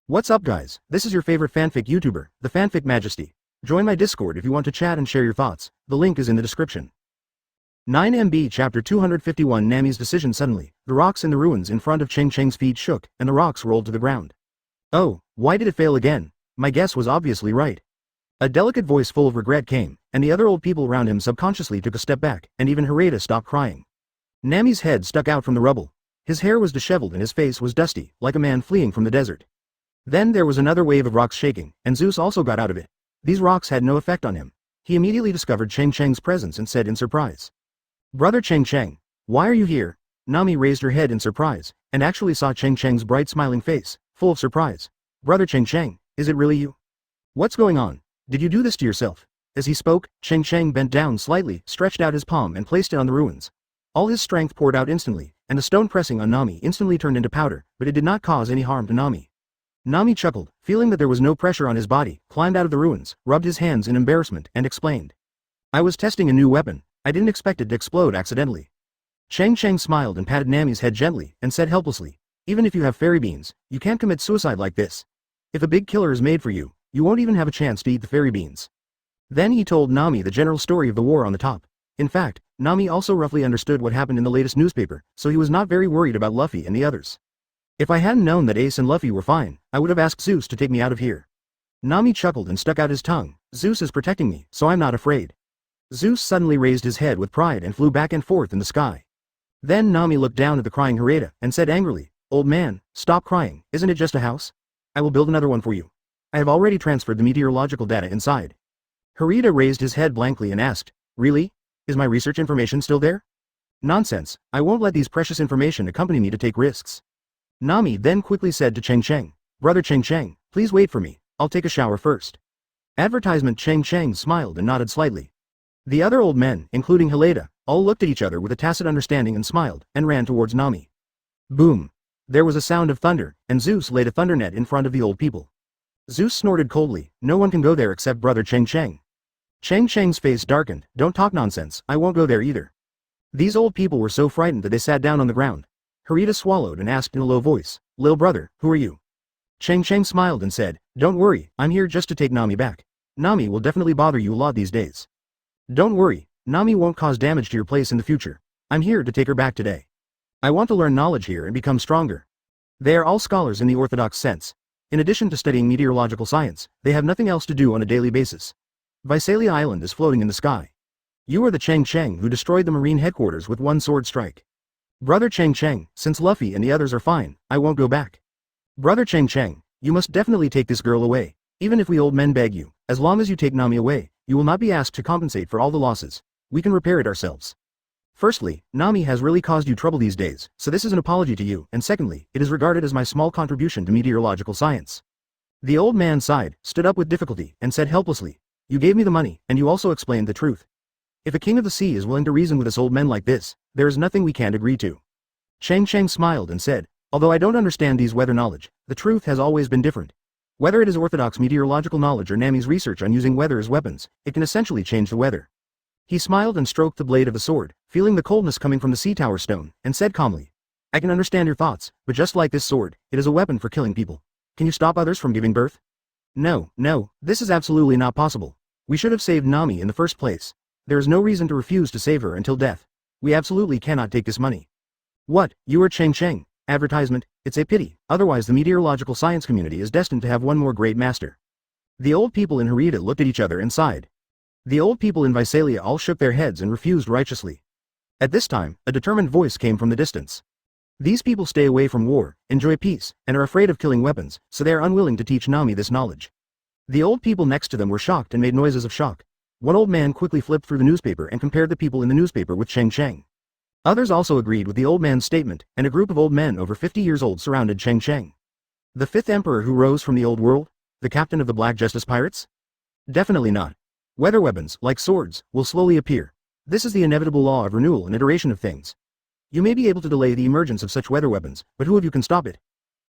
What's up guys, this is your favorite fanfic YouTuber, the Fanfic Majesty. Join my Discord if you want to chat and share your thoughts, the link is in the description. 9MB Chapter 251 Nami's decision. Suddenly, the rocks in the ruins in front of Cheng Cheng's feet shook, and the rocks rolled to the ground. Oh, why did it fail again? My guess was obviously right. A delicate voice full of regret came, and the other old people around him subconsciously took a step back, and even Harada stopped crying. Nami's head stuck out from the rubble. His hair was disheveled and his face was dusty, like a man fleeing from the desert. Then there was another wave of rocks shaking, and Zeus also got out of it. These rocks had no effect on him. He immediately discovered Cheng Cheng's presence and said in surprise, "Brother Cheng Cheng, why are you here?" Nami raised her head in surprise, and actually saw Cheng Cheng's bright smiling face, full of surprise. "Brother Cheng Cheng, is it really you? What's going on? Did you do this to yourself?" As he spoke, Cheng Cheng bent down slightly, stretched out his palm and placed it on the ruins. All his strength poured out instantly, and the stone pressing on Nami instantly turned into powder, but it did not cause any harm to Nami. Nami chuckled, feeling that there was no pressure on his body, climbed out of the ruins, rubbed his hands in embarrassment, and explained, "I was testing a new weapon. I didn't expect it to explode accidentally." Cheng Cheng smiled and patted Nami's head gently, and said helplessly, "Even if you have fairy beans, you can't commit suicide like this. If a big killer is made for you, you won't even have a chance to eat the fairy beans." Then he told Nami the general story of the war on the top. In fact, Nami also roughly understood what happened in the latest newspaper, so he was not very worried about Luffy and the others. "If I hadn't known that Ace and Luffy were fine, I would have asked Zeus to take me out of here." Nami chuckled and stuck out his tongue. "Zeus is protecting me, so I'm not afraid." Zeus suddenly raised his head with pride and flew back and forth in the sky. Then Nami looked down at the crying Harada, and said angrily, "Old man, stop crying, isn't it just a house? I will build another one for you. I have already transferred the meteorological data inside." Harada raised his head blankly and asked, "Really? Is my research information still there?" "Nonsense, I won't let these precious information accompany me to take risks." Nami then quickly said to Cheng Cheng, "Brother Cheng Cheng, please wait for me, I'll take a shower first." Advertisement. Cheng Cheng smiled and nodded slightly. The other old men, including Harada, all looked at each other with a tacit understanding and smiled, and ran towards Nami. Boom! There was a sound of thunder, and Zeus laid a thunder net in front of the old people. Zeus snorted coldly, "No one can go there except Brother Cheng Cheng." Cheng Cheng's face darkened, "Don't talk nonsense, I won't go there either." These old people were so frightened that they sat down on the ground. Harada swallowed and asked in a low voice, "Lil brother, who are you?" Cheng Cheng smiled and said, "Don't worry, I'm here just to take Nami back. Nami will definitely bother you a lot these days." "Don't worry, Nami won't cause damage to your place in the future. I'm here to take her back today. I want to learn knowledge here and become stronger." They are all scholars in the orthodox sense. In addition to studying meteorological science, they have nothing else to do on a daily basis. Visalia Island is floating in the sky. You are the Cheng Cheng who destroyed the marine headquarters with one sword strike. "Brother Cheng Cheng, since Luffy and the others are fine, I won't go back." "Brother Cheng Cheng, you must definitely take this girl away. Even if we old men beg you, as long as you take Nami away, you will not be asked to compensate for all the losses. We can repair it ourselves. Firstly, Nami has really caused you trouble these days, so this is an apology to you, and secondly, it is regarded as my small contribution to meteorological science." The old man sighed, stood up with difficulty, and said helplessly, "You gave me the money, and you also explained the truth. If a king of the sea is willing to reason with us old men like this, there is nothing we can't agree to." Cheng Cheng smiled and said, "Although I don't understand these weather knowledge, the truth has always been different. Whether it is orthodox meteorological knowledge or Nami's research on using weather as weapons, it can essentially change the weather." He smiled and stroked the blade of the sword, feeling the coldness coming from the sea tower stone, and said calmly, "I can understand your thoughts, but just like this sword, it is a weapon for killing people. Can you stop others from giving birth?" No, this is absolutely not possible. We should have saved Nami in the first place. There is no reason to refuse to save her until death. We absolutely cannot take this money." "What, you are Cheng Cheng?" Advertisement. It's a pity, otherwise the meteorological science community is destined to have one more great master. The old people in Harada looked at each other and sighed. The old people in Visalia all shook their heads and refused righteously. At this time, a determined voice came from the distance. "These people stay away from war, enjoy peace, and are afraid of killing weapons, so they are unwilling to teach Nami this knowledge." The old people next to them were shocked and made noises of shock. One old man quickly flipped through the newspaper and compared the people in the newspaper with Cheng Cheng. Others also agreed with the old man's statement, and a group of old men over 50 years old surrounded Cheng Cheng. The fifth emperor who rose from the old world? The captain of the Black Justice Pirates? Definitely not. Weather weapons, like swords, will slowly appear. This is the inevitable law of renewal and iteration of things. You may be able to delay the emergence of such weather weapons, but who of you can stop it?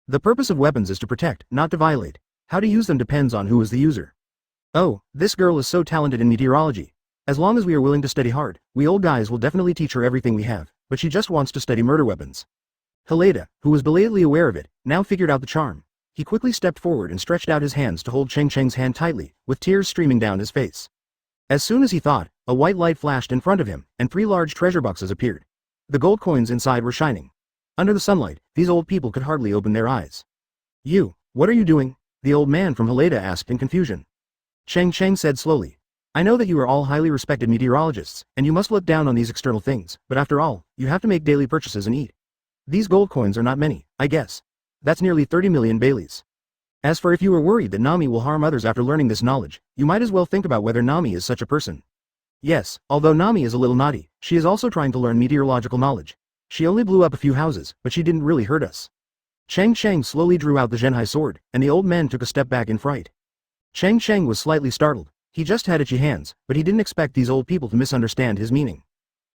The purpose of weapons is to protect, not to violate. How to use them depends on who is the user. Oh, this girl is so talented in meteorology. As long as we are willing to study hard, we old guys will definitely teach her everything we have, but she just wants to study murder weapons. Harada, who was belatedly aware of it, now figured out the charm. He quickly stepped forward and stretched out his hands to hold Cheng Cheng's hand tightly, with tears streaming down his face. As soon as he thought, a white light flashed in front of him, and 3 large treasure boxes appeared. The gold coins inside were shining. Under the sunlight, these old people could hardly open their eyes. "You, what are you doing?" the old man from Heleda asked in confusion. Cheng Cheng said slowly. "I know that you are all highly respected meteorologists, and you must look down on these external things, but after all, you have to make daily purchases and eat. These gold coins are not many, I guess. That's nearly 30 million Baileys. As for if you are worried that Nami will harm others after learning this knowledge, you might as well think about whether Nami is such a person. Yes, although Nami is a little naughty, she is also trying to learn meteorological knowledge. She only blew up a few houses, but she didn't really hurt us." Cheng Cheng slowly drew out the Zhenhai sword, and the old man took a step back in fright. Cheng Cheng was slightly startled. He just had itchy hands, but he didn't expect these old people to misunderstand his meaning.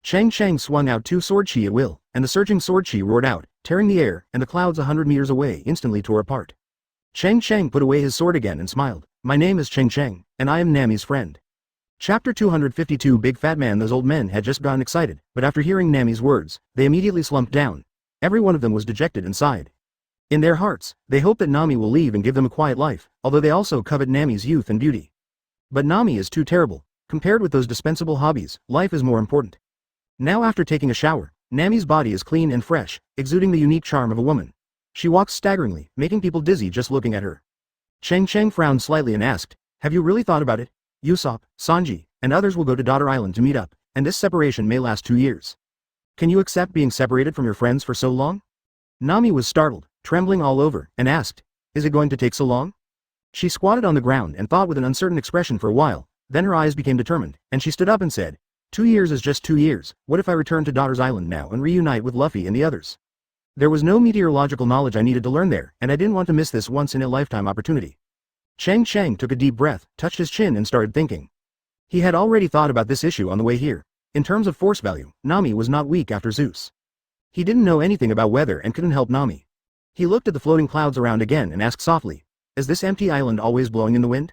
Cheng Cheng swung out 2 sword chi at will, and the surging sword chi roared out, tearing the air, and the clouds 100 meters away instantly tore apart. Cheng Cheng put away his sword again and smiled. "My name is Cheng Cheng, and I am Nami's friend." Chapter 252. Big Fat Man. Those old men had just gotten excited, but after hearing Nami's words, they immediately slumped down. Every one of them was dejected and sighed. In their hearts, they hope that Nami will leave and give them a quiet life, although they also covet Nami's youth and beauty. But Nami is too terrible. Compared with those dispensable hobbies, life is more important. Now after taking a shower, Nami's body is clean and fresh, exuding the unique charm of a woman. She walks staggeringly, making people dizzy just looking at her. Cheng Cheng frowned slightly and asked, "Have you really thought about it? Usopp, Sanji, and others will go to Daughter Island to meet up, and this separation may last 2 years. Can you accept being separated from your friends for so long?" Nami was startled, trembling all over, and asked, "Is it going to take so long?" She squatted on the ground and thought with an uncertain expression for a while, then her eyes became determined, and she stood up and said, 2 years is just 2 years, what if I return to Daughter's Island now and reunite with Luffy and the others? There was no meteorological knowledge I needed to learn there, and I didn't want to miss this once-in-a-lifetime opportunity. Cheng Cheng took a deep breath, touched his chin and started thinking. He had already thought about this issue on the way here. In terms of force value, Nami was not weak after Zeus. He didn't know anything about weather and couldn't help Nami. He looked at the floating clouds around again and asked softly, "Is this empty island always blowing in the wind?"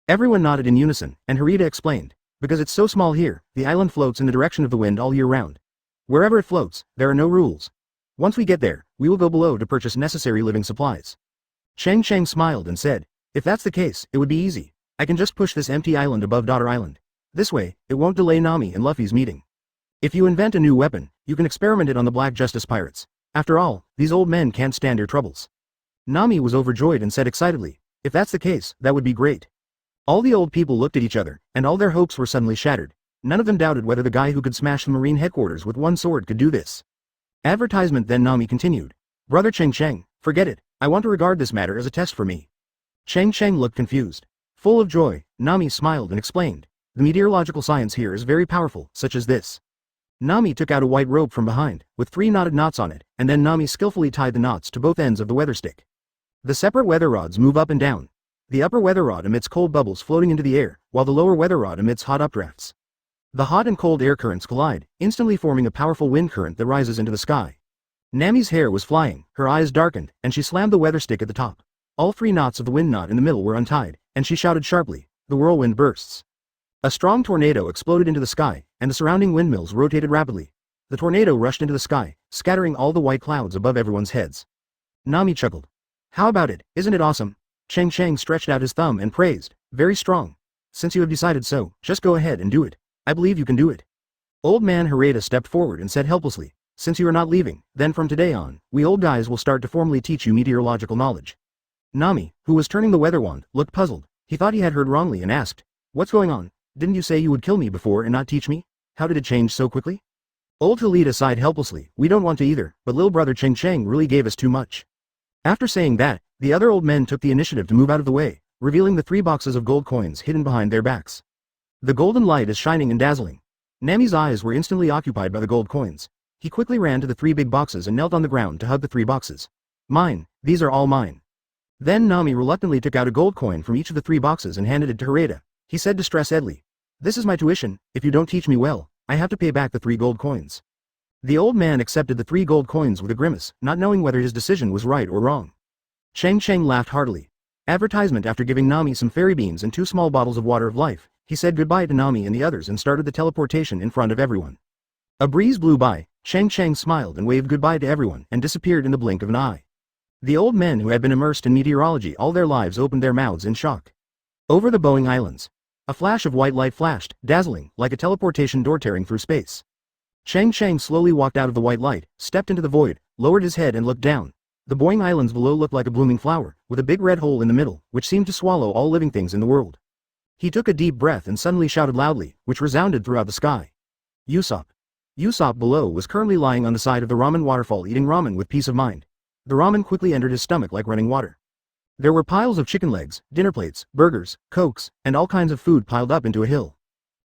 Everyone nodded in unison, and Harita explained, "Because it's so small here, the island floats in the direction of the wind all year round. Wherever it floats, there are no rules. Once we get there, we will go below to purchase necessary living supplies." Cheng Cheng smiled and said, "If that's the case, it would be easy. I can just push this empty island above Daughter Island. This way, it won't delay Nami and Luffy's meeting. If you invent a new weapon, you can experiment it on the Black Justice pirates. After all, these old men can't stand your troubles." Nami was overjoyed and said excitedly, "If that's the case, that would be great." All the old people looked at each other, and all their hopes were suddenly shattered. None of them doubted whether the guy who could smash the marine headquarters with one sword could do this. Advertisement. Then Nami continued, "Brother Cheng Cheng, forget it, I want to regard this matter as a test for me." Cheng Cheng looked confused. Full of joy, Nami smiled and explained, "The meteorological science here is very powerful, such as this." Nami took out a white rope from behind, with 3 knotted knots on it, and then Nami skillfully tied the knots to both ends of the weather stick. The separate weather rods move up and down. The upper weather rod emits cold bubbles floating into the air, while the lower weather rod emits hot updrafts. The hot and cold air currents collide, instantly forming a powerful wind current that rises into the sky. Nami's hair was flying, her eyes darkened, and she slammed the weather stick at the top. All 3 knots of the wind knot in the middle were untied, and she shouted sharply, "The whirlwind bursts." A strong tornado exploded into the sky, and the surrounding windmills rotated rapidly. The tornado rushed into the sky, scattering all the white clouds above everyone's heads. Nami chuckled. "How about it, isn't it awesome?" Cheng Cheng stretched out his thumb and praised, "Very strong. Since you have decided so, just go ahead and do it. I believe you can do it." Old man Harita stepped forward and said helplessly, "Since you are not leaving, then from today on, we old guys will start to formally teach you meteorological knowledge." Nami, who was turning the weather wand, looked puzzled. He thought he had heard wrongly and asked, "What's going on? Didn't you say you would kill me before and not teach me? How did it change so quickly?" Old Halita sighed helplessly, "We don't want to either, but little brother Cheng Cheng really gave us too much." After saying that, the other old men took the initiative to move out of the way, revealing the 3 boxes of gold coins hidden behind their backs. The golden light is shining and dazzling. Nami's eyes were instantly occupied by the gold coins. He quickly ran to the 3 big boxes and knelt on the ground to hug the 3 boxes. "Mine, these are all mine." Then Nami reluctantly took out a gold coin from each of the 3 boxes and handed it to Harita. He said distressedly, "This is my tuition, if you don't teach me well, I have to pay back the 3 gold coins." The old man accepted the 3 gold coins with a grimace, not knowing whether his decision was right or wrong. Cheng Cheng laughed heartily. Advertisement. After giving Nami some fairy beans and 2 small bottles of water of life, he said goodbye to Nami and the others and started the teleportation in front of everyone. A breeze blew by, Cheng Cheng smiled and waved goodbye to everyone and disappeared in the blink of an eye. The old men who had been immersed in meteorology all their lives opened their mouths in shock. Over the Boeing Islands. A flash of white light flashed, dazzling, like a teleportation door tearing through space. Cheng Cheng slowly walked out of the white light, stepped into the void, lowered his head and looked down. The Boeing Islands below looked like a blooming flower, with a big red hole in the middle, which seemed to swallow all living things in the world. He took a deep breath and suddenly shouted loudly, which resounded throughout the sky. Usopp. Usopp below was currently lying on the side of the ramen waterfall eating ramen with peace of mind. The ramen quickly entered his stomach like running water. There were piles of chicken legs, dinner plates, burgers, cokes, and all kinds of food piled up into a hill.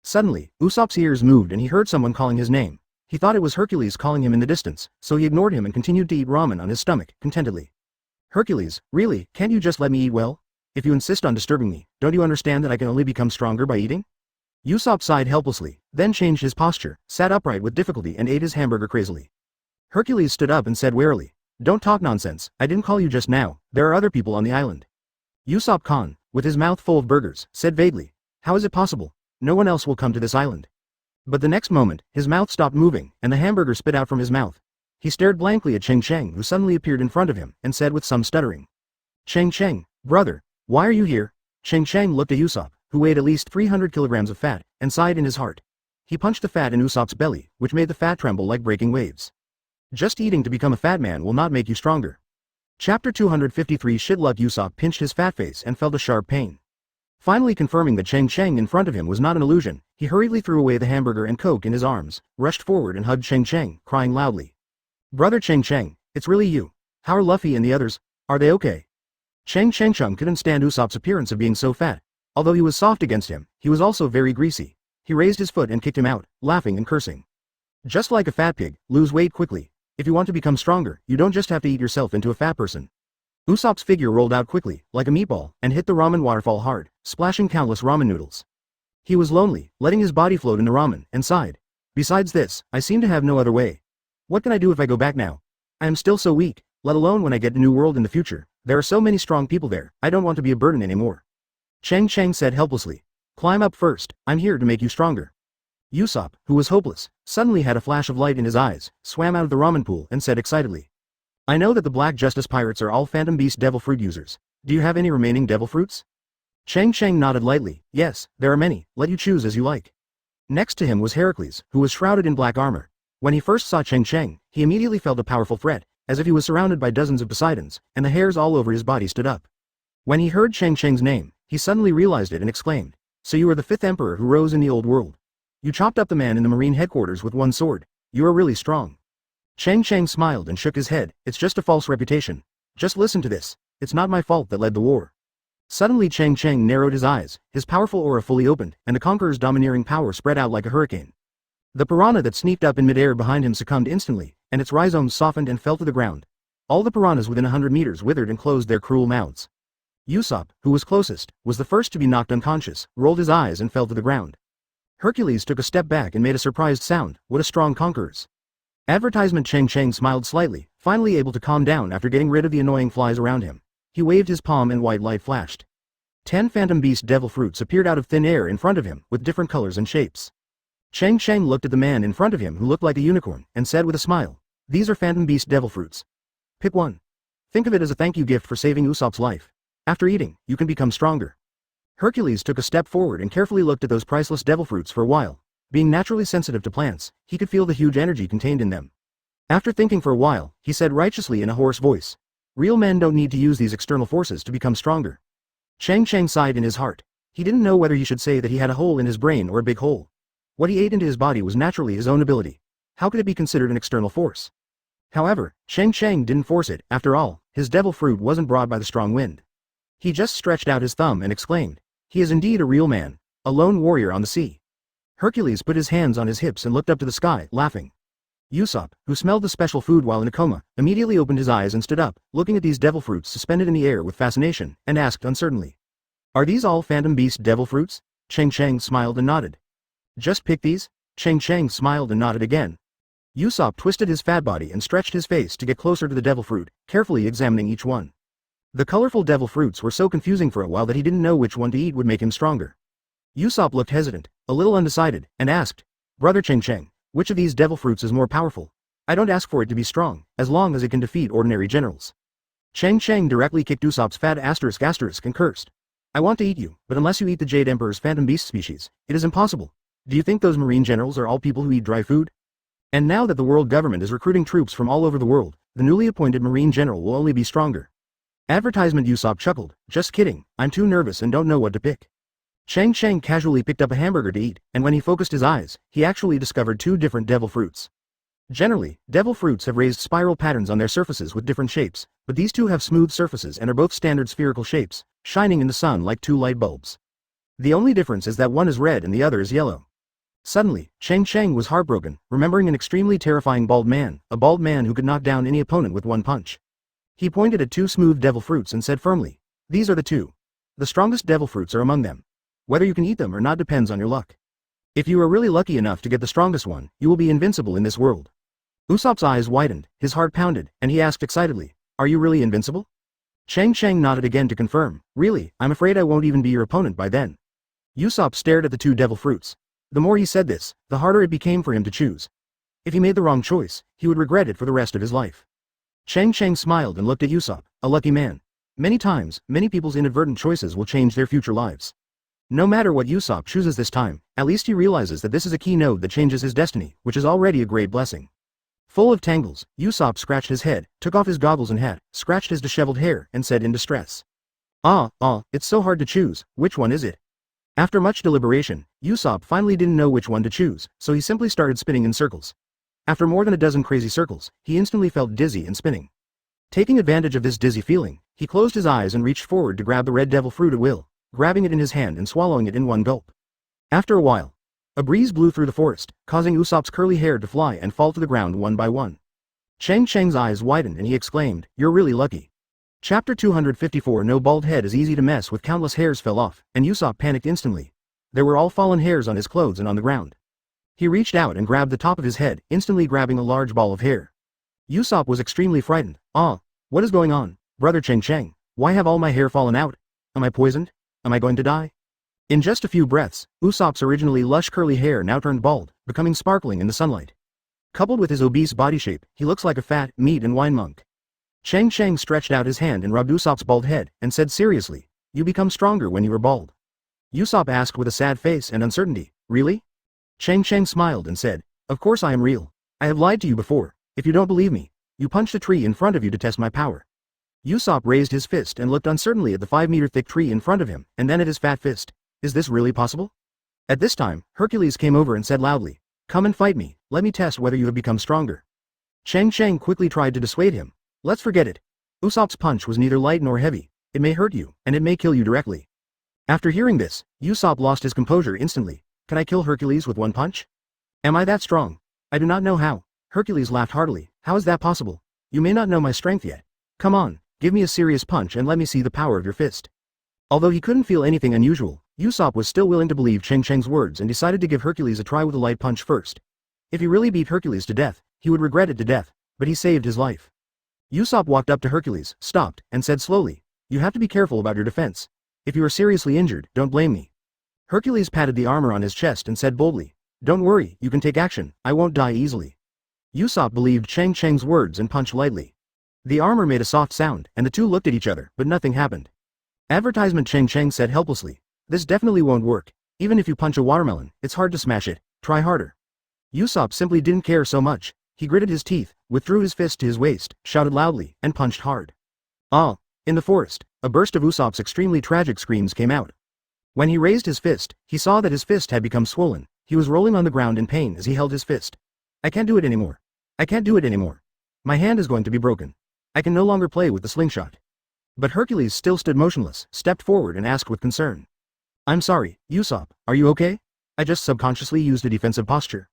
Suddenly, Usopp's ears moved and he heard someone calling his name. He thought it was Hercules calling him in the distance, so he ignored him and continued to eat ramen on his stomach, contentedly. Hercules, really, can't you just let me eat well? If you insist on disturbing me, don't you understand that I can only become stronger by eating? Usopp sighed helplessly, then changed his posture, sat upright with difficulty and ate his hamburger crazily. Hercules stood up and said warily, "Don't talk nonsense, I didn't call you just now, there are other people on the island." Usopp Khan, with his mouth full of burgers, said vaguely, "How is it possible? No one else will come to this island." But the next moment, his mouth stopped moving, and the hamburger spit out from his mouth. He stared blankly at Cheng Cheng who suddenly appeared in front of him, and said with some stuttering, "Cheng Cheng, brother, why are you here?" Cheng Cheng looked at Usopp, who weighed at least 300 kilograms of fat, and sighed in his heart. He punched the fat in Usopp's belly, which made the fat tremble like breaking waves. Just eating to become a fat man will not make you stronger. Chapter 253 Shit luck. Usopp pinched his fat face and felt a sharp pain. Finally confirming that Cheng Cheng in front of him was not an illusion, he hurriedly threw away the hamburger and coke in his arms, rushed forward and hugged Cheng Cheng, crying loudly. "Brother Cheng Cheng, it's really you. How are Luffy and the others? Are they okay?" Cheng Cheng couldn't stand Usopp's appearance of being so fat. Although he was soft against him, he was also very greasy. He raised his foot and kicked him out, laughing and cursing. "Just like a fat pig, lose weight quickly. If you want to become stronger, you don't just have to eat yourself into a fat person." Usopp's figure rolled out quickly, like a meatball, and hit the ramen waterfall hard, splashing countless ramen noodles. He was lonely, letting his body float in the ramen, and sighed. "Besides this, I seem to have no other way. What can I do if I go back now? I am still so weak, let alone when I get to New World in the future. There are so many strong people there, I don't want to be a burden anymore." Cheng Cheng said helplessly. "Climb up first, I'm here to make you stronger." Usopp, who was hopeless, suddenly had a flash of light in his eyes, swam out of the ramen pool and said excitedly, "I know that the Black Justice Pirates are all Phantom Beast Devil Fruit users. Do you have any remaining Devil Fruits?" Cheng Cheng nodded lightly. "Yes, there are many, let you choose as you like." Next to him was Heracles, who was shrouded in black armor. When he first saw Cheng Cheng, he immediately felt a powerful threat, as if he was surrounded by dozens of Poseidons, and the hairs all over his body stood up. When he heard Cheng Cheng's name, he suddenly realized it and exclaimed, "So you are the 5th Emperor who rose in the old world. You chopped up the man in the Marine headquarters with one sword. You are really strong." Cheng Cheng smiled and shook his head. "It's just a false reputation. Just listen to this. It's not my fault that led the war." Suddenly Cheng Cheng narrowed his eyes, his powerful aura fully opened, and the conqueror's domineering power spread out like a hurricane. The piranha that sneaked up in midair behind him succumbed instantly, and its rhizomes softened and fell to the ground. All the piranhas within 100 meters withered and closed their cruel mouths. Usopp, who was closest, was the first to be knocked unconscious, rolled his eyes and fell to the ground. Hercules took a step back and made a surprised sound. "What a strong conquerors." Advertisement. Cheng Cheng smiled slightly, finally able to calm down after getting rid of the annoying flies around him. He waved his palm and white light flashed. 10 Phantom Beast Devil Fruits appeared out of thin air in front of him, with different colors and shapes. Cheng Cheng looked at the man in front of him who looked like a unicorn, and said with a smile, "These are Phantom Beast Devil Fruits. Pick one. Think of it as a thank you gift for saving Usopp's life. After eating, you can become stronger." Hercules took a step forward and carefully looked at those priceless devil fruits for a while. Being naturally sensitive to plants, he could feel the huge energy contained in them. After thinking for a while, he said righteously in a hoarse voice, "Real men don't need to use these external forces to become stronger." Cheng Cheng sighed in his heart. He didn't know whether he should say that he had a hole in his brain or a big hole. What he ate into his body was naturally his own ability. How could it be considered an external force? However, Cheng Cheng didn't force it. After all, his devil fruit wasn't brought by the strong wind. He just stretched out his thumb and exclaimed, "He is indeed a real man, a lone warrior on the sea." Hercules put his hands on his hips and looked up to the sky, laughing. Usopp, who smelled the special food while in a coma, immediately opened his eyes and stood up, looking at these devil fruits suspended in the air with fascination, and asked uncertainly, "Are these all Phantom Beast Devil Fruits?" Cheng Cheng smiled and nodded. "Just pick these?" Cheng Cheng smiled and nodded again. Usopp twisted his fat body and stretched his face to get closer to the devil fruit, carefully examining each one. The colorful devil fruits were so confusing for a while that he didn't know which one to eat would make him stronger. Usopp looked hesitant, a little undecided, and asked, "Brother Cheng Cheng, which of these devil fruits is more powerful? I don't ask for it to be strong, as long as it can defeat ordinary generals." Cheng Cheng directly kicked Usopp's fat asterisk and cursed. I want to eat you, but unless you eat the Jade Emperor's phantom beast species, it is impossible. Do you think those marine generals are all people who eat dry food? And now that the world government is recruiting troops from all over the world, the newly appointed marine general will only be stronger. Advertisement. Usopp chuckled, just kidding, I'm too nervous and don't know what to pick. Cheng Cheng casually picked up a hamburger to eat, and when he focused his eyes, he actually discovered two different devil fruits. Generally, devil fruits have raised spiral patterns on their surfaces with different shapes, but these two have smooth surfaces and are both standard spherical shapes, shining in the sun like two light bulbs. The only difference is that one is red and the other is yellow. Suddenly, Cheng Cheng was heartbroken, remembering an extremely terrifying bald man, a bald man who could knock down any opponent with one punch. He pointed at two smooth devil fruits and said firmly, "These are the two. The strongest devil fruits are among them. Whether you can eat them or not depends on your luck. If you are really lucky enough to get the strongest one, you will be invincible in this world." Usopp's eyes widened, his heart pounded, and he asked excitedly, "Are you really invincible?" Cheng Cheng nodded again to confirm, "Really, I'm afraid I won't even be your opponent by then." Usopp stared at the two devil fruits. The more he said this, the harder it became for him to choose. If he made the wrong choice, he would regret it for the rest of his life. Cheng Cheng smiled and looked at Usopp, a lucky man. Many times, many people's inadvertent choices will change their future lives. No matter what Usopp chooses this time, at least he realizes that this is a key node that changes his destiny, which is already a great blessing. Full of tangles, Usopp scratched his head, took off his goggles and hat, scratched his disheveled hair, and said in distress, it's so hard to choose, which one is it?" After much deliberation, Usopp finally didn't know which one to choose, so he simply started spinning in circles. After more than a dozen crazy circles, he instantly felt dizzy and spinning. Taking advantage of this dizzy feeling, he closed his eyes and reached forward to grab the red devil fruit at will, grabbing it in his hand and swallowing it in one gulp. After a while, a breeze blew through the forest, causing Usopp's curly hair to fly and fall to the ground one by one. Cheng Cheng's eyes widened and he exclaimed, "You're really lucky." Chapter 254. No bald head is easy to mess with. Countless hairs fell off, and Usopp panicked instantly. There were all fallen hairs on his clothes and on the ground. He reached out and grabbed the top of his head, instantly grabbing a large ball of hair. Usopp was extremely frightened. What is going on, brother Cheng Cheng? Why have all my hair fallen out? Am I poisoned? Am I going to die? In just a few breaths, Usopp's originally lush curly hair now turned bald, becoming sparkling in the sunlight. Coupled with his obese body shape, he looks like a fat, meat and wine monk. Cheng Cheng stretched out his hand and rubbed Usopp's bald head, and said seriously, "You become stronger when you are bald." Usopp asked with a sad face and uncertainty, "Really?" Cheng Cheng smiled and said, "Of course I am real. I have lied to you before. If you don't believe me, you punched a tree in front of you to test my power." Usopp raised his fist and looked uncertainly at the 5-meter thick tree in front of him, and then at his fat fist. "Is this really possible?" At this time, Hercules came over and said loudly, "Come and fight me, let me test whether you have become stronger." Cheng Cheng quickly tried to dissuade him. "Let's forget it. Usopp's punch was neither light nor heavy. It may hurt you, and it may kill you directly." After hearing this, Usopp lost his composure instantly. "Can I kill Hercules with one punch? Am I that strong?" "I do not know how." Hercules laughed heartily. "How is that possible? You may not know my strength yet. Come on, give me a serious punch and let me see the power of your fist." Although he couldn't feel anything unusual, Usopp was still willing to believe Cheng Cheng's words and decided to give Hercules a try with a light punch first. If he really beat Hercules to death, he would regret it to death, but he saved his life. Usopp walked up to Hercules, stopped, and said slowly, "You have to be careful about your defense. If you are seriously injured, don't blame me." Hercules patted the armor on his chest and said boldly, "Don't worry, you can take action, I won't die easily." Usopp believed Cheng Cheng's words and punched lightly. The armor made a soft sound, and the two looked at each other, but nothing happened. Advertisement. Cheng Cheng said helplessly, "This definitely won't work. Even if you punch a watermelon, it's hard to smash it, try harder." Usopp simply didn't care so much. He gritted his teeth, withdrew his fist to his waist, shouted loudly, and punched hard. In the forest, a burst of Usopp's extremely tragic screams came out. When he raised his fist, he saw that his fist had become swollen. He was rolling on the ground in pain as he held his fist. "I can't do it anymore. I can't do it anymore. My hand is going to be broken. I can no longer play with the slingshot." But Hercules still stood motionless, stepped forward and asked with concern, "I'm sorry, Usopp, are you okay? I just subconsciously used a defensive posture."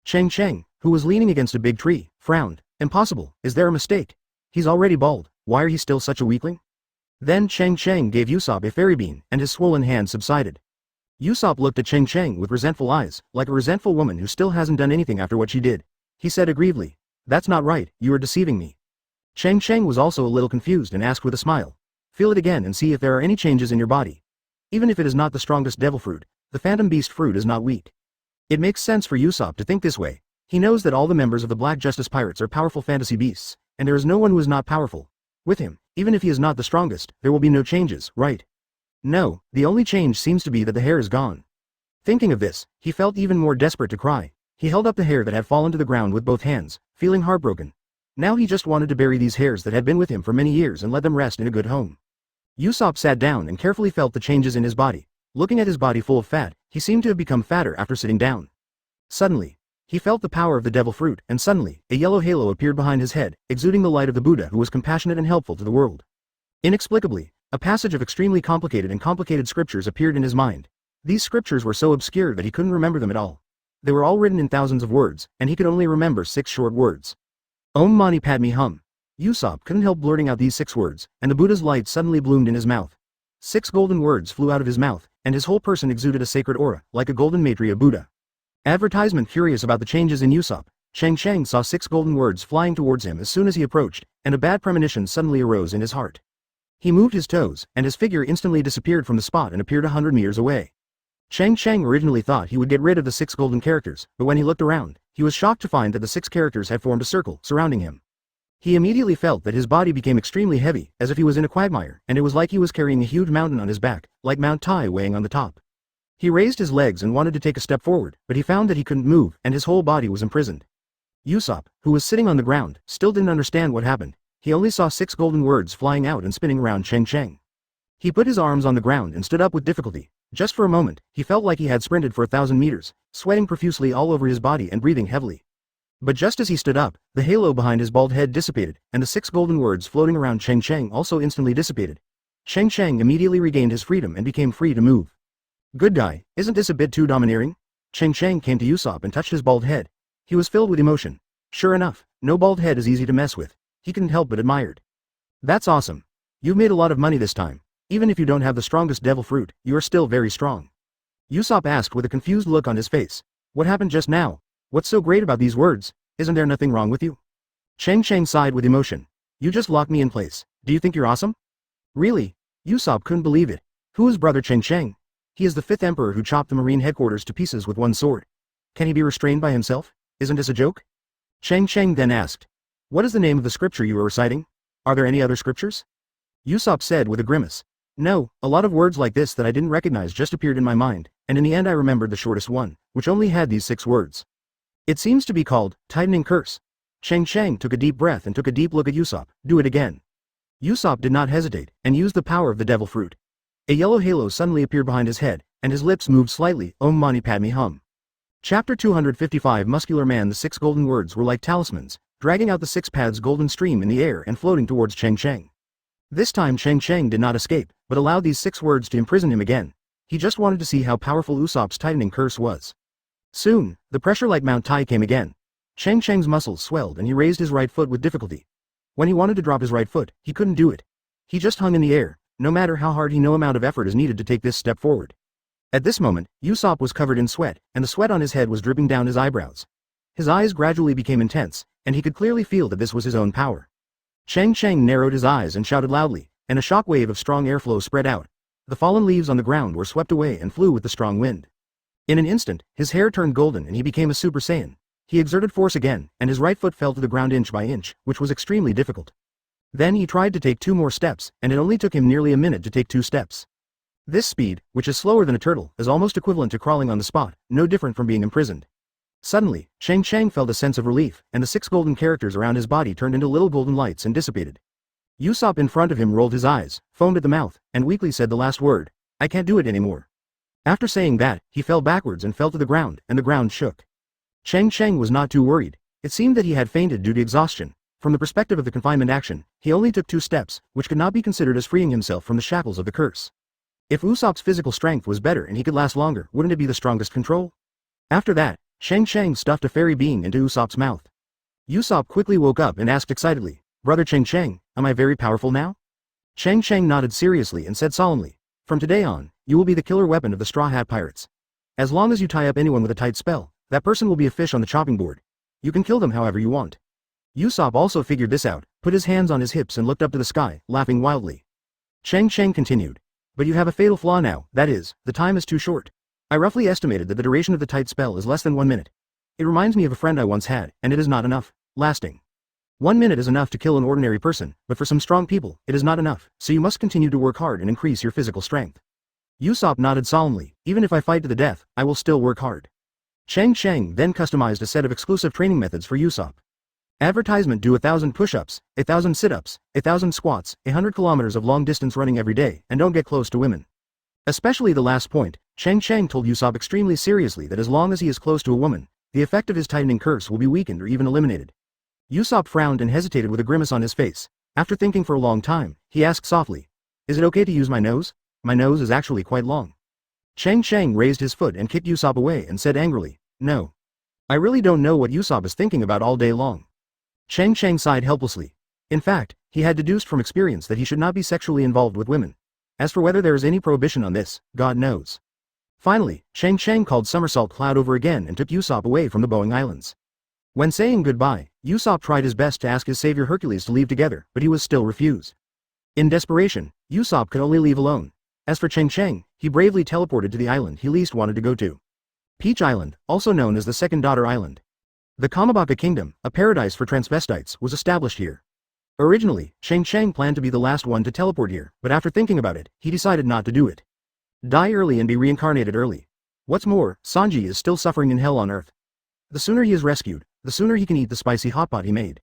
Cheng Cheng, who was leaning against a big tree, frowned. "Impossible, is there a mistake? He's already bald, why are he still such a weakling?" Then Cheng Cheng gave Usopp a fairy bean, and his swollen hand subsided. Usopp looked at Cheng Cheng with resentful eyes, like a resentful woman who still hasn't done anything after what she did. He said aggrievedly, "That's not right, you are deceiving me." Cheng Cheng was also a little confused and asked with a smile, "Feel it again and see if there are any changes in your body. Even if it is not the strongest devil fruit, the phantom beast fruit is not weak." It makes sense for Usopp to think this way. He knows that all the members of the Black Justice Pirates are powerful fantasy beasts, and there is no one who is not powerful. With him, even if he is not the strongest, there will be no changes, right? No, the only change seems to be that the hair is gone. Thinking of this, he felt even more desperate to cry. He held up the hair that had fallen to the ground with both hands, feeling heartbroken. Now he just wanted to bury these hairs that had been with him for many years and let them rest in a good home. Usopp sat down and carefully felt the changes in his body. Looking at his body full of fat, he seemed to have become fatter after sitting down. Suddenly, he felt the power of the devil fruit, and suddenly, a yellow halo appeared behind his head, exuding the light of the Buddha who was compassionate and helpful to the world. Inexplicably, a passage of extremely complicated scriptures appeared in his mind. These scriptures were so obscure that he couldn't remember them at all. They were all written in thousands of words, and he could only remember 6 short words. Om Mani Padme Hum. Usopp couldn't help blurting out these 6 words, and the Buddha's light suddenly bloomed in his mouth. 6 golden words flew out of his mouth, and his whole person exuded a sacred aura, like a golden maitri of Buddha. Advertisement. Curious about the changes in Usopp, Cheng Cheng saw 6 golden words flying towards him as soon as he approached, and a bad premonition suddenly arose in his heart. He moved his toes, and his figure instantly disappeared from the spot and appeared 100 meters away. Cheng Cheng originally thought he would get rid of the 6 golden characters, but when he looked around, he was shocked to find that the 6 characters had formed a circle surrounding him. He immediately felt that his body became extremely heavy, as if he was in a quagmire, and it was like he was carrying a huge mountain on his back, like Mount Tai weighing on the top. He raised his legs and wanted to take a step forward, but he found that he couldn't move, and his whole body was imprisoned. Usopp, who was sitting on the ground, still didn't understand what happened. He only saw 6 golden words flying out and spinning around Cheng Cheng. He put his arms on the ground and stood up with difficulty. Just for a moment, he felt like he had sprinted for 1,000 meters, sweating profusely all over his body and breathing heavily. But just as he stood up, the halo behind his bald head dissipated, and the 6 golden words floating around Cheng Cheng also instantly dissipated. Cheng Cheng immediately regained his freedom and became free to move. Good guy, isn't this a bit too domineering? Cheng Cheng came to Usopp and touched his bald head. He was filled with emotion. Sure enough, no bald head is easy to mess with. He couldn't help but admired. That's awesome. You've made a lot of money this time. Even if you don't have the strongest devil fruit, you are still very strong. Usopp asked with a confused look on his face. What happened just now? What's so great about these words? Isn't there nothing wrong with you? Cheng Cheng sighed with emotion. You just locked me in place. Do you think you're awesome? Really? Usopp couldn't believe it. Who is brother Cheng Cheng? He is the 5th emperor who chopped the marine headquarters to pieces with one sword. Can he be restrained by himself? Isn't this a joke? Cheng Cheng then asked. What is the name of the scripture you are reciting? Are there any other scriptures? Usopp said with a grimace. No, a lot of words like this that I didn't recognize just appeared in my mind, and in the end I remembered the shortest one, which only had these 6 words. It seems to be called, Tightening Curse. Cheng Cheng took a deep breath and took a deep look at Usopp. Do it again. Usopp did not hesitate, and used the power of the devil fruit. A yellow halo suddenly appeared behind his head, and his lips moved slightly. Om Mani Padme Hum. Chapter 255. Muscular Man. The 6 golden words were like talismans, dragging out the 6 paths golden stream in the air and floating towards Cheng Cheng. This time Cheng Cheng did not escape, but allowed these 6 words to imprison him again. He just wanted to see how powerful Usopp's tightening curse was. Soon, the pressure like Mount Tai came again. Cheng Cheng's muscles swelled and he raised his right foot with difficulty. When he wanted to drop his right foot, he couldn't do it. He just hung in the air. No matter how hard no amount of effort is needed to take this step forward. At this moment, Usopp was covered in sweat, and the sweat on his head was dripping down his eyebrows. His eyes gradually became intense, and he could clearly feel that this was his own power. Cheng Cheng narrowed his eyes and shouted loudly, and a shock wave of strong airflow spread out. The fallen leaves on the ground were swept away and flew with the strong wind. In an instant, his hair turned golden and he became a Super Saiyan. He exerted force again, and his right foot fell to the ground inch by inch, which was extremely difficult. Then he tried to take 2 more steps, and it only took him nearly a minute to take 2 steps. This speed, which is slower than a turtle, is almost equivalent to crawling on the spot, no different from being imprisoned. Suddenly, Cheng Cheng felt a sense of relief, and the 6 golden characters around his body turned into little golden lights and dissipated. Usopp in front of him rolled his eyes, foamed at the mouth, and weakly said the last word. I can't do it anymore. After saying that, he fell backwards and fell to the ground, and the ground shook. Cheng Cheng was not too worried. It seemed that he had fainted due to exhaustion. From the perspective of the confinement action, he only took 2 steps, which could not be considered as freeing himself from the shackles of the curse. If Usopp's physical strength was better and he could last longer, wouldn't it be the strongest control? After that, Cheng Cheng stuffed a fairy being into Usopp's mouth. Usopp quickly woke up and asked excitedly, Brother Cheng Cheng, am I very powerful now? Cheng Cheng nodded seriously and said solemnly, From today on, you will be the killer weapon of the Straw Hat Pirates. As long as you tie up anyone with a tight spell, that person will be a fish on the chopping board. You can kill them however you want. Usopp also figured this out, put his hands on his hips and looked up to the sky, laughing wildly. Cheng Cheng continued. But you have a fatal flaw now, that is, the time is too short. I roughly estimated that the duration of the tight spell is less than 1 minute. It reminds me of a friend I once had, and it is not enough, lasting. 1 minute is enough to kill an ordinary person, but for some strong people, it is not enough, so you must continue to work hard and increase your physical strength. Usopp nodded solemnly. Even if I fight to the death, I will still work hard. Cheng Cheng then customized a set of exclusive training methods for Usopp. Advertisement: do 1,000 push-ups, 1,000 sit-ups, 1,000 squats, 100 kilometers of long-distance running every day, and don't get close to women. Especially the last point, Cheng Cheng told Usopp extremely seriously that as long as he is close to a woman, the effect of his tightening curse will be weakened or even eliminated. Usopp frowned and hesitated with a grimace on his face. After thinking for a long time, he asked softly, "Is it okay to use my nose? My nose is actually quite long." Cheng Cheng raised his foot and kicked Usopp away and said angrily, "No. I really don't know what Usopp is thinking about all day long." Cheng Cheng sighed helplessly. In fact, he had deduced from experience that he should not be sexually involved with women. As for whether there is any prohibition on this, God knows. Finally, Cheng Cheng called Somersault Cloud over again and took Usopp away from the Boeing Islands. When saying goodbye, Usopp tried his best to ask his savior Hercules to leave together, but he was still refused. In desperation, Usopp could only leave alone. As for Cheng Cheng, he bravely teleported to the island he least wanted to go to. Peach Island, also known as the Second Daughter Island. The Kamabaka Kingdom, a paradise for transvestites, was established here. Originally, Cheng Cheng planned to be the last one to teleport here, but after thinking about it, he decided not to do it. Die early and be reincarnated early. What's more, Sanji is still suffering in hell on Earth. The sooner he is rescued, the sooner he can eat the spicy hot pot he made.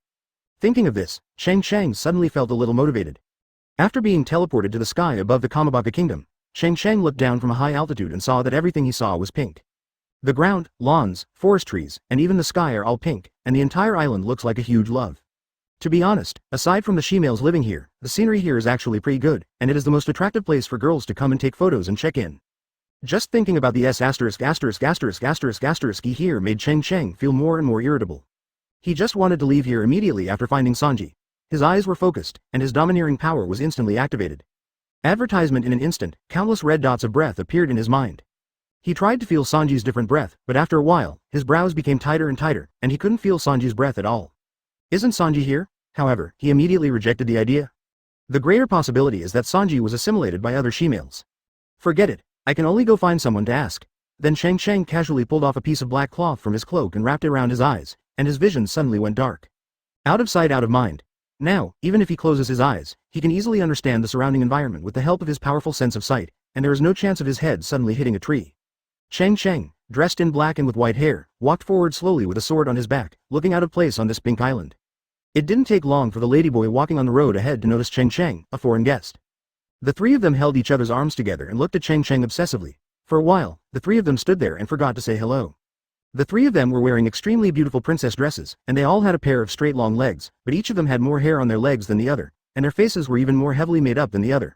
Thinking of this, Cheng Cheng suddenly felt a little motivated. After being teleported to the sky above the Kamabaka Kingdom, Cheng Cheng looked down from a high altitude and saw that everything he saw was pink. The ground, lawns, forest trees, and even the sky are all pink, and the entire island looks like a huge love. To be honest, aside from the she-males living here, the scenery here is actually pretty good, and it is the most attractive place for girls to come and take photos and check in. Just thinking about the ***** here made Cheng Cheng feel more and more irritable. He just wanted to leave here immediately after finding Sanji. His eyes were focused, and his domineering power was instantly activated. Advertisement: in an instant, countless red dots of breath appeared in his mind. He tried to feel Sanji's different breath, but after a while, his brows became tighter and tighter, and he couldn't feel Sanji's breath at all. Isn't Sanji here? However, he immediately rejected the idea. The greater possibility is that Sanji was assimilated by other she-males. Forget it, I can only go find someone to ask. Then Cheng Cheng casually pulled off a piece of black cloth from his cloak and wrapped it around his eyes, and his vision suddenly went dark. Out of sight, out of mind. Now, even if he closes his eyes, he can easily understand the surrounding environment with the help of his powerful sense of sight, and there is no chance of his head suddenly hitting a tree. Cheng Cheng, dressed in black and with white hair, walked forward slowly with a sword on his back, looking out of place on this pink island. It didn't take long for the ladyboy walking on the road ahead to notice Cheng Cheng, a foreign guest. The three of them held each other's arms together and looked at Cheng Cheng obsessively. For a while, the three of them stood there and forgot to say hello. The three of them were wearing extremely beautiful princess dresses, and they all had a pair of straight long legs, but each of them had more hair on their legs than the other, and their faces were even more heavily made up than the other.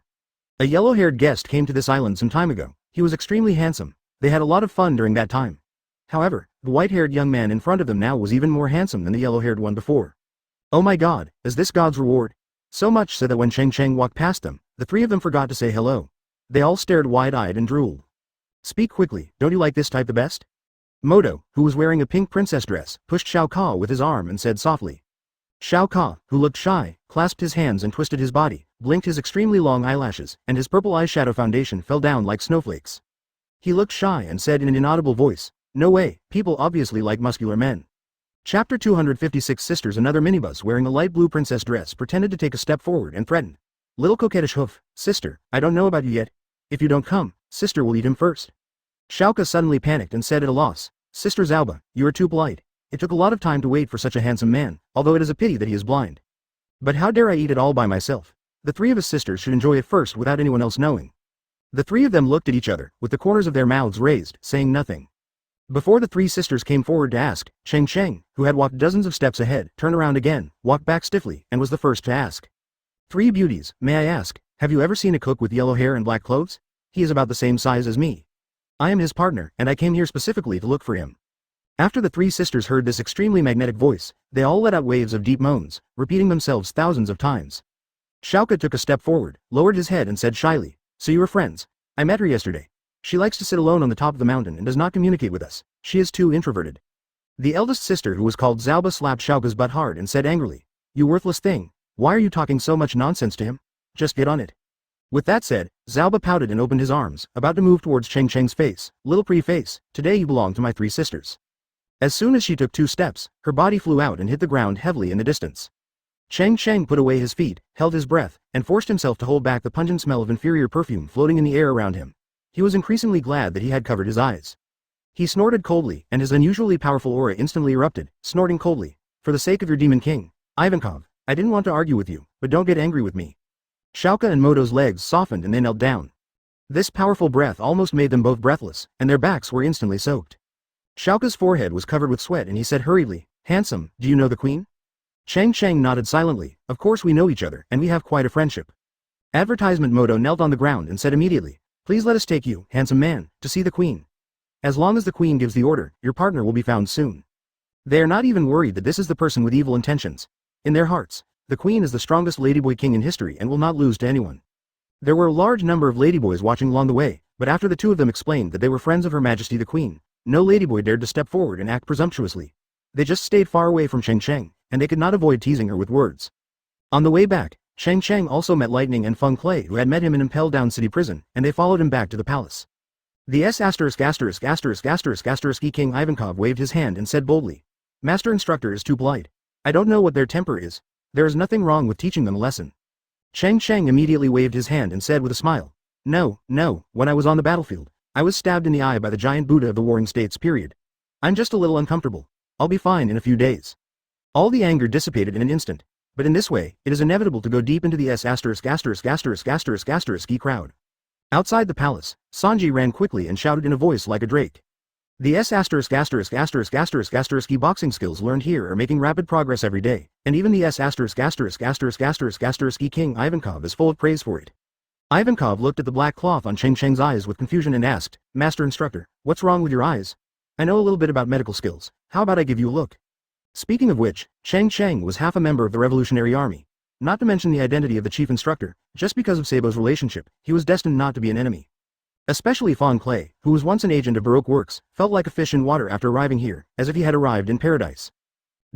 A yellow-haired guest came to this island some time ago. He was extremely handsome. They had a lot of fun during that time. However, the white-haired young man in front of them now was even more handsome than the yellow-haired one before. Oh my god, is this God's reward? So much so that when Cheng Cheng walked past them, the three of them forgot to say hello. They all stared wide-eyed and drooled. Speak quickly, don't you like this type the best? Moto, who was wearing a pink princess dress, pushed Shao Ka with his arm and said softly. Shao Ka, who looked shy, clasped his hands and twisted his body, blinked his extremely long eyelashes, and his purple eyeshadow foundation fell down like snowflakes. He looked shy and said in an inaudible voice, "No way, people obviously like muscular men." Chapter 256 Sisters. Another minibus wearing a light blue princess dress pretended to take a step forward and threatened. Little coquettish hoof, sister, I don't know about you yet. If you don't come, sister will eat him first. Shao Ka suddenly panicked and said at a loss, Sister Zalba, you are too polite. It took a lot of time to wait for such a handsome man, although it is a pity that he is blind. But how dare I eat it all by myself? The three of us sisters should enjoy it first without anyone else knowing. The three of them looked at each other, with the corners of their mouths raised, saying nothing. Before the three sisters came forward to ask, Cheng Cheng, who had walked dozens of steps ahead, turned around again, walked back stiffly, and was the first to ask. Three beauties, may I ask, have you ever seen a cook with yellow hair and black clothes? He is about the same size as me. I am his partner, and I came here specifically to look for him. After the three sisters heard this extremely magnetic voice, they all let out waves of deep moans, repeating themselves thousands of times. Shao Ka took a step forward, lowered his head and said shyly, So you are friends? I met her yesterday. She likes to sit alone on the top of the mountain and does not communicate with us. She is too introverted. The eldest sister, who was called Zalba, slapped Shao Ka's butt hard and said angrily, You worthless thing. Why are you talking so much nonsense to him? Just get on it. With that said, Zalba pouted and opened his arms, about to move towards Cheng Cheng's face. Little pretty face, today you belong to my three sisters. As soon as she took 2 steps, her body flew out and hit the ground heavily in the distance. Cheng Cheng put away his feet, held his breath, and forced himself to hold back the pungent smell of inferior perfume floating in the air around him. He was increasingly glad that he had covered his eyes. He snorted coldly, and his unusually powerful aura instantly erupted, snorting coldly. For the sake of your demon king, Ivankov, I didn't want to argue with you, but don't get angry with me. Shauka and Moto's legs softened and they knelt down. This powerful breath almost made them both breathless, and their backs were instantly soaked. Shauka's forehead was covered with sweat and he said hurriedly, "Handsome, do you know the queen?" Cheng Cheng nodded silently. "Of course we know each other, and we have quite a friendship." Advertisement Moto knelt on the ground and said immediately, "Please let us take you, handsome man, to see the queen. As long as the queen gives the order, your partner will be found soon." They are not even worried that this is the person with evil intentions. In their hearts, the queen is the strongest ladyboy king in history and will not lose to anyone. There were a large number of ladyboys watching along the way, but after the two of them explained that they were friends of Her Majesty the Queen, no ladyboy dared to step forward and act presumptuously. They just stayed far away from Cheng Cheng, and they could not avoid teasing her with words. On the way back, Cheng Cheng also met Lightning and Feng Clay who had met him in Impel Down City Prison, and they followed him back to the palace. The King Ivankov waved his hand and said boldly, "Master Instructor is too polite. I don't know what their temper is. There is nothing wrong with teaching them a lesson." Cheng Cheng immediately waved his hand and said with a smile, No, when I was on the battlefield, I was stabbed in the eye by the giant Buddha of the Warring States period. I'm just a little uncomfortable. I'll be fine in a few days." All the anger dissipated in an instant, but in this way, it is inevitable to go deep into the crowd. Outside the palace, Sanji ran quickly and shouted in a voice like a drake. The boxing skills learned here are making rapid progress every day, and even the King Ivankov is full of praise for it. Ivankov looked at the black cloth on Cheng Cheng's eyes with confusion and asked, "Master Instructor, what's wrong with your eyes? I know a little bit about medical skills, how about I give you a look?" Speaking of which, Cheng Cheng was half a member of the Revolutionary Army. Not to mention the identity of the chief instructor, just because of Sabo's relationship, he was destined not to be an enemy. Especially Feng Clay, who was once an agent of Baroque Works, felt like a fish in water after arriving here, as if he had arrived in paradise.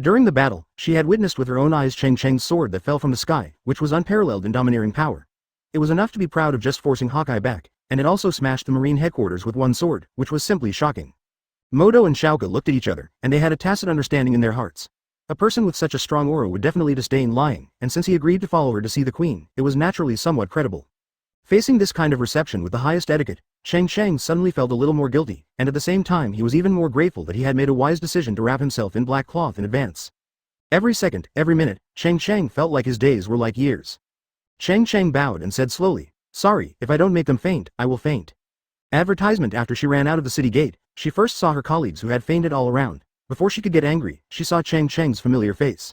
During the battle, she had witnessed with her own eyes Cheng Cheng's sword that fell from the sky, which was unparalleled in domineering power. It was enough to be proud of just forcing Hawkeye back, and it also smashed the Marine headquarters with one sword, which was simply shocking. Moto and Shauka looked at each other, and they had a tacit understanding in their hearts. A person with such a strong aura would definitely disdain lying, and since he agreed to follow her to see the queen, it was naturally somewhat credible. Facing this kind of reception with the highest etiquette, Cheng Cheng suddenly felt a little more guilty, and at the same time he was even more grateful that he had made a wise decision to wrap himself in black cloth in advance. Every second, every minute, Cheng Cheng felt like his days were like years. Cheng Cheng bowed and said slowly, "Sorry, if I don't make them faint, I will faint." Advertisement. After she ran out of the city gate, she first saw her colleagues who had fainted all around. Before she could get angry, she saw Cheng Cheng's familiar face.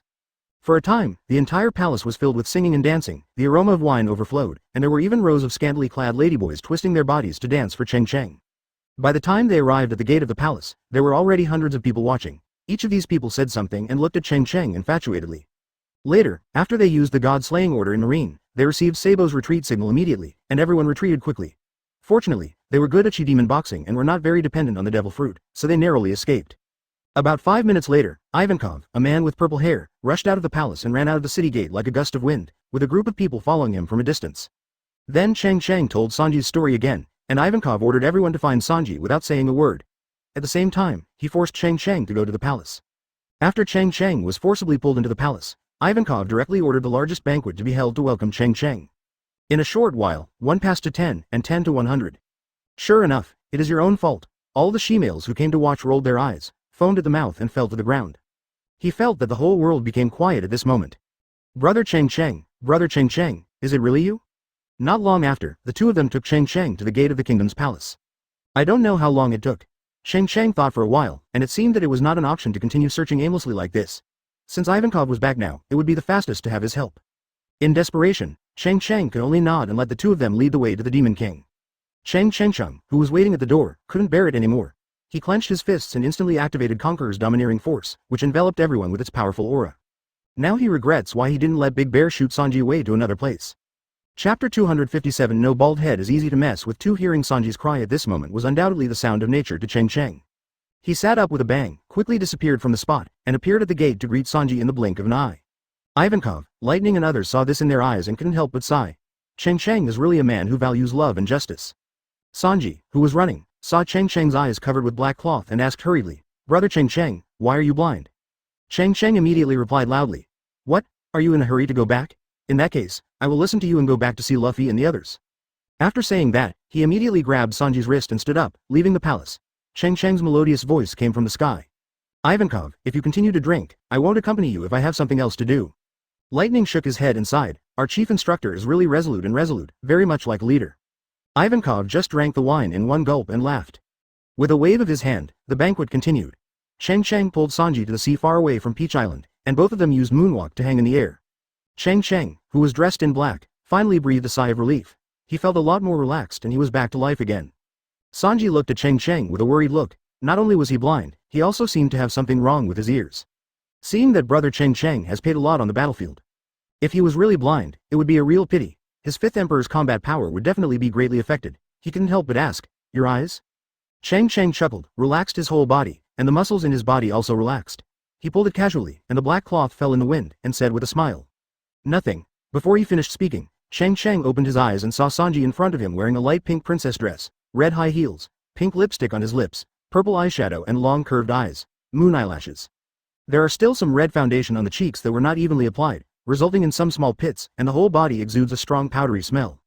For a time, the entire palace was filled with singing and dancing, the aroma of wine overflowed, and there were even rows of scantily clad ladyboys twisting their bodies to dance for Cheng Cheng. By the time they arrived at the gate of the palace, there were already hundreds of people watching. Each of these people said something and looked at Cheng Cheng infatuatedly. Later, after they used the god-slaying order in Marine, they received Sabo's retreat signal immediately, and everyone retreated quickly. Fortunately, they were good at Chi-demon boxing and were not very dependent on the devil fruit, so they narrowly escaped. About 5 minutes later, Ivankov, a man with purple hair, rushed out of the palace and ran out of the city gate like a gust of wind, with a group of people following him from a distance. Then Cheng Cheng told Sanji's story again, and Ivankov ordered everyone to find Sanji without saying a word. At the same time, he forced Cheng Cheng to go to the palace. After Cheng Cheng was forcibly pulled into the palace, Ivankov directly ordered the largest banquet to be held to welcome Cheng Cheng. In a short while, 1 passed to 10, and 10 to 100. Sure enough, it is your own fault. All the she-males who came to watch rolled their eyes, foamed at the mouth and fell to the ground. He felt that the whole world became quiet at this moment. Brother Cheng Cheng, is it really you? Not long after, the two of them took Cheng Cheng to the gate of the kingdom's palace. I don't know how long it took. Cheng Cheng thought for a while, and it seemed that it was not an option to continue searching aimlessly like this. Since Ivankov was back now, it would be the fastest to have his help. In desperation, Cheng Cheng could only nod and let the two of them lead the way to the Demon King. Cheng Cheng, who was waiting at the door, couldn't bear it anymore. He clenched his fists and instantly activated Conqueror's domineering force, which enveloped everyone with its powerful aura. Now he regrets why he didn't let Big Bear shoot Sanji away to another place. Chapter 257. No bald head is easy to mess with. Hearing Sanji's cry at this moment was undoubtedly the sound of nature to Cheng Cheng. He sat up with a bang, quickly disappeared from the spot, and appeared at the gate to greet Sanji in the blink of an eye. Ivankov, Lightning and others saw this in their eyes and couldn't help but sigh. Cheng Cheng is really a man who values love and justice. Sanji, who was running, saw Cheng Cheng's eyes covered with black cloth and asked hurriedly, "Brother Cheng Cheng, why are you blind?" Cheng Cheng immediately replied loudly, "What? Are you in a hurry to go back? In that case, I will listen to you and go back to see Luffy and the others. After saying that, he immediately grabbed Sanji's wrist and stood up, leaving the palace. Cheng Cheng's melodious voice came from the sky. Ivankov, if you continue to drink, I won't accompany you if I have something else to do. Lightning shook his head and sighed. Our chief instructor is really resolute, very much like a leader. Ivankov just drank the wine in one gulp and laughed. With a wave of his hand, the banquet continued. Cheng Cheng pulled Sanji to the sea far away from Peach Island, and both of them used moonwalk to hang in the air. Cheng Cheng, who was dressed in black, finally breathed a sigh of relief. He felt a lot more relaxed and he was back to life again. Sanji looked at Cheng Cheng with a worried look. Not only was he blind, he also seemed to have something wrong with his ears. Seeing that brother Cheng Cheng has paid a lot on the battlefield. If he was really blind, it would be a real pity. His fifth emperor's combat power would definitely be greatly affected. He couldn't help but ask, your eyes? Cheng Cheng chuckled, relaxed his whole body, and the muscles in his body also relaxed. He pulled it casually, and the black cloth fell in the wind, and said with a smile. Nothing. Before he finished speaking, Cheng Cheng opened his eyes and saw Sanji in front of him wearing a light pink princess dress, red high heels, pink lipstick on his lips, purple eyeshadow and long curved eyes, moon eyelashes. There are still some red foundation on the cheeks that were not evenly applied, resulting in some small pits, and the whole body exudes a strong powdery smell.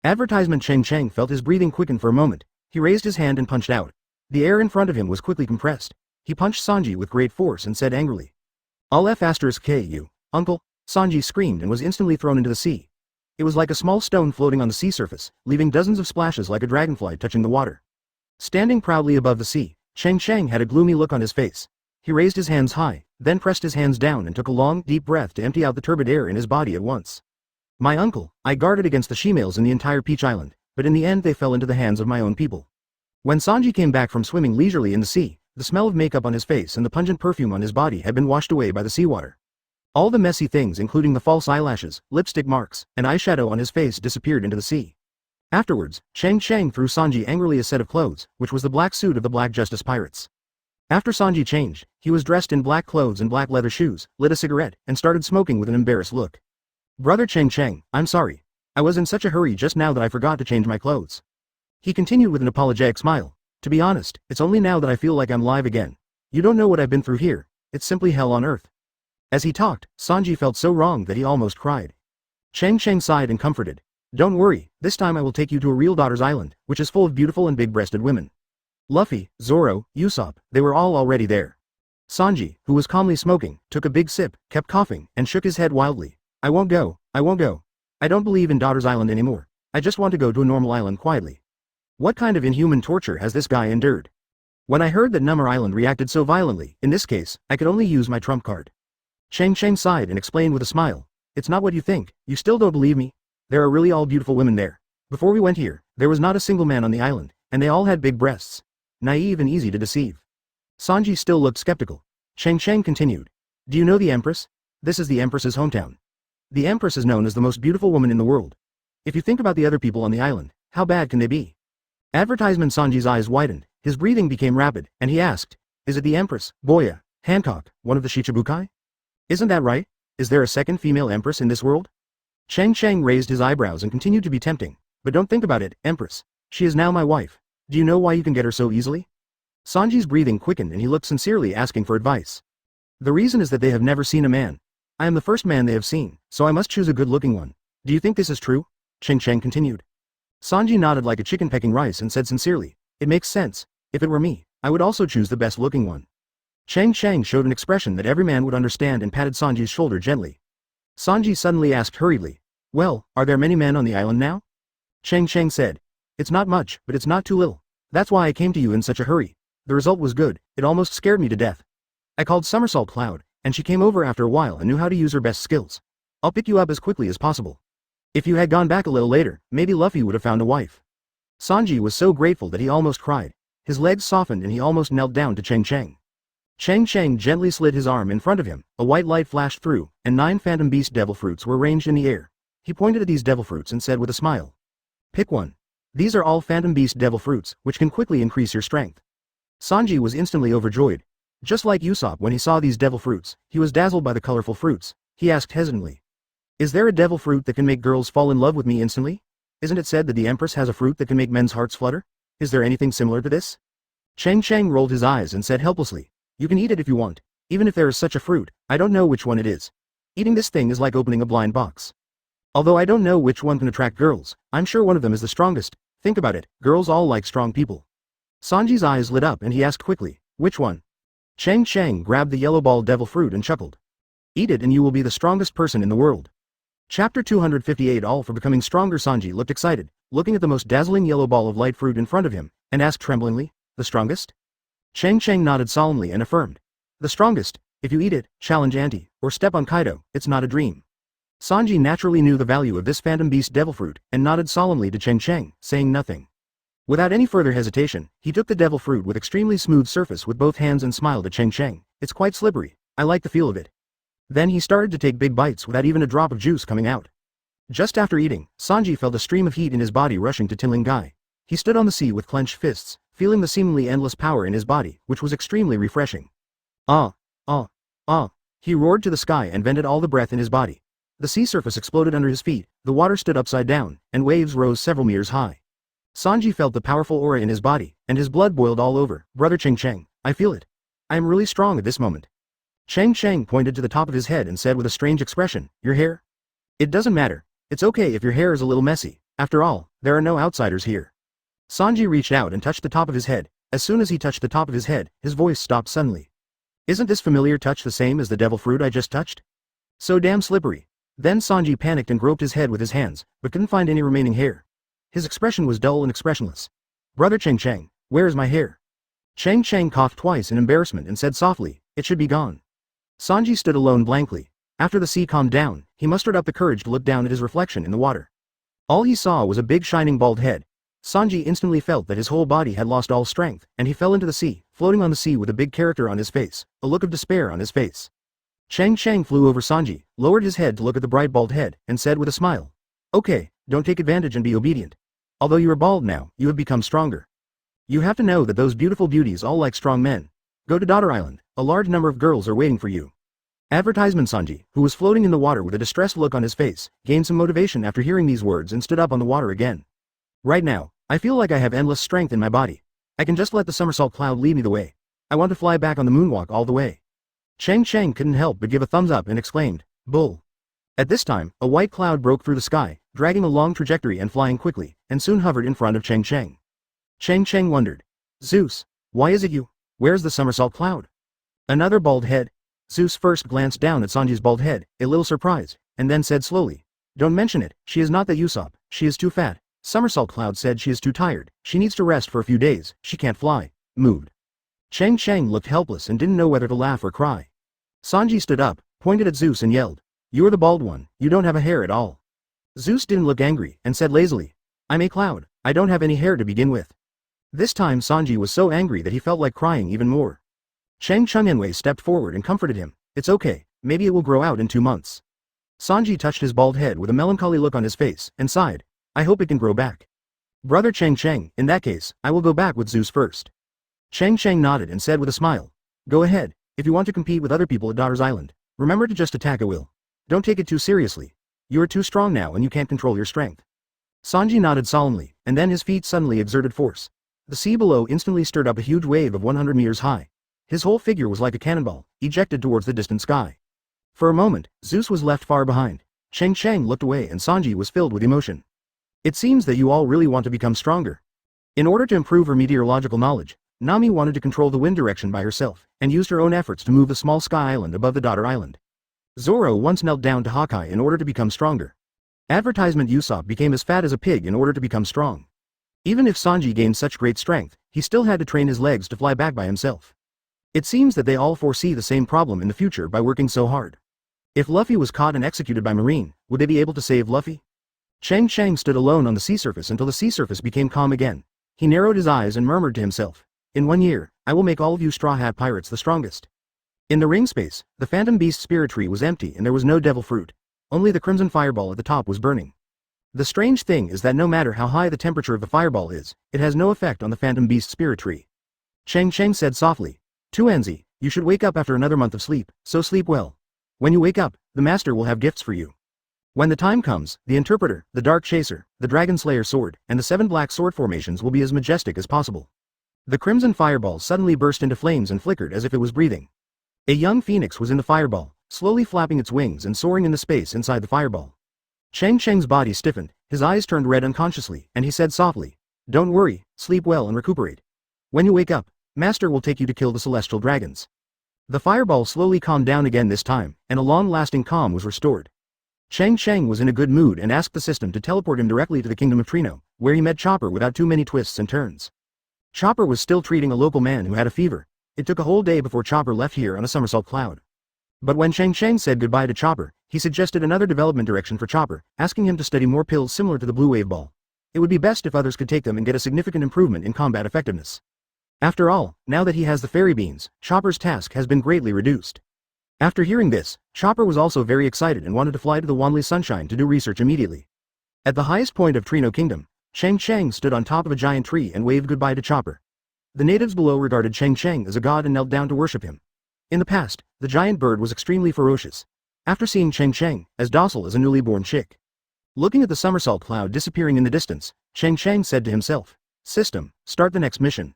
Advertisement. Cheng Cheng felt his breathing quicken for a moment. He raised his hand and punched out. The air in front of him was quickly compressed. He punched Sanji with great force and said angrily. I'll F***K you, uncle. Sanji screamed and was instantly thrown into the sea. It was like a small stone floating on the sea surface, leaving dozens of splashes like a dragonfly touching the water. Standing proudly above the sea, Cheng Cheng had a gloomy look on his face. He raised his hands high, then pressed his hands down and took a long, deep breath to empty out the turbid air in his body at once. My uncle, I guarded against the she-males in the entire Peach Island, but in the end they fell into the hands of my own people. When Sanji came back from swimming leisurely in the sea, the smell of makeup on his face and the pungent perfume on his body had been washed away by the seawater. All the messy things, including the false eyelashes, lipstick marks, and eyeshadow on his face, disappeared into the sea. Afterwards, Cheng Cheng threw Sanji angrily a set of clothes, which was the black suit of the Black Justice pirates. After Sanji changed, he was dressed in black clothes and black leather shoes, lit a cigarette, and started smoking with an embarrassed look. Brother Cheng Cheng, I'm sorry. I was in such a hurry just now that I forgot to change my clothes. He continued with an apologetic smile. To be honest, it's only now that I feel like I'm live again. You don't know what I've been through here. It's simply hell on earth. As he talked, Sanji felt so wrong that he almost cried. Cheng Cheng sighed and comforted. Don't worry, this time I will take you to a real daughter's island, which is full of beautiful and big-breasted women. Luffy, Zoro, Usopp, they were all already there. Sanji, who was calmly smoking, took a big sip, kept coughing, and shook his head wildly. I won't go. I don't believe in Daughter's Island anymore. I just want to go to a normal island quietly. What kind of inhuman torture has this guy endured? When I heard that Number Island reacted so violently, in this case, I could only use my trump card. Cheng Cheng sighed and explained with a smile. It's not what you think. You still don't believe me? There are really all beautiful women there. Before we went here, there was not a single man on the island, and they all had big breasts. Naive and easy to deceive. Sanji still looked skeptical. Cheng Cheng continued. Do you know the Empress? This is the Empress's hometown. The Empress is known as the most beautiful woman in the world. If you think about the other people on the island, how bad can they be? Advertisement. Sanji's eyes widened, his breathing became rapid, and he asked, is it the Empress, Boya, Hancock, one of the Shichibukai? Isn't that right? Is there a second female Empress in this world? Cheng Cheng raised his eyebrows and continued to be tempting. But don't think about it, Empress. She is now my wife. Do you know why you can get her so easily? Sanji's breathing quickened and he looked sincerely asking for advice. The reason is that they have never seen a man. I am the first man they have seen, so I must choose a good-looking one. Do you think this is true? Cheng Cheng continued. Sanji nodded like a chicken pecking rice and said sincerely, it makes sense. If it were me, I would also choose the best-looking one. Cheng Cheng showed an expression that every man would understand and patted Sanji's shoulder gently. Sanji suddenly asked hurriedly, well, are there many men on the island now? Cheng Cheng said, it's not much, but it's not too little. That's why I came to you in such a hurry. The result was good, it almost scared me to death. I called Somersault Cloud, and she came over after a while and knew how to use her best skills. I'll pick you up as quickly as possible. If you had gone back a little later, maybe Luffy would have found a wife. Sanji was so grateful that he almost cried. His legs softened and he almost knelt down to Cheng Cheng. Cheng Cheng gently slid his arm in front of him, a white light flashed through, and 9 Phantom Beast devil fruits were arranged in the air. He pointed at these devil fruits and said with a smile. Pick one. These are all Phantom Beast devil fruits, which can quickly increase your strength. Sanji was instantly overjoyed. Just like Usopp when he saw these devil fruits, he was dazzled by the colorful fruits. He asked hesitantly. Is there a devil fruit that can make girls fall in love with me instantly? Isn't it said that the Empress has a fruit that can make men's hearts flutter? Is there anything similar to this? Cheng Cheng rolled his eyes and said helplessly. You can eat it if you want. Even if there is such a fruit, I don't know which one it is. Eating this thing is like opening a blind box. Although I don't know which one can attract girls, I'm sure one of them is the strongest. Think about it, girls all like strong people. Sanji's eyes lit up and he asked quickly, which one? Cheng Cheng grabbed the yellow ball devil fruit and chuckled. Eat it and you will be the strongest person in the world. Chapter 258 All for becoming stronger. Sanji looked excited, looking at the most dazzling yellow ball of light fruit in front of him, and asked tremblingly, the strongest? Cheng Cheng nodded solemnly and affirmed. The strongest, if you eat it, challenge Auntie, or step on Kaido, it's not a dream. Sanji naturally knew the value of this phantom beast devil fruit, and nodded solemnly to Cheng Cheng, saying nothing. Without any further hesitation, he took the devil fruit with extremely smooth surface with both hands and smiled at Cheng Cheng. It's quite slippery, I like the feel of it. Then he started to take big bites without even a drop of juice coming out. Just after eating, Sanji felt a stream of heat in his body rushing to Tinling Gai. He stood on the sea with clenched fists, feeling the seemingly endless power in his body, which was extremely refreshing. Ah! Ah! Ah! He roared to the sky and vented all the breath in his body. The sea surface exploded under his feet, the water stood upside down, and waves rose several meters high. Sanji felt the powerful aura in his body, and his blood boiled all over. Brother Cheng Cheng, I feel it. I am really strong at this moment. Cheng Cheng pointed to the top of his head and said with a strange expression, your hair? It doesn't matter. It's okay if your hair is a little messy. After all, there are no outsiders here. Sanji reached out and touched the top of his head. As soon as he touched the top of his head, his voice stopped suddenly. Isn't this familiar touch the same as the devil fruit I just touched? So damn slippery. Then Sanji panicked and groped his head with his hands, but couldn't find any remaining hair. His expression was dull and expressionless. Brother Cheng Cheng, where is my hair? Cheng Cheng coughed twice in embarrassment and said softly, it should be gone. Sanji stood alone blankly. After the sea calmed down, he mustered up the courage to look down at his reflection in the water. All he saw was a big shining bald head. Sanji instantly felt that his whole body had lost all strength, and he fell into the sea, floating on the sea with a big character on his face, a look of despair on his face. Cheng Cheng flew over Sanji, lowered his head to look at the bright bald head, and said with a smile. Okay, don't take advantage and be obedient. Although you are bald now, you have become stronger. You have to know that those beautiful beauties all like strong men. Go to Daughter Island, a large number of girls are waiting for you. Advertisement. Sanji, who was floating in the water with a distressed look on his face, gained some motivation after hearing these words and stood up on the water again. Right now, I feel like I have endless strength in my body. I can just let the somersault cloud lead me the way. I want to fly back on the moonwalk all the way. Cheng Cheng couldn't help but give a thumbs up and exclaimed, bull. At this time, a white cloud broke through the sky, dragging a long trajectory and flying quickly, and soon hovered in front of Cheng Cheng. Cheng Cheng wondered. Zeus, why is it you? Where's the somersault cloud? Another bald head. Zeus first glanced down at Sanji's bald head, a little surprised, and then said slowly, don't mention it, she is not that Usopp, she is too fat. Somersault Cloud said she is too tired, she needs to rest for a few days, she can't fly. Moved. Cheng Cheng looked helpless and didn't know whether to laugh or cry. Sanji stood up, pointed at Zeus and yelled, you're the bald one, you don't have a hair at all. Zeus didn't look angry, and said lazily, I'm a cloud, I don't have any hair to begin with. This time Sanji was so angry that he felt like crying even more. Cheng Cheng stepped forward and comforted him, it's okay, maybe it will grow out in 2 months. Sanji touched his bald head with a melancholy look on his face, and sighed, I hope it can grow back. Brother Cheng Cheng, in that case, I will go back with Zeus first. Cheng Cheng nodded and said with a smile, go ahead, if you want to compete with other people at Daughter's Island, remember to just attack at will. Don't take it too seriously. You are too strong now and you can't control your strength. Sanji nodded solemnly, and then his feet suddenly exerted force. The sea below instantly stirred up a huge wave of 100 meters high. His whole figure was like a cannonball, ejected towards the distant sky. For a moment, Zeus was left far behind. Cheng Cheng looked away and Sanji was filled with emotion. It seems that you all really want to become stronger. In order to improve her meteorological knowledge, Nami wanted to control the wind direction by herself, and used her own efforts to move the small sky island above the Daughter Island. Zoro once knelt down to Hawkeye in order to become stronger. Advertisement Usopp became as fat as a pig in order to become strong. Even if Sanji gained such great strength, he still had to train his legs to fly back by himself. It seems that they all foresee the same problem in the future by working so hard. If Luffy was caught and executed by Marine, would they be able to save Luffy? Cheng Cheng stood alone on the sea surface until the sea surface became calm again. He narrowed his eyes and murmured to himself, in 1 year, I will make all of you Straw Hat Pirates the strongest. In the ring space, the Phantom Beast Spirit Tree was empty and there was no devil fruit. Only the crimson fireball at the top was burning. The strange thing is that no matter how high the temperature of the fireball is, it has no effect on the Phantom Beast Spirit Tree. Cheng Cheng said softly, Tuanzi, you should wake up after another month of sleep, so sleep well. When you wake up, the Master will have gifts for you. When the time comes, the Interpreter, the Dark Chaser, the Dragon Slayer Sword, and the 7 black sword formations will be as majestic as possible. The crimson fireball suddenly burst into flames and flickered as if it was breathing. A young phoenix was in the fireball, slowly flapping its wings and soaring into space inside the fireball. Cheng Cheng's body stiffened, his eyes turned red unconsciously, and he said softly, "Don't worry, sleep well and recuperate. When you wake up, Master will take you to kill the celestial dragons." The fireball slowly calmed down again this time, and a long-lasting calm was restored. Cheng Cheng was in a good mood and asked the system to teleport him directly to the kingdom of Trino, where he met Chopper without too many twists and turns. Chopper was still treating a local man who had a fever. It took a whole day before Chopper left here on a somersault cloud. But when Cheng Cheng said goodbye to Chopper, he suggested another development direction for Chopper, asking him to study more pills similar to the Blue Wave Ball. It would be best if others could take them and get a significant improvement in combat effectiveness. After all, now that he has the fairy beans, Chopper's task has been greatly reduced. After hearing this, Chopper was also very excited and wanted to fly to the Wanli Sunshine to do research immediately. At the highest point of Trino Kingdom, Cheng Cheng stood on top of a giant tree and waved goodbye to Chopper. The natives below regarded Cheng Cheng as a god and knelt down to worship him. In the past, the giant bird was extremely ferocious. After seeing Cheng Cheng, as docile as a newly born chick. Looking at the somersault cloud disappearing in the distance, Cheng Cheng said to himself, "System, start the next mission."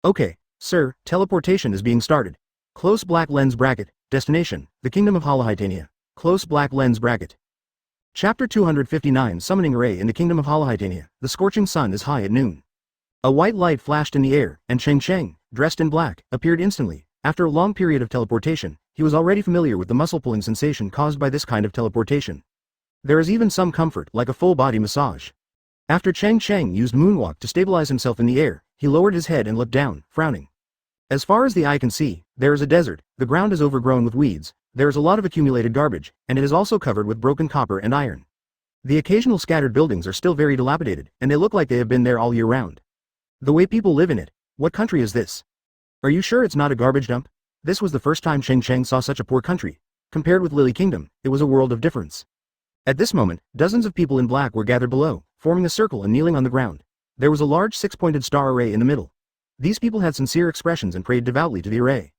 "Okay, sir, teleportation is being started. Close black lens bracket, destination, the Kingdom of Hollohitania. Close black lens bracket." Chapter 259 Summoning Array in the Kingdom of Hollohitania, the scorching sun is high at noon. A white light flashed in the air, and Cheng Cheng, dressed in black, appeared instantly. After a long period of teleportation, he was already familiar with the muscle-pulling sensation caused by this kind of teleportation. There is even some comfort, like a full-body massage. After Cheng Cheng used Moonwalk to stabilize himself in the air, he lowered his head and looked down, frowning. As far as the eye can see, there is a desert, the ground is overgrown with weeds, there is a lot of accumulated garbage, and it is also covered with broken copper and iron. The occasional scattered buildings are still very dilapidated, and they look like they have been there all year round. The way people live in it, what country is this? Are you sure it's not a garbage dump? This was the first time Cheng Cheng saw such a poor country. Compared with Lily Kingdom, it was a world of difference. At this moment, dozens of people in black were gathered below, forming a circle and kneeling on the ground. There was a large six-pointed star array in the middle. These people had sincere expressions and prayed devoutly to the array.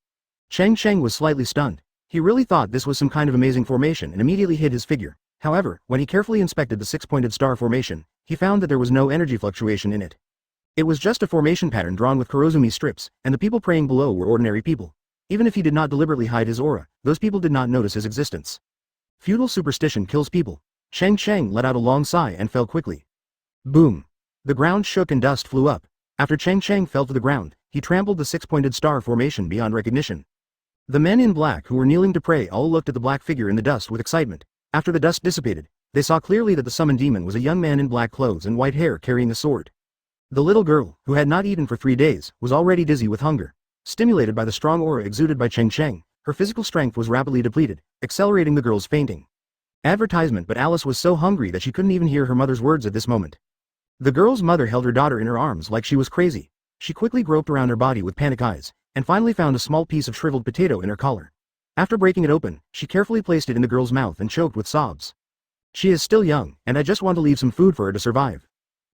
Cheng Cheng was slightly stunned. He really thought this was some kind of amazing formation and immediately hid his figure. However, when he carefully inspected the six-pointed star formation, he found that there was no energy fluctuation in it. It was just a formation pattern drawn with Kurozumi strips, and the people praying below were ordinary people. Even if he did not deliberately hide his aura, those people did not notice his existence. Feudal superstition kills people. Cheng Cheng let out a long sigh and fell quickly. Boom! The ground shook and dust flew up. After Cheng Cheng fell to the ground, he trampled the six-pointed star formation beyond recognition. The men in black who were kneeling to pray all looked at the black figure in the dust with excitement. After the dust dissipated, they saw clearly that the summoned demon was a young man in black clothes and white hair carrying a sword. The little girl, who had not eaten for 3 days, was already dizzy with hunger. Stimulated by the strong aura exuded by Cheng Cheng, her physical strength was rapidly depleted, accelerating the girl's fainting. Advertisement, but Alice was so hungry that she couldn't even hear her mother's words at this moment. The girl's mother held her daughter in her arms like she was crazy. She quickly groped around her body with panic eyes, and finally found a small piece of shriveled potato in her collar. After breaking it open, she carefully placed it in the girl's mouth and choked with sobs. "She is still young, and I just want to leave some food for her to survive."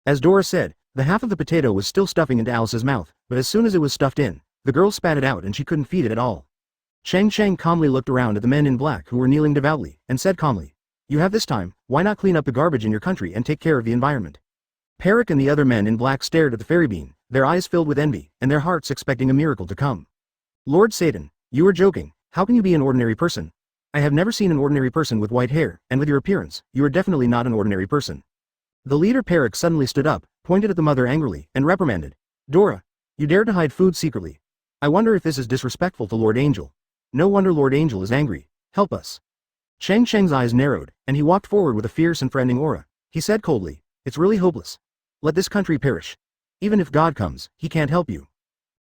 As Dora said, the half of the potato was still stuffing into Alice's mouth, but as soon as it was stuffed in, the girl spat it out and she couldn't feed it at all. Cheng Cheng calmly looked around at the men in black who were kneeling devoutly, and said calmly, "You have this time, why not clean up the garbage in your country and take care of the environment?" Perik and the other men in black stared at the fairy bean, their eyes filled with envy, and their hearts expecting a miracle to come. "Lord Satan, you are joking, how can you be an ordinary person? I have never seen an ordinary person with white hair, and with your appearance, you are definitely not an ordinary person." The leader Perik suddenly stood up, pointed at the mother angrily, and reprimanded, "Dora, you dared to hide food secretly. I wonder if this is disrespectful to Lord Angel. No wonder Lord Angel is angry. Help us." Cheng Cheng's eyes narrowed, and he walked forward with a fierce and threatening aura. He said coldly, "It's really hopeless. Let this country perish. Even if God comes, he can't help you."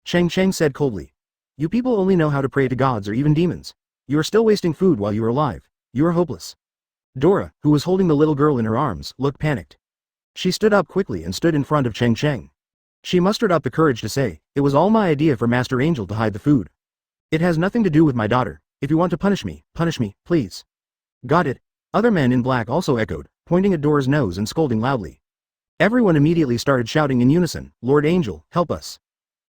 Cheng Cheng said coldly, "You people only know how to pray to gods or even demons. You are still wasting food while you are alive. You are hopeless." Dora, who was holding the little girl in her arms, looked panicked. She stood up quickly and stood in front of Cheng Cheng. She mustered up the courage to say, "It was all my idea for Master Angel to hide the food. It has nothing to do with my daughter. If you want to punish me, please." "Got it." Other men in black also echoed, pointing at Dora's nose and scolding loudly. Everyone immediately started shouting in unison, "Lord Angel, help us."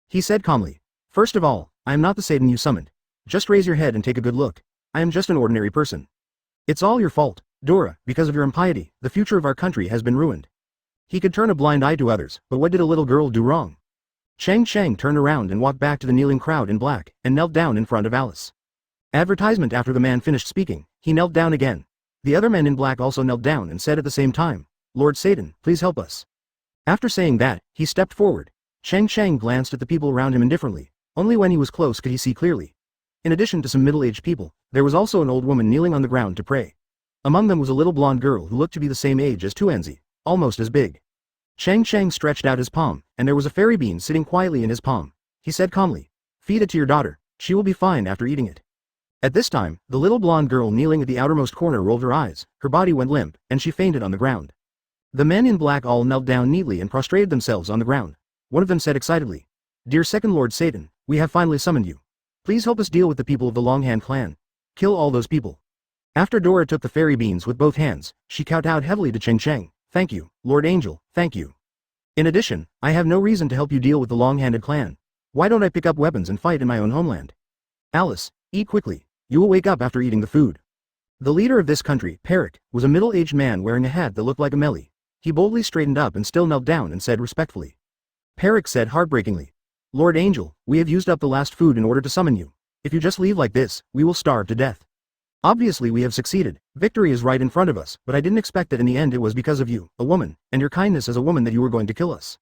He said calmly, "First of all, I am not the Satan you summoned. Just raise your head and take a good look. I am just an ordinary person. It's all your fault, Dora, because of your impiety, the future of our country has been ruined." He could turn a blind eye to others, but what did a little girl do wrong? Cheng Cheng turned around and walked back to the kneeling crowd in black, and knelt down in front of Alice. Advertisement. After the man finished speaking, he knelt down again. The other men in black also knelt down and said at the same time, Lord Satan, please help us. After saying that, he stepped forward. Cheng Cheng glanced at the people around him indifferently. Only when he was close could he see clearly. In addition to some middle-aged people, there was also an old woman kneeling on the ground to pray. Among them was a little blonde girl who looked to be the same age as Tuanzi, almost as big. Cheng Cheng stretched out his palm, and there was a fairy bean sitting quietly in his palm. He said calmly, feed it to your daughter, she will be fine after eating it. At this time, the little blonde girl kneeling at the outermost corner rolled her eyes, her body went limp, and she fainted on the ground. The men in black all knelt down neatly and prostrated themselves on the ground. One of them said excitedly, Dear Second Lord Satan, we have finally summoned you. Please help us deal with the people of the Longhand clan. Kill all those people. After Dora took the fairy beans with both hands, she kowtowed heavily to Cheng Cheng. Thank you, Lord Angel, thank you. In addition, I have no reason to help you deal with the long-handed clan. Why don't I pick up weapons and fight in my own homeland? Alice, eat quickly. You will wake up after eating the food. The leader of this country, Peric, was a middle-aged man wearing a hat that looked like a melee. He boldly straightened up and still knelt down and said respectfully. Peric said heartbreakingly, Lord Angel, we have used up the last food in order to summon you. If you just leave like this, we will starve to death. Obviously we have succeeded, victory is right in front of us, but I didn't expect that in the end it was because of you, a woman, and your kindness as a woman that you were going to kill us.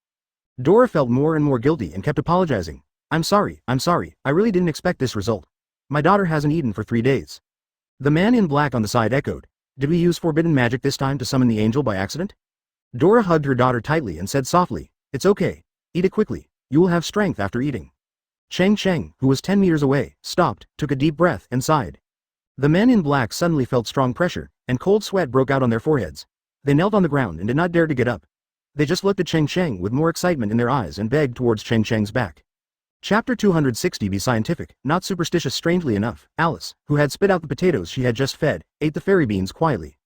Dora felt more and more guilty and kept apologizing. I'm sorry, I really didn't expect this result. My daughter hasn't eaten for 3 days. The man in black on the side echoed, Did we use forbidden magic this time to summon the angel by accident? Dora hugged her daughter tightly and said softly, It's okay. Eat it quickly, you will have strength after eating. Cheng Cheng, who was 10 meters away, stopped, took a deep breath and sighed. The men in black suddenly felt strong pressure, and cold sweat broke out on their foreheads. They knelt on the ground and did not dare to get up. They just looked at Cheng Cheng with more excitement in their eyes and begged towards Cheng Cheng's back. Chapter 260. Be scientific, not superstitious. Strangely enough, Alice, who had spit out the potatoes she had just fed, ate the fairy beans quietly.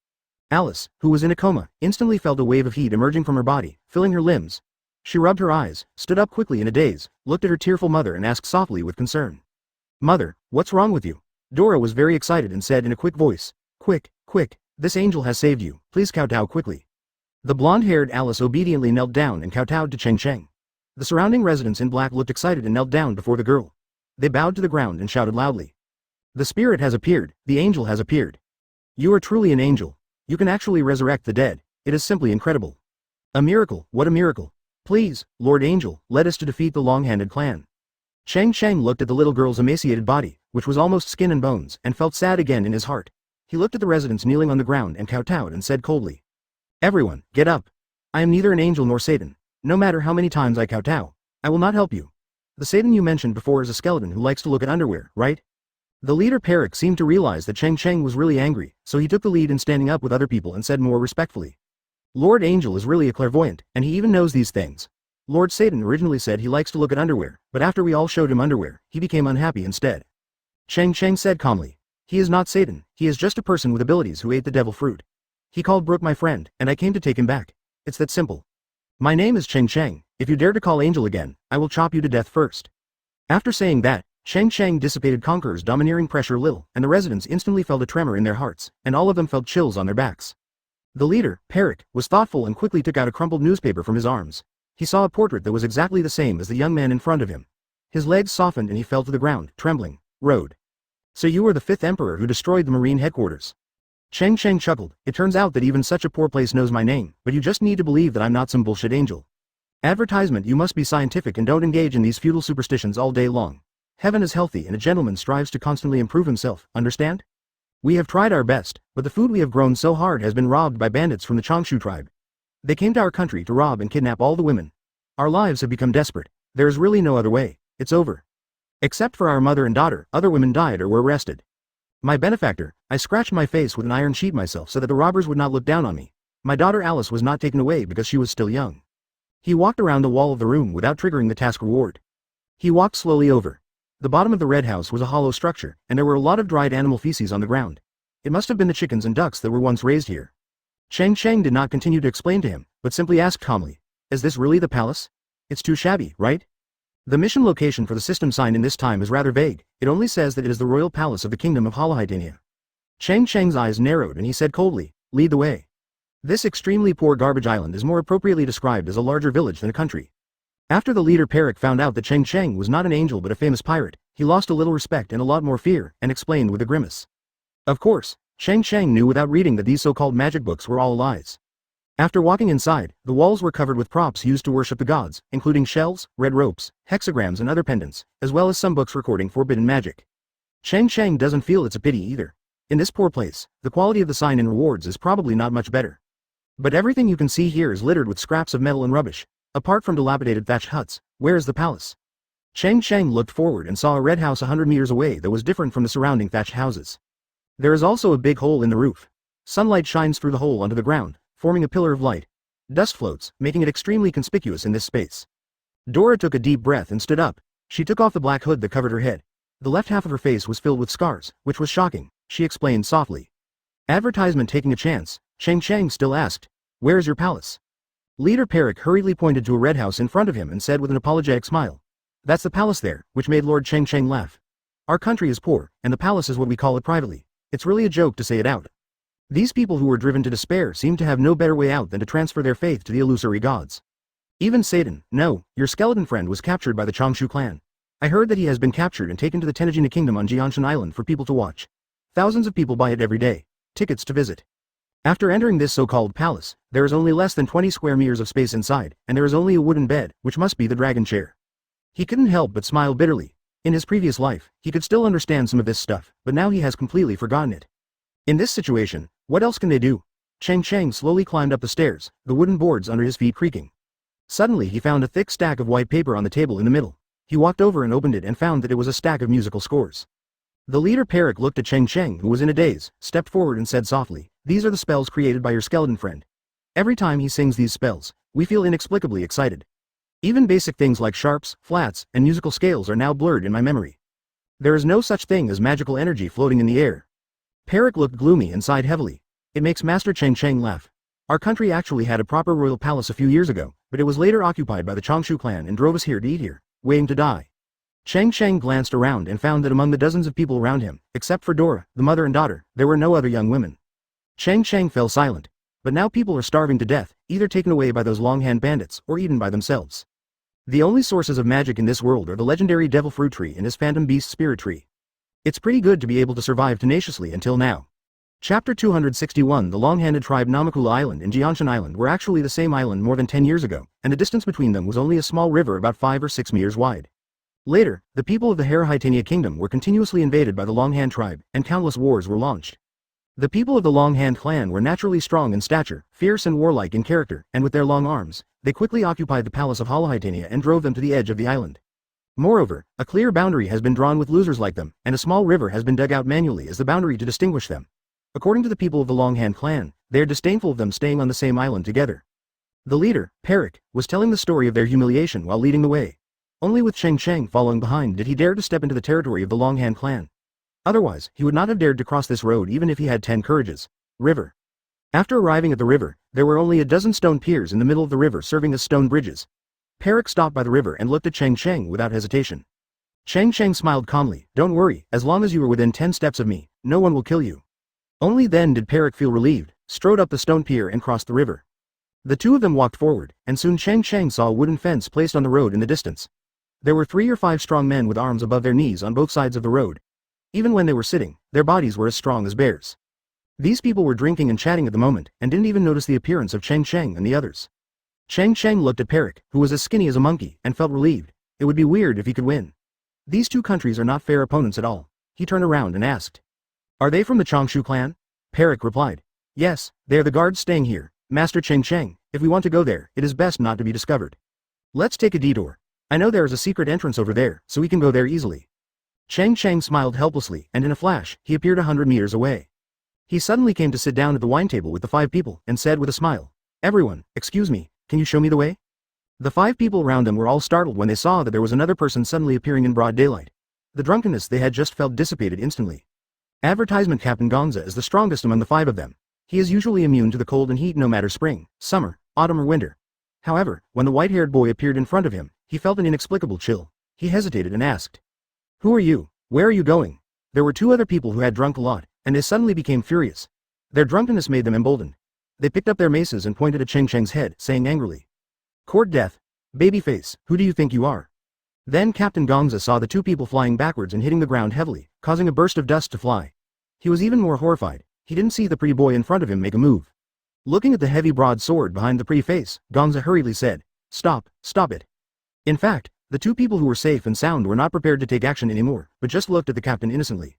Alice, who was in a coma, instantly felt a wave of heat emerging from her body, filling her limbs. She rubbed her eyes, stood up quickly in a daze, looked at her tearful mother and asked softly with concern. Mother, what's wrong with you? Dora was very excited and said in a quick voice, Quick, this angel has saved you, please kowtow quickly. The blonde-haired Alice obediently knelt down and kowtowed to Cheng Cheng. The surrounding residents in black looked excited and knelt down before the girl. They bowed to the ground and shouted loudly. The spirit has appeared, the angel has appeared. You are truly an angel. You can actually resurrect the dead, it is simply incredible. A miracle, what a miracle. Please, Lord Angel, let us to defeat the long-handed clan. Cheng Cheng looked at the little girl's emaciated body, which was almost skin and bones, and felt sad again in his heart. He looked at the residents kneeling on the ground and kowtowed and said coldly. Everyone, get up. I am neither an angel nor Satan. No matter how many times I kowtow, I will not help you. The Satan you mentioned before is a skeleton who likes to look at underwear, right? The leader Peric seemed to realize that Cheng Cheng was really angry, so he took the lead in standing up with other people and said more respectfully. Lord Angel is really a clairvoyant, and he even knows these things. Lord Satan originally said he likes to look at underwear, but after we all showed him underwear, he became unhappy instead. Cheng Cheng said calmly. He is not Satan, he is just a person with abilities who ate the devil fruit. He called Brooke my friend, and I came to take him back. It's that simple. My name is Cheng Cheng, if you dare to call Angel again, I will chop you to death first. After saying that, Cheng Cheng dissipated Conqueror's domineering pressure a little, and the residents instantly felt a tremor in their hearts, and all of them felt chills on their backs. The leader, Peric, was thoughtful and quickly took out a crumpled newspaper from his arms. He saw a portrait that was exactly the same as the young man in front of him. His legs softened and he fell to the ground, trembling. Road. So you are the 5th Emperor who destroyed the Marine headquarters. Cheng Cheng chuckled. It turns out that even such a poor place knows my name, but you just need to believe that I'm not some bullshit angel. Advertisement. You must be scientific and don't engage in these futile superstitions all day long. Heaven is healthy and a gentleman strives to constantly improve himself, understand? We have tried our best, but the food we have grown so hard has been robbed by bandits from the Changshu tribe. They came to our country to rob and kidnap all the women. Our lives have become desperate. There is really no other way. It's over. Except for our mother and daughter, other women died or were arrested. My benefactor, I scratched my face with an iron sheet myself so that the robbers would not look down on me. My daughter Alice was not taken away because she was still young. He walked around the wall of the room without triggering the task reward. He walked slowly over. The bottom of the red house was a hollow structure, and there were a lot of dried animal feces on the ground. It must have been the chickens and ducks that were once raised here. Cheng Cheng did not continue to explain to him, but simply asked calmly, Is this really the palace? It's too shabby, right? The mission location for the system sign in this time is rather vague, it only says that it is the royal palace of the kingdom of Hollohitania. Cheng Cheng's eyes narrowed and he said coldly, Lead the way. This extremely poor garbage island is more appropriately described as a larger village than a country. After the leader Peric found out that Cheng Cheng was not an angel but a famous pirate, he lost a little respect and a lot more fear, and explained with a grimace. Of course, Cheng Cheng knew without reading that these so-called magic books were all lies. After walking inside, the walls were covered with props used to worship the gods, including shells, red ropes, hexagrams and other pendants, as well as some books recording forbidden magic. Cheng Cheng doesn't feel it's a pity either. In this poor place, the quality of the sign and rewards is probably not much better. But everything you can see here is littered with scraps of metal and rubbish. Apart from dilapidated thatched huts, where is the palace? Cheng Cheng looked forward and saw a red house 100 meters away that was different from the surrounding thatched houses. There is also a big hole in the roof. Sunlight shines through the hole onto the ground, forming a pillar of light. Dust floats, making it extremely conspicuous in this space. Dora took a deep breath and stood up. She took off the black hood that covered her head. The left half of her face was filled with scars, which was shocking, she explained softly. Advertisement taking a chance, Cheng Cheng still asked, "Where is your palace?" Leader Peric hurriedly pointed to a red house in front of him and said with an apologetic smile, "That's the palace there," which made Lord Cheng Cheng laugh. "Our country is poor, and the palace is what we call it privately. It's really a joke to say it out." These people who were driven to despair seemed to have no better way out than to transfer their faith to the illusory gods. Even Satan, no, your skeleton friend was captured by the Changshu clan. I heard that he has been captured and taken to the Tenejina Kingdom on Jianshan Island for people to watch. Thousands of people buy it every day. Tickets to visit. After entering this so-called palace, there is only less than 20 square meters of space inside, and there is only a wooden bed, which must be the dragon chair. He couldn't help but smile bitterly. In his previous life, he could still understand some of this stuff, but now he has completely forgotten it. In this situation, what else can they do? Cheng Cheng slowly climbed up the stairs, the wooden boards under his feet creaking. Suddenly he found a thick stack of white paper on the table in the middle. He walked over and opened it and found that it was a stack of musical scores. The leader Peric looked at Cheng Cheng, who was in a daze, stepped forward and said softly, "These are the spells created by your skeleton friend. Every time he sings these spells, we feel inexplicably excited. Even basic things like sharps, flats, and musical scales are now blurred in my memory. There is no such thing as magical energy floating in the air." Peric looked gloomy and sighed heavily. It makes Master Cheng Cheng laugh. Our country actually had a proper royal palace a few years ago, but it was later occupied by the Changshu clan and drove us here to eat here, waiting to die. Cheng Cheng glanced around and found that among the dozens of people around him, except for Dora, the mother and daughter, there were no other young women. Cheng Cheng fell silent. But now people are starving to death, either taken away by those longhand bandits, or eaten by themselves. The only sources of magic in this world are the legendary devil fruit tree and his phantom beast spirit tree. It's pretty good to be able to survive tenaciously until now. Chapter 261. The long-handed tribe Namakula Island and Jianshan Island were actually the same island more than 10 years ago, and the distance between them was only a small river about 5 or 6 meters wide. Later, the people of the Hairhaitania Kingdom were continuously invaded by the Longhand tribe, and countless wars were launched. The people of the Longhand clan were naturally strong in stature, fierce and warlike in character, and with their long arms, they quickly occupied the palace of Hairhaitania and drove them to the edge of the island. Moreover, a clear boundary has been drawn with losers like them, and a small river has been dug out manually as the boundary to distinguish them. According to the people of the Longhand clan, they are disdainful of them staying on the same island together. The leader, Peric, was telling the story of their humiliation while leading the way. Only with Cheng Cheng following behind did he dare to step into the territory of the Longhand clan. Otherwise, he would not have dared to cross this road even if he had 10 courages. River. After arriving at the river, there were only a dozen stone piers in the middle of the river serving as stone bridges. Peric stopped by the river and looked at Cheng Cheng without hesitation. Cheng Cheng smiled calmly, "Don't worry, as long as you are within 10 steps of me, no one will kill you." Only then did Peric feel relieved, strode up the stone pier and crossed the river. The two of them walked forward, and soon Cheng Cheng saw a wooden fence placed on the road in the distance. There were 3 or 5 strong men with arms above their knees on both sides of the road. Even when they were sitting, their bodies were as strong as bears. These people were drinking and chatting at the moment, and didn't even notice the appearance of Cheng Cheng and the others. Cheng Cheng looked at Peric, who was as skinny as a monkey, and felt relieved. It would be weird if he could win. These two countries are not fair opponents at all. He turned around and asked, "Are they from the Changshu clan?" Peric replied, "Yes, they are the guards staying here, Master Cheng Cheng. If we want to go there, it is best not to be discovered. Let's take a detour. I know there is a secret entrance over there, so we can go there easily." Cheng Cheng smiled helplessly, and in a flash, he appeared 100 meters away. He suddenly came to sit down at the wine table with the 5 people, and said with a smile, "Everyone, excuse me, can you show me the way?" The 5 people around them were all startled when they saw that there was another person suddenly appearing in broad daylight. The drunkenness they had just felt dissipated instantly. Advertisement Captain Gonza is the strongest among the 5 of them. He is usually immune to the cold and heat no matter spring, summer, autumn or winter. However, when the white-haired boy appeared in front of him, he felt an inexplicable chill. He hesitated and asked, "Who are you? Where are you going?" There were 2 other people who had drunk a lot, and they suddenly became furious. Their drunkenness made them emboldened. They picked up their maces and pointed at Cheng Cheng's head, saying angrily, "Court death. Babyface, who do you think you are?" Then Captain Gongza saw the two people flying backwards and hitting the ground heavily, causing a burst of dust to fly. He was even more horrified. He didn't see the pretty boy in front of him make a move. Looking at the heavy broadsword behind the pretty face, Gongza hurriedly said, "Stop, stop it." In fact, the two people who were safe and sound were not prepared to take action anymore, but just looked at the captain innocently.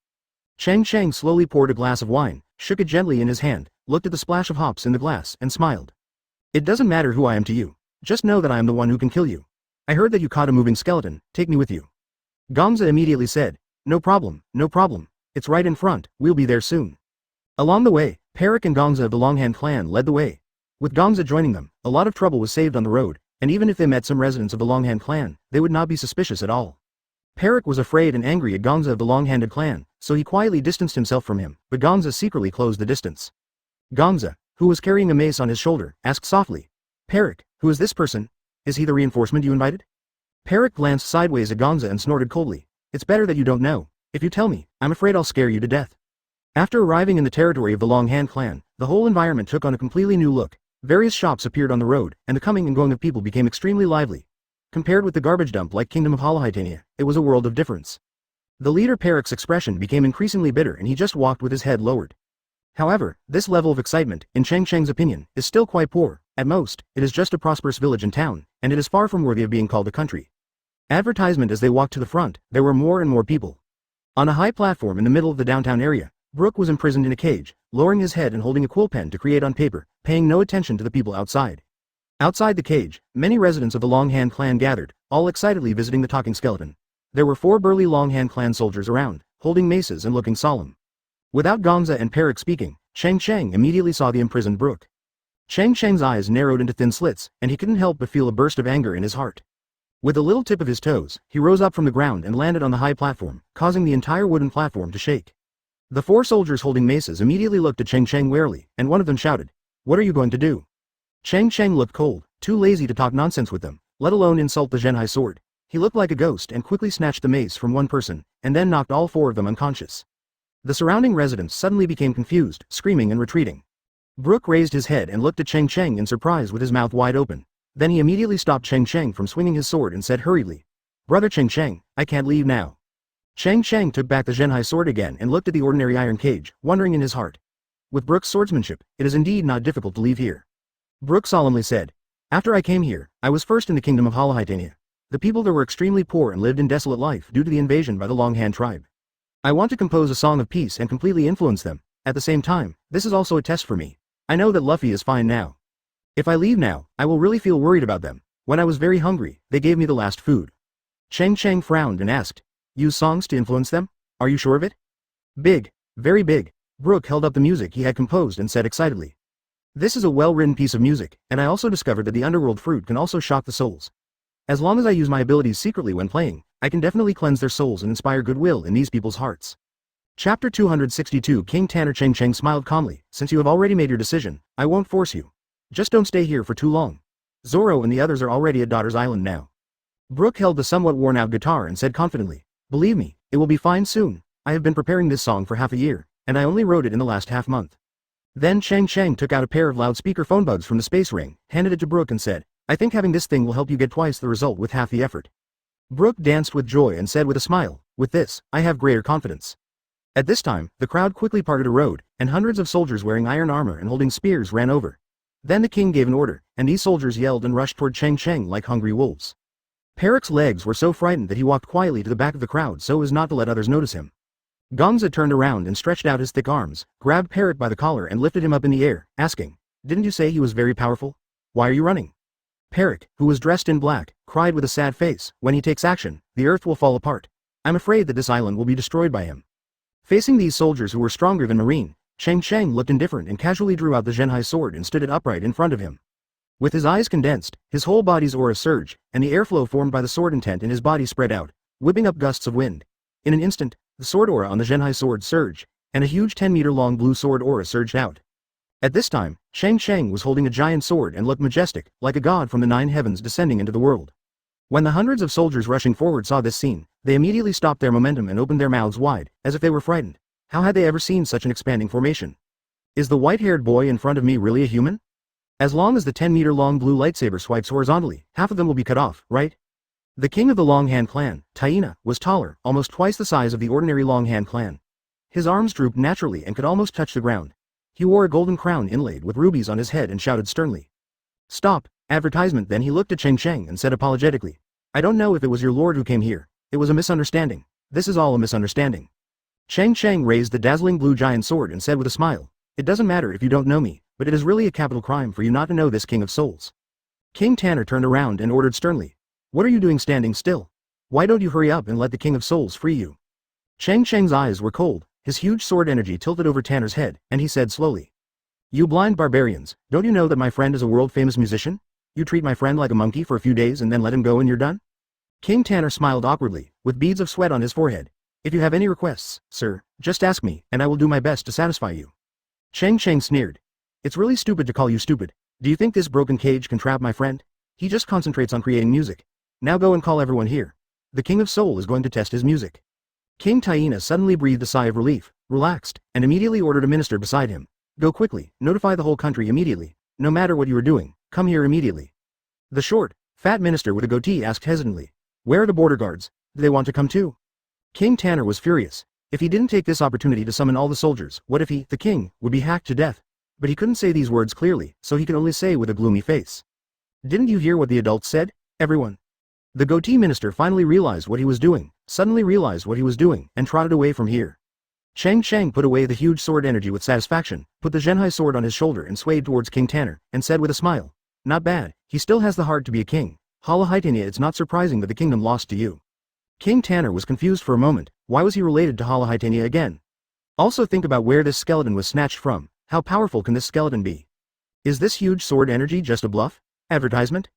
Cheng Cheng slowly poured a glass of wine, shook it gently in his hand, looked at the splash of hops in the glass, and smiled. "It doesn't matter who I am to you. Just know that I am the one who can kill you. I heard that you caught a moving skeleton, take me with you." Gongza immediately said, "No problem, no problem. It's right in front, we'll be there soon." Along the way, Perik and Gongza of the Longhand clan led the way. With Gongza joining them, a lot of trouble was saved on the road, and even if they met some residents of the Longhand clan, they would not be suspicious at all. Perik was afraid and angry at Gongza of the Long-Handed clan, so he quietly distanced himself from him, but Gongza secretly closed the distance. Gongza, who was carrying a mace on his shoulder, asked softly, "Perik, who is this person? Is he the reinforcement you invited?" Perik glanced sideways at Gongza and snorted coldly, "It's better that you don't know. If you tell me, I'm afraid I'll scare you to death." After arriving in the territory of the Long-Hand clan, the whole environment took on a completely new look. Various shops appeared on the road, and the coming and going of people became extremely lively. Compared with the garbage dump like Kingdom of Hollohitania, it was a world of difference. The leader Perik's expression became increasingly bitter and he just walked with his head lowered. However, this level of excitement, in Cheng Cheng's opinion, is still quite poor. At most, it is just a prosperous village and town, and it is far from worthy of being called a country. Advertisement. As they walked to the front, there were more and more people. On a high platform in the middle of the downtown area, Brook was imprisoned in a cage, lowering his head and holding a quill pen to create on paper, paying no attention to the people outside. Outside the cage, many residents of the Longhand clan gathered, all excitedly visiting the talking skeleton. There were 4 burly Longhand clan soldiers around, holding maces and looking solemn. Without Gongza and Perik speaking, Cheng Cheng immediately saw the imprisoned Brook. Cheng Cheng's eyes narrowed into thin slits, and he couldn't help but feel a burst of anger in his heart. With the little tip of his toes, he rose up from the ground and landed on the high platform, causing the entire wooden platform to shake. The 4 soldiers holding maces immediately looked at Cheng Cheng warily, and one of them shouted, "What are you going to do?" Cheng Cheng looked cold, too lazy to talk nonsense with them, let alone insult the Zhenhai sword. He looked like a ghost and quickly snatched the mace from one person, and then knocked all 4 of them unconscious. The surrounding residents suddenly became confused, screaming and retreating. Brook raised his head and looked at Cheng Cheng in surprise with his mouth wide open. Then he immediately stopped Cheng Cheng from swinging his sword and said hurriedly, "Brother Cheng Cheng, I can't leave now." Cheng Cheng took back the Zhenhai sword again and looked at the ordinary iron cage, wondering in his heart. With Brook's swordsmanship, it is indeed not difficult to leave here. Brook solemnly said, "After I came here, I was first in the Kingdom of Hollohitania. The people there were extremely poor and lived in desolate life due to the invasion by the Longhand tribe. I want to compose a song of peace and completely influence them. At the same time, this is also a test for me. I know that Luffy is fine now. If I leave now, I will really feel worried about them. When I was very hungry, they gave me the last food." Cheng Cheng frowned and asked, "Use songs to influence them? Are you sure of it?" "Big, very big." Brook held up the music he had composed and said excitedly, "This is a well-written piece of music, and I also discovered that the underworld fruit can also shock the souls. As long as I use my abilities secretly when playing, I can definitely cleanse their souls and inspire goodwill in these people's hearts." Chapter 262. King Tanner. Cheng Cheng smiled calmly, "Since you have already made your decision, I won't force you. Just don't stay here for too long. Zoro and the others are already at Daughter's Island now." Brook held the somewhat worn-out guitar and said confidently, "Believe me, it will be fine soon. I have been preparing this song for half a year, and I only wrote it in the last half month." Then Cheng Cheng took out a pair of loudspeaker phone buds from the space ring, handed it to Brook and said, "I think having this thing will help you get twice the result with half the effort." Brook danced with joy and said with a smile, "With this, I have greater confidence." At this time, the crowd quickly parted a road, and hundreds of soldiers wearing iron armor and holding spears ran over. Then the king gave an order, and these soldiers yelled and rushed toward Cheng Cheng like hungry wolves. Perik's legs were so frightened that he walked quietly to the back of the crowd so as not to let others notice him. Gongza turned around and stretched out his thick arms, grabbed Perik by the collar and lifted him up in the air, asking, "Didn't you say he was very powerful? Why are you running?" Perik, who was dressed in black, cried with a sad face, "When he takes action, the earth will fall apart. I'm afraid that this island will be destroyed by him." Facing these soldiers who were stronger than Marine, Cheng Cheng looked indifferent and casually drew out the Zhenhai sword and stood it upright in front of him. With his eyes condensed, his whole body's aura surged, and the airflow formed by the sword intent in his body spread out, whipping up gusts of wind. In an instant, the sword aura on the Zhenhai sword surged, and a huge 10-meter-long blue sword aura surged out. At this time, Cheng Cheng was holding a giant sword and looked majestic, like a god from the 9 heavens descending into the world. When the hundreds of soldiers rushing forward saw this scene, they immediately stopped their momentum and opened their mouths wide, as if they were frightened. How had they ever seen such an expanding formation? Is the white-haired boy in front of me really a human? As long as the 10-meter-long blue lightsaber swipes horizontally, half of them will be cut off, right? The king of the Long Hand clan, Taina, was taller, almost twice the size of the ordinary Long Hand clan. His arms drooped naturally and could almost touch the ground. He wore a golden crown inlaid with rubies on his head and shouted sternly. "Stop, advertisement!" Then he looked at Cheng Cheng and said apologetically. "I don't know if it was your lord who came here. It was a misunderstanding. This is all a misunderstanding." Cheng Cheng raised the dazzling blue giant sword and said with a smile, "It doesn't matter if you don't know me, but it is really a capital crime for you not to know this King of Souls." King Tanner turned around and ordered sternly, "What are you doing standing still? Why don't you hurry up and let the King of Souls free you?" Cheng Cheng's eyes were cold, his huge sword energy tilted over Tanner's head, and he said slowly, "You blind barbarians, don't you know that my friend is a world-famous musician? You treat my friend like a monkey for a few days and then let him go and you're done?" King Tanner smiled awkwardly, with beads of sweat on his forehead. "If you have any requests, sir, just ask me, and I will do my best to satisfy you." Cheng Cheng sneered. "It's really stupid to call you stupid. Do you think this broken cage can trap my friend? He just concentrates on creating music. Now go and call everyone here. The King of Soul is going to test his music." King Taina suddenly breathed a sigh of relief, relaxed, and immediately ordered a minister beside him. "Go quickly, notify the whole country immediately. No matter what you are doing, come here immediately." The short, fat minister with a goatee asked hesitantly, "Where are the border guards? Do they want to come too?" King Tanner was furious. If he didn't take this opportunity to summon all the soldiers, what if he, the king, would be hacked to death? But he couldn't say these words clearly, so he could only say with a gloomy face, "Didn't you hear what the adults said, everyone?" The goatee minister finally realized what he was doing, suddenly realized what he was doing, and trotted away from here. Cheng Cheng put away the huge sword energy with satisfaction, put the Zhenhai sword on his shoulder and swayed towards King Tanner, and said with a smile, "Not bad, he still has the heart to be a king. Hala Haitania, it's not surprising that the kingdom lost to you." King Tanner was confused for a moment. Why was he related to Hala Haitania again? Also think about where this skeleton was snatched from. How powerful can this skeleton be? Is this huge sword energy just a bluff? Advertisement?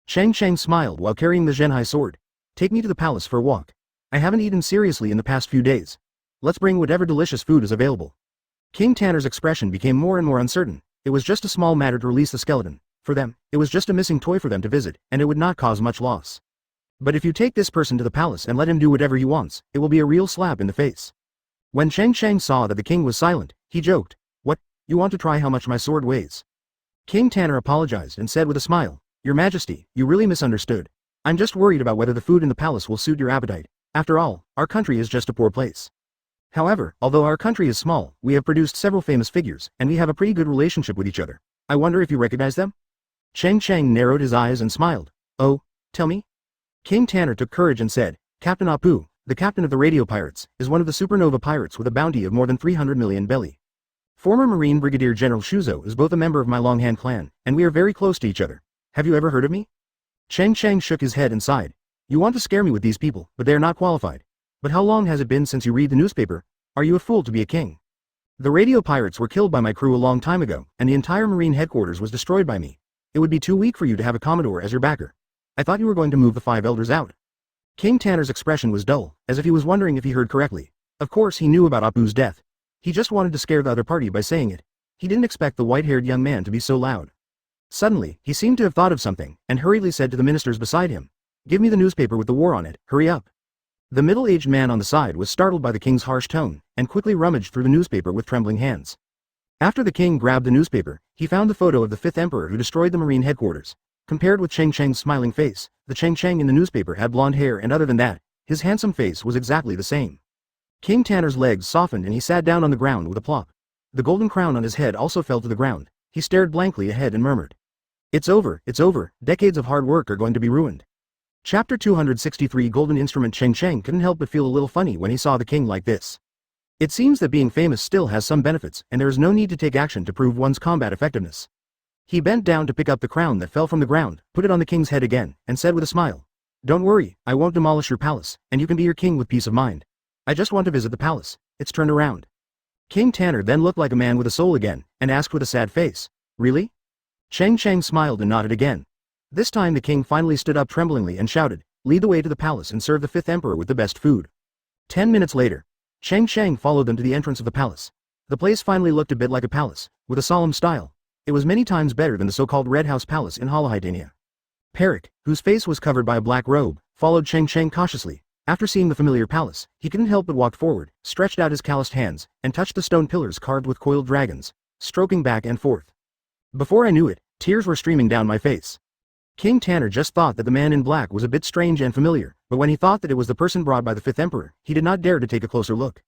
Cheng Cheng smiled while carrying the Zhenhai sword. "Take me to the palace for a walk. I haven't eaten seriously in the past few days. Let's bring whatever delicious food is available." King Tanner's expression became more and more uncertain. It was just a small matter to release the skeleton. For them, it was just a missing toy for them to visit, and it would not cause much loss. But if you take this person to the palace and let him do whatever he wants, it will be a real slap in the face. When Cheng Cheng saw that the king was silent, he joked, "What, you want to try how much my sword weighs?" King Tanner apologized and said with a smile, "Your Majesty, you really misunderstood. I'm just worried about whether the food in the palace will suit your appetite. After all, our country is just a poor place. However, although our country is small, we have produced several famous figures, and we have a pretty good relationship with each other. I wonder if you recognize them?" Cheng Cheng narrowed his eyes and smiled. "Oh, tell me?" King Tanner took courage and said, "Captain Apu, the captain of the radio pirates, is one of the supernova pirates with a bounty of more than 300 million belly. Former Marine Brigadier General Shuzo is both a member of my Longhand clan, and we are very close to each other. Have you ever heard of me?" Cheng Cheng shook his head and sighed. "You want to scare me with these people, but they are not qualified. But how long has it been since you read the newspaper? Are you a fool to be a king? The radio pirates were killed by my crew a long time ago, and the entire Marine headquarters was destroyed by me. It would be too weak for you to have a Commodore as your backer. I thought you were going to move the 5 elders out." King Tanner's expression was dull, as if he was wondering if he heard correctly. Of course he knew about Apu's death. He just wanted to scare the other party by saying it. He didn't expect the white-haired young man to be so loud. Suddenly, he seemed to have thought of something, and hurriedly said to the ministers beside him, "Give me the newspaper with the war on it, hurry up." The middle-aged man on the side was startled by the king's harsh tone, and quickly rummaged through the newspaper with trembling hands. After the king grabbed the newspaper, he found the photo of the 5th emperor who destroyed the Marine headquarters. Compared with Cheng Cheng's smiling face, the Cheng Cheng in the newspaper had blonde hair, and other than that, his handsome face was exactly the same. King Tanner's legs softened and he sat down on the ground with a plop. The golden crown on his head also fell to the ground. He stared blankly ahead and murmured, it's over, decades of hard work are going to be ruined." Chapter 263 Golden Instrument. Cheng Cheng couldn't help but feel a little funny when he saw the king like this. It seems that being famous still has some benefits, and there is no need to take action to prove one's combat effectiveness. He bent down to pick up the crown that fell from the ground, put it on the king's head again, and said with a smile, "Don't worry, I won't demolish your palace, and you can be your king with peace of mind. I just want to visit the palace. It's turned around." King Tanner then looked like a man with a soul again, and asked with a sad face, "Really?" Cheng Cheng smiled and nodded again. This time the king finally stood up tremblingly and shouted, "Lead the way to the palace and serve the 5th emperor with the best food." 10 minutes later, Cheng Cheng followed them to the entrance of the palace. The place finally looked a bit like a palace, with a solemn style. It was many times better than the so-called Red House Palace in Halahaitania. Perik, whose face was covered by a black robe, followed Cheng Cheng cautiously. After seeing the familiar palace, he couldn't help but walk forward, stretched out his calloused hands, and touched the stone pillars carved with coiled dragons, stroking back and forth. Before I knew it, tears were streaming down my face. King Tanner just thought that the man in black was a bit strange and familiar, but when he thought that it was the person brought by the fifth emperor, he did not dare to take a closer look.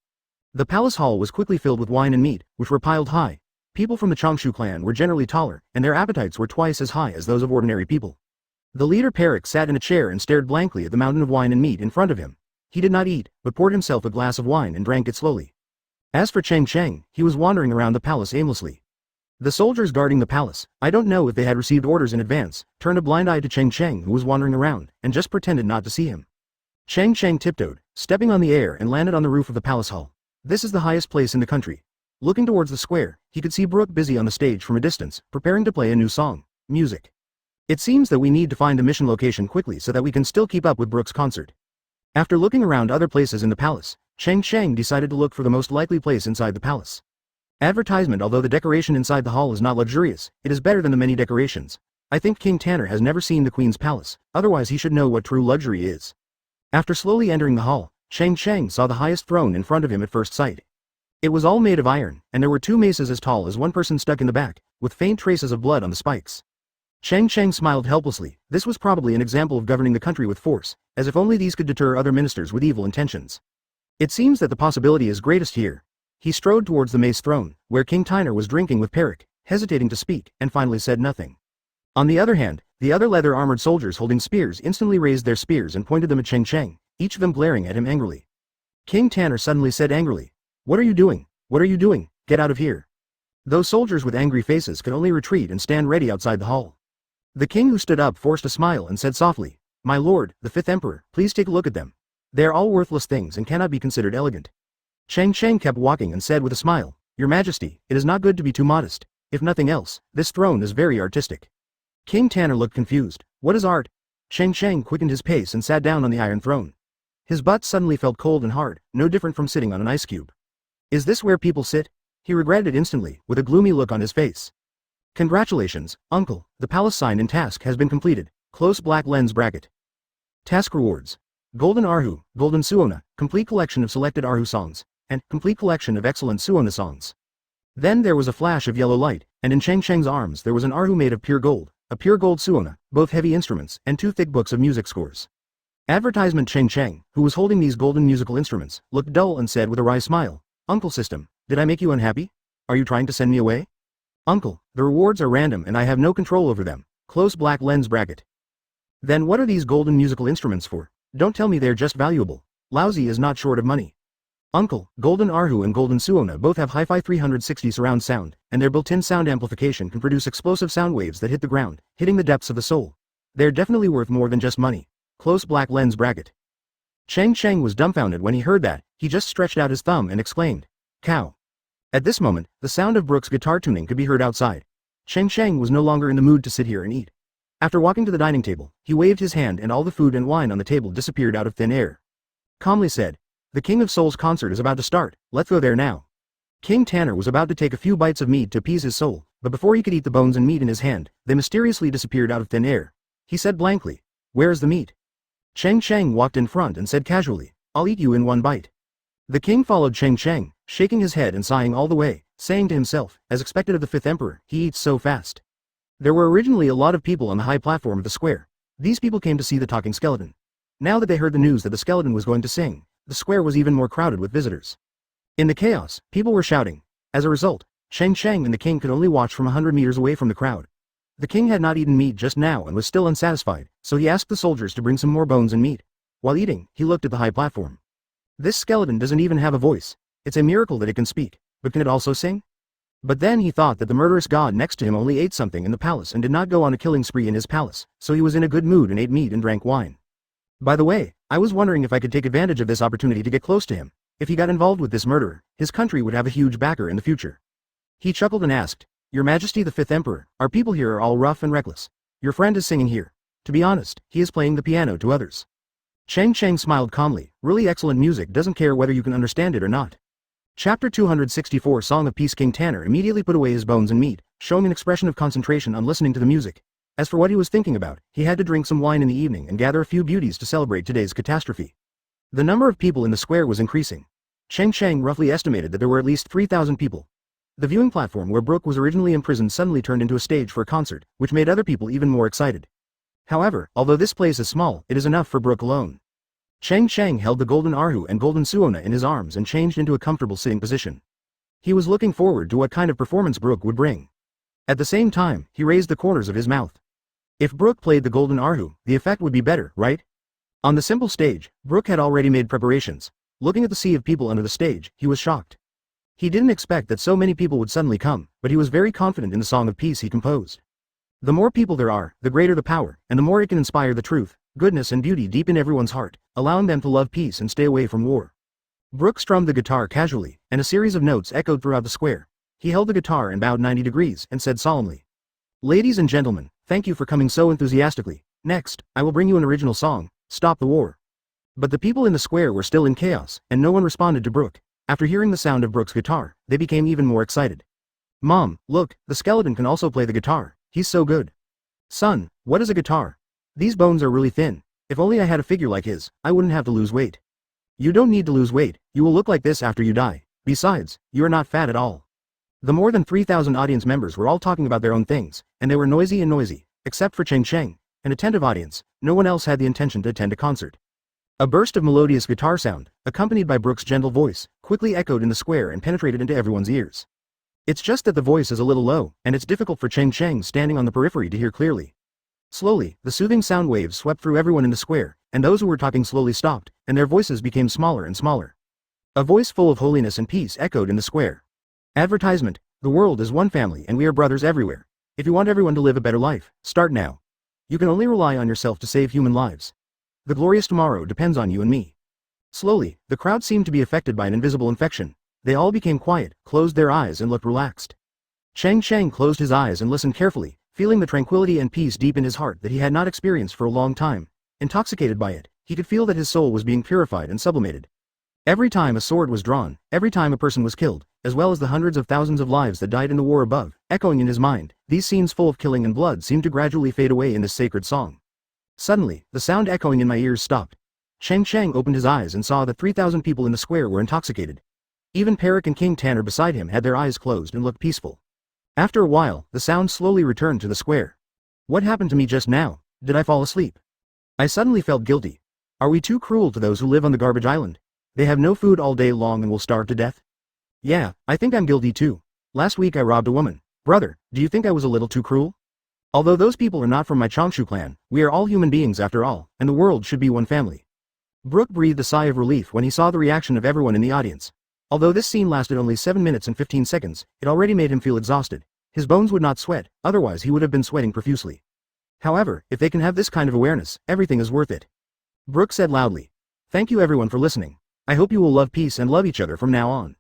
The palace hall was quickly filled with wine and meat, which were piled high. People from the Changshu clan were generally taller, and their appetites were twice as high as those of ordinary people. The leader Perik sat in a chair and stared blankly at the mountain of wine and meat in front of him. He did not eat, but poured himself a glass of wine and drank it slowly. As for Cheng Cheng, he was wandering around the palace aimlessly. The soldiers guarding the palace, I don't know if they had received orders in advance, turned a blind eye to Cheng Cheng who was wandering around, and just pretended not to see him. Cheng Cheng tiptoed, stepping on the air and landed on the roof of the palace hall. This is the highest place in the country. Looking towards the square, he could see Brooke busy on the stage from a distance, preparing to play a new song, music. It seems that we need to find a mission location quickly so that we can still keep up with Brooke's concert. After looking around other places in the palace, Cheng Cheng decided to look for the most likely place inside the palace. Advertisement. Although the decoration inside the hall is not luxurious, it is better than the many decorations. I think King Tanner has never seen the Queen's palace, otherwise he should know what true luxury is. After slowly entering the hall, Cheng Cheng saw the highest throne in front of him at first sight. It was all made of iron, and there were two maces as tall as one person stuck in the back, with faint traces of blood on the spikes. Cheng Cheng smiled helplessly. This was probably an example of governing the country with force, as if only these could deter other ministers with evil intentions. It seems that the possibility is greatest here. He strode towards the mace throne, where King Tanner was drinking with Perik, hesitating to speak, and finally said nothing. On the other hand, the other leather-armored soldiers holding spears instantly raised their spears and pointed them at Cheng Cheng, each of them glaring at him angrily. King Tanner suddenly said angrily, "What are you doing? What are you doing? Get out of here." Those soldiers with angry faces could only retreat and stand ready outside the hall. The king, who stood up, forced a smile and said softly, "My lord, the fifth emperor, please take a look at them. They are all worthless things and cannot be considered elegant." Cheng Cheng kept walking and said with a smile, "Your Majesty, it is not good to be too modest. If nothing else, this throne is very artistic." King Tanner looked confused. What is art? Cheng Cheng quickened his pace and sat down on the iron throne. His butt suddenly felt cold and hard, no different from sitting on an ice cube. Is this where people sit? He regretted it instantly, with a gloomy look on his face. Congratulations, uncle, the palace sign and task has been completed. Close black lens bracket. Task rewards. Golden Arhu, Golden Suona, complete collection of selected Arhu songs, and complete collection of excellent Suona songs. Then there was a flash of yellow light, and in Cheng Cheng's arms there was an Arhu made of pure gold, a pure gold Suona, both heavy instruments, and two thick books of music scores. Advertisement. Cheng Cheng, who was holding these golden musical instruments, looked dull and said with a wry smile, "Uncle System, did I make you unhappy? Are you trying to send me away?" "Uncle, the rewards are random and I have no control over them. Close black lens bracket." "Then what are these golden musical instruments for? Don't tell me they're just valuable. Lousy is not short of money." "Uncle, Golden Arhu and Golden Suona both have hi-fi 360 surround sound, and their built-in sound amplification can produce explosive sound waves that hit the ground, hitting the depths of the soul. They're definitely worth more than just money. Close black lens bracket." Cheng Cheng was dumbfounded when he heard that. He just stretched out his thumb and exclaimed, "Cow." At this moment, the sound of Brooke's guitar tuning could be heard outside. Cheng Cheng was no longer in the mood to sit here and eat. After walking to the dining table, he waved his hand and all the food and wine on the table disappeared out of thin air. Calmly said, "The King of Soul's concert is about to start, let's go there now." King Tanner was about to take a few bites of meat to appease his soul, but before he could eat the bones and meat in his hand, they mysteriously disappeared out of thin air. He said blankly, "Where is the meat?" Cheng Cheng walked in front and said casually, "I'll eat you in one bite." The king followed Cheng Cheng, shaking his head and sighing all the way, saying to himself, as expected of the fifth emperor, he eats so fast. There were originally a lot of people on the high platform of the square. These people came to see the talking skeleton. Now that they heard the news that the skeleton was going to sing, the square was even more crowded with visitors. In the chaos, people were shouting. As a result, Cheng Cheng and the king could only watch from 100 meters away from the crowd. The king had not eaten meat just now and was still unsatisfied, so he asked the soldiers to bring some more bones and meat. While eating, he looked at the high platform. This skeleton doesn't even have a voice. It's a miracle that it can speak, but can it also sing? But then he thought that the murderous god next to him only ate something in the palace and did not go on a killing spree in his palace, so he was in a good mood and ate meat and drank wine. By the way, I was wondering if I could take advantage of this opportunity to get close to him. If he got involved with this murderer, his country would have a huge backer in the future. He chuckled and asked, "Your Majesty the fifth emperor, our people here are all rough and reckless. Your friend is singing here. To be honest, he is playing the piano to others." Cheng Cheng smiled calmly. Really excellent music doesn't care whether you can understand it or not. Chapter 264 Song of Peace. King Tanner immediately put away his bones and meat, showing an expression of concentration on listening to the music. As for what he was thinking about, he had to drink some wine in the evening and gather a few beauties to celebrate today's catastrophe. The number of people in the square was increasing. Cheng Cheng roughly estimated that there were at least 3,000 people. The viewing platform where Brooke was originally imprisoned suddenly turned into a stage for a concert, which made other people even more excited. However, although this place is small, it is enough for Brook alone. Cheng Cheng held the golden Arhu and golden Suona in his arms and changed into a comfortable sitting position. He was looking forward to what kind of performance Brook would bring. At the same time, he raised the corners of his mouth. If Brook played the golden Arhu, the effect would be better, right? On the simple stage, Brook had already made preparations. Looking at the sea of people under the stage, he was shocked. He didn't expect that so many people would suddenly come, but he was very confident in the song of peace he composed. The more people there are, the greater the power, and the more it can inspire the truth, goodness and beauty deep in everyone's heart, allowing them to love peace and stay away from war. Brook strummed the guitar casually, and a series of notes echoed throughout the square. He held the guitar and bowed 90 degrees and said solemnly, "Ladies and gentlemen, thank you for coming so enthusiastically. Next, I will bring you an original song, Stop the War." But the people in the square were still in chaos, and no one responded to Brook. After hearing the sound of Brook's guitar, they became even more excited. "Mom, look, the skeleton can also play the guitar, he's so good." "Son, what is a guitar? These bones are really thin. If only I had a figure like his, I wouldn't have to lose weight." "You don't need to lose weight, you will look like this after you die. Besides, you are not fat at all." The more than 3,000 audience members were all talking about their own things, and they were noisy, except for Cheng Cheng, an attentive audience. No one else had the intention to attend a concert. A burst of melodious guitar sound, accompanied by Brook's gentle voice, quickly echoed in the square and penetrated into everyone's ears. It's just that the voice is a little low, and it's difficult for Cheng Cheng standing on the periphery to hear clearly. Slowly, the soothing sound waves swept through everyone in the square, and those who were talking slowly stopped, and their voices became smaller and smaller. A voice full of holiness and peace echoed in the square. Advertisement: the world is one family and we are brothers everywhere. If you want everyone to live a better life, start now. You can only rely on yourself to save human lives. The glorious tomorrow depends on you and me. Slowly, the crowd seemed to be affected by an invisible infection. They all became quiet, closed their eyes and looked relaxed. Cheng Cheng closed his eyes and listened carefully, feeling the tranquility and peace deep in his heart that he had not experienced for a long time. Intoxicated by it, he could feel that his soul was being purified and sublimated. Every time a sword was drawn, every time a person was killed, as well as the hundreds of thousands of lives that died in the war above, echoing in his mind, these scenes full of killing and blood seemed to gradually fade away in this sacred song. Suddenly, the sound echoing in my ears stopped. Cheng Cheng opened his eyes and saw that 3,000 people in the square were intoxicated. Even Perik and King Tanner beside him had their eyes closed and looked peaceful. After a while, the sound slowly returned to the square. What happened to me just now? Did I fall asleep? I suddenly felt guilty. Are we too cruel to those who live on the garbage island? They have no food all day long and will starve to death? Yeah, I think I'm guilty too. Last week I robbed a woman. Brother, do you think I was a little too cruel? Although those people are not from my Changshu clan, we are all human beings after all, and the world should be one family. Brook breathed a sigh of relief when he saw the reaction of everyone in the audience. Although this scene lasted only 7 minutes and 15 seconds, it already made him feel exhausted. His bones would not sweat, otherwise he would have been sweating profusely. However, if they can have this kind of awareness, everything is worth it. Brook said loudly. Thank you everyone for listening. I hope you will love peace and love each other from now on.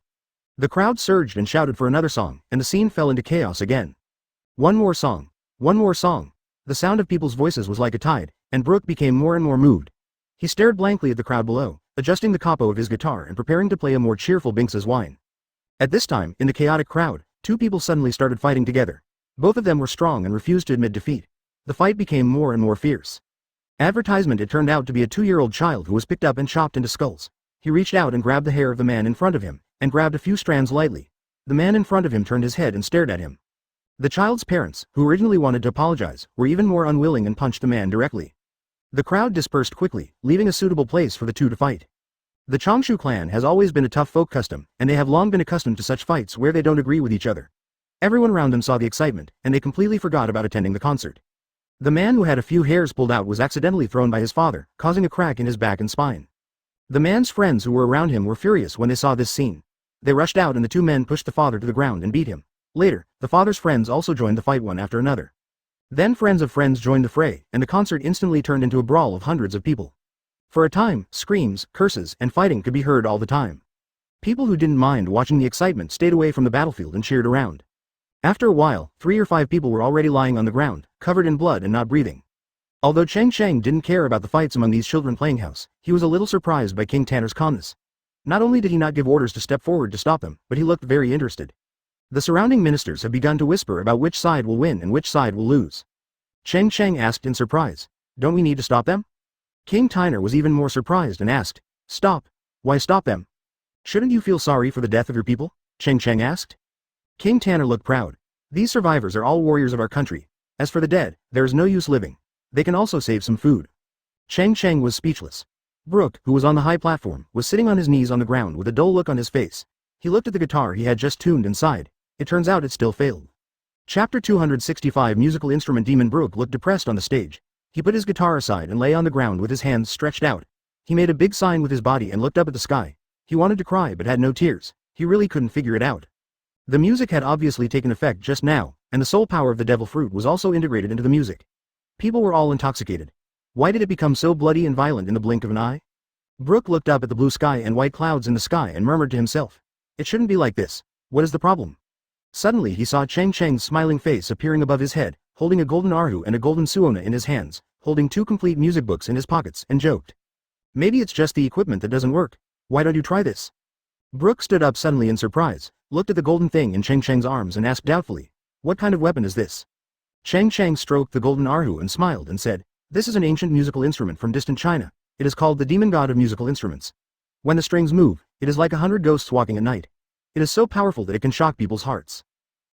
The crowd surged and shouted for another song, and the scene fell into chaos again. One more song. One more song. The sound of people's voices was like a tide, and Brook became more and more moved. He stared blankly at the crowd below, adjusting the capo of his guitar and preparing to play a more cheerful Binks's whine. At this time, in the chaotic crowd, two people suddenly started fighting together. Both of them were strong and refused to admit defeat. The fight became more and more fierce. Advertisement: it turned out to be a 2-year-old child who was picked up and chopped into skulls. He reached out and grabbed the hair of the man in front of him, and grabbed a few strands lightly. The man in front of him turned his head and stared at him. The child's parents, who originally wanted to apologize, were even more unwilling and punched the man directly. The crowd dispersed quickly, leaving a suitable place for the two to fight. The Changshu clan has always been a tough folk custom, and they have long been accustomed to such fights where they don't agree with each other. Everyone around them saw the excitement, and they completely forgot about attending the concert. The man who had a few hairs pulled out was accidentally thrown by his father, causing a crack in his back and spine. The man's friends who were around him were furious when they saw this scene. They rushed out and the two men pushed the father to the ground and beat him. Later, the father's friends also joined the fight one after another. Then friends of friends joined the fray, and the concert instantly turned into a brawl of hundreds of people. For a time, screams, curses, and fighting could be heard all the time. People who didn't mind watching the excitement stayed away from the battlefield and cheered around. After a while, 3 or 5 people were already lying on the ground, covered in blood and not breathing. Although Cheng Cheng didn't care about the fights among these children playing house, he was a little surprised by King Tanner's calmness. Not only did he not give orders to step forward to stop them, but he looked very interested. The surrounding ministers have begun to whisper about which side will win and which side will lose. Cheng Cheng asked in surprise, "Don't we need to stop them?" King Tanner was even more surprised and asked, "Stop? Why stop them? Shouldn't you feel sorry for the death of your people?" Cheng Cheng asked. King Tanner looked proud. "These survivors are all warriors of our country. As for the dead, there is no use living. They can also save some food. Cheng Cheng was speechless. Brook, who was on the high platform, was sitting on his knees on the ground with a dull look on his face. He looked at the guitar he had just tuned and sighed. It turns out it still failed. Chapter 265 Musical Instrument Demon Brook looked depressed on the stage. He put his guitar aside and lay on the ground with his hands stretched out. He made a big sign with his body and looked up at the sky. He wanted to cry but had no tears. He really couldn't figure it out. The music had obviously taken effect just now, and the soul power of the devil fruit was also integrated into the music. People were all intoxicated. Why did it become so bloody and violent in the blink of an eye? Brook looked up at the blue sky and white clouds in the sky and murmured to himself. It shouldn't be like this. What is the problem? Suddenly he saw Cheng Cheng's smiling face appearing above his head, holding a golden arhu and a golden suona in his hands, holding 2 complete music books in his pockets, and joked. Maybe it's just the equipment that doesn't work. Why don't you try this? Brook stood up suddenly in surprise, looked at the golden thing in Cheng Cheng's arms and asked doubtfully, what kind of weapon is this? Cheng Cheng stroked the golden arhu and smiled and said, this is an ancient musical instrument from distant China. It is called the demon god of musical instruments. When the strings move, it is like 100 ghosts walking at night. It is so powerful that it can shock people's hearts.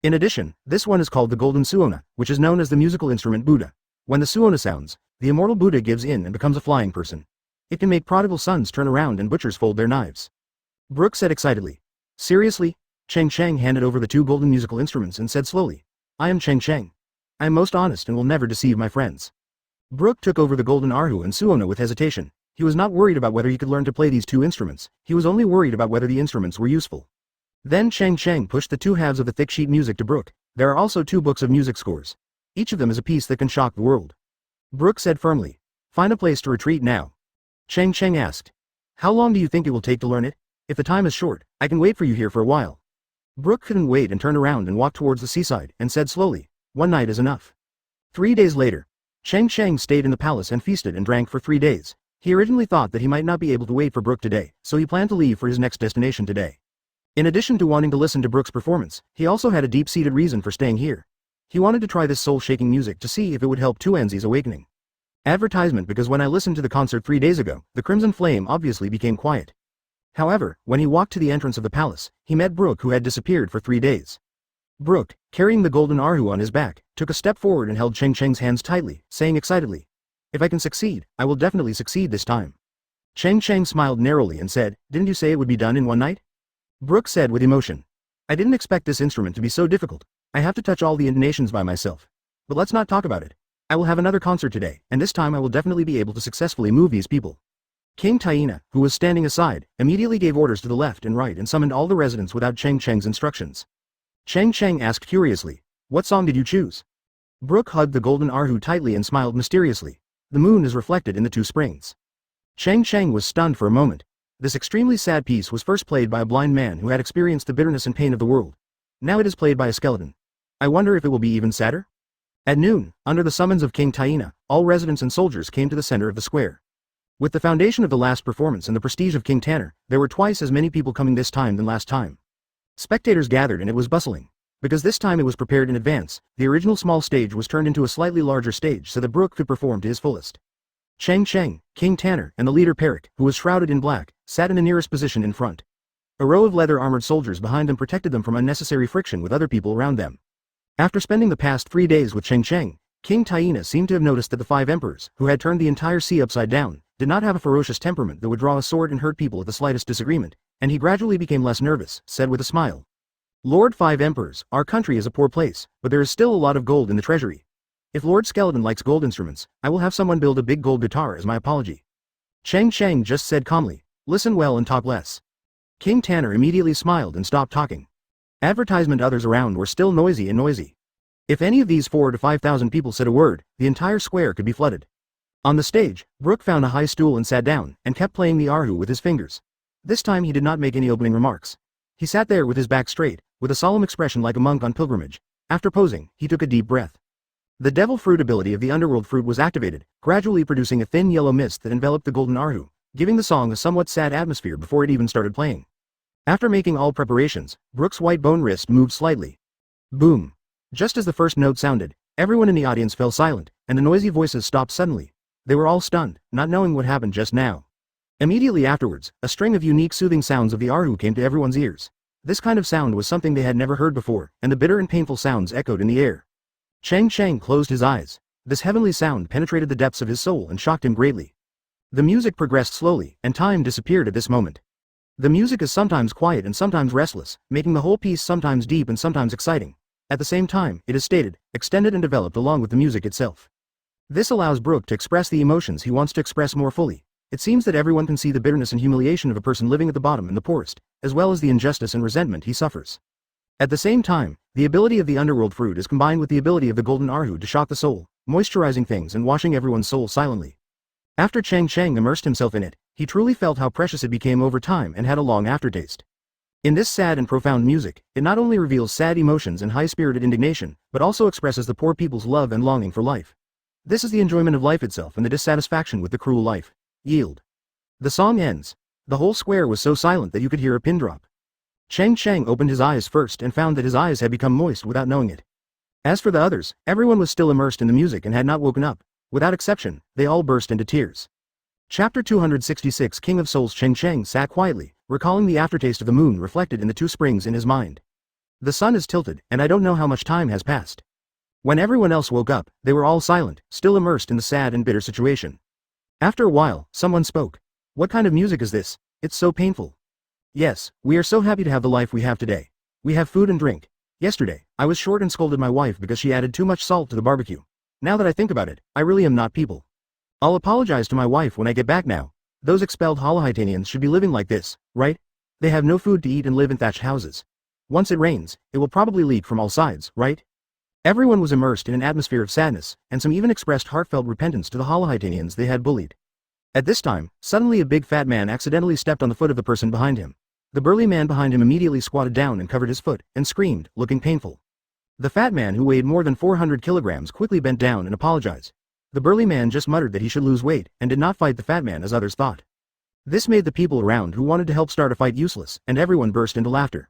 In addition, this one is called the golden suona, which is known as the musical instrument Buddha. When the suona sounds, the immortal Buddha gives in and becomes a flying person. It can make prodigal sons turn around and butchers fold their knives. Brook said excitedly. Seriously? Cheng Cheng handed over the 2 golden musical instruments and said slowly, I am Cheng Cheng. I am most honest and will never deceive my friends. Brook took over the golden arhu and suona with hesitation. He was not worried about whether he could learn to play these 2 instruments, he was only worried about whether the instruments were useful. Then Cheng Cheng pushed the 2 halves of the thick sheet music to Brook. There are also 2 books of music scores. Each of them is a piece that can shock the world. Brook said firmly, find a place to retreat now. Cheng Cheng asked, how long do you think it will take to learn it? If the time is short, I can wait for you here for a while. Brook couldn't wait and turned around and walked towards the seaside and said slowly, 1 night is enough. 3 days later, Cheng Cheng stayed in the palace and feasted and drank for 3 days. He originally thought that he might not be able to wait for Brook today, so he planned to leave for his next destination today. In addition to wanting to listen to Brook's performance, he also had a deep-seated reason for staying here. He wanted to try this soul-shaking music to see if it would help Tuanzi's awakening. Advertisement because when I listened to the concert 3 days ago, the Crimson Flame obviously became quiet. However, when he walked to the entrance of the palace, he met Brook who had disappeared for 3 days. Brook, carrying the golden arhu on his back, took a step forward and held Cheng Cheng's hands tightly, saying excitedly, if I can succeed, I will definitely succeed this time. Cheng Cheng smiled narrowly and said, didn't you say it would be done in 1 night? Brook said with emotion. I didn't expect this instrument to be so difficult. I have to touch all the intonations by myself. But let's not talk about it. I will have another concert today, and this time I will definitely be able to successfully move these people. King Taina, who was standing aside, immediately gave orders to the left and right and summoned all the residents without Cheng Cheng's instructions. Cheng Cheng asked curiously, what song did you choose? Brook hugged the golden arhu tightly and smiled mysteriously. The moon is reflected in the 2 springs. Cheng Cheng was stunned for a moment. This extremely sad piece was first played by a blind man who had experienced the bitterness and pain of the world. Now it is played by a skeleton. I wonder if it will be even sadder? At noon, under the summons of King Taina, all residents and soldiers came to the center of the square. With the foundation of the last performance and the prestige of King Tanner, there were twice as many people coming this time than last time. Spectators gathered and it was bustling. Because this time it was prepared in advance, the original small stage was turned into a slightly larger stage so that Brook could perform to his fullest. Cheng Cheng, King Tanner, and the leader Peric, who was shrouded in black, sat in the nearest position in front. A row of leather-armored soldiers behind them protected them from unnecessary friction with other people around them. After spending the past 3 days with Cheng Cheng, King Taina seemed to have noticed that the 5 emperors, who had turned the entire sea upside down, did not have a ferocious temperament that would draw a sword and hurt people at the slightest disagreement, and he gradually became less nervous, said with a smile. Lord 5 Emperors, our country is a poor place, but there is still a lot of gold in the treasury. If Lord Skeleton likes gold instruments, I will have someone build a big gold guitar as my apology. Cheng Cheng just said calmly, listen well and talk less. King Tanner immediately smiled and stopped talking. Advertisement others around were still noisy and noisy. If any of these 4,000 to 5,000 people said a word, the entire square could be flooded. On the stage, Brook found a high stool and sat down, and kept playing the arhu with his fingers. This time he did not make any opening remarks. He sat there with his back straight, with a solemn expression like a monk on pilgrimage. After posing, he took a deep breath. The devil fruit ability of the underworld fruit was activated, gradually producing a thin yellow mist that enveloped the golden arhu, giving the song a somewhat sad atmosphere before it even started playing. After making all preparations, Brook's white bone wrist moved slightly. Boom! Just as the first note sounded, everyone in the audience fell silent, and the noisy voices stopped suddenly. They were all stunned, not knowing what happened just now. Immediately afterwards, a string of unique soothing sounds of the arhu came to everyone's ears. This kind of sound was something they had never heard before, and the bitter and painful sounds echoed in the air. Cheng Cheng closed his eyes. This heavenly sound penetrated the depths of his soul and shocked him greatly. The music progressed slowly, and time disappeared at this moment. The music is sometimes quiet and sometimes restless, making the whole piece sometimes deep and sometimes exciting. At the same time, it is stated, extended and developed along with the music itself. This allows Brook to express the emotions he wants to express more fully. It seems that everyone can see the bitterness and humiliation of a person living at the bottom and the poorest, as well as the injustice and resentment he suffers. At the same time, the ability of the underworld fruit is combined with the ability of the golden Arhu to shock the soul, moisturizing things and washing everyone's soul silently. After Cheng Cheng immersed himself in it, he truly felt how precious it became over time and had a long aftertaste. In this sad and profound music, it not only reveals sad emotions and high-spirited indignation, but also expresses the poor people's love and longing for life. This is the enjoyment of life itself and the dissatisfaction with the cruel life. Yield. The song ends. The whole square was so silent that you could hear a pin drop. Cheng Cheng opened his eyes first and found that his eyes had become moist without knowing it. As for the others, everyone was still immersed in the music and had not woken up. Without exception, they all burst into tears. Chapter 266 King of Souls Cheng Cheng sat quietly, recalling the aftertaste of the moon reflected in the two springs in his mind. The sun is tilted, and I don't know how much time has passed. When everyone else woke up, they were all silent, still immersed in the sad and bitter situation. After a while, someone spoke. What kind of music is this? It's so painful. Yes, we are so happy to have the life we have today. We have food and drink. Yesterday, I was short and scolded my wife because she added too much salt to the barbecue. Now that I think about it, I really am not people. I'll apologize to my wife when I get back now. Those expelled Hollohitanians should be living like this, right? They have no food to eat and live in thatched houses. Once it rains, it will probably leak from all sides, right? Everyone was immersed in an atmosphere of sadness, and some even expressed heartfelt repentance to the Hollohitanians they had bullied. At this time, suddenly a big fat man accidentally stepped on the foot of the person behind him. The burly man behind him immediately squatted down and covered his foot, and screamed, looking painful. The fat man who weighed more than 400 kilograms quickly bent down and apologized. The burly man just muttered that he should lose weight, and did not fight the fat man as others thought. This made the people around who wanted to help start a fight useless, and everyone burst into laughter.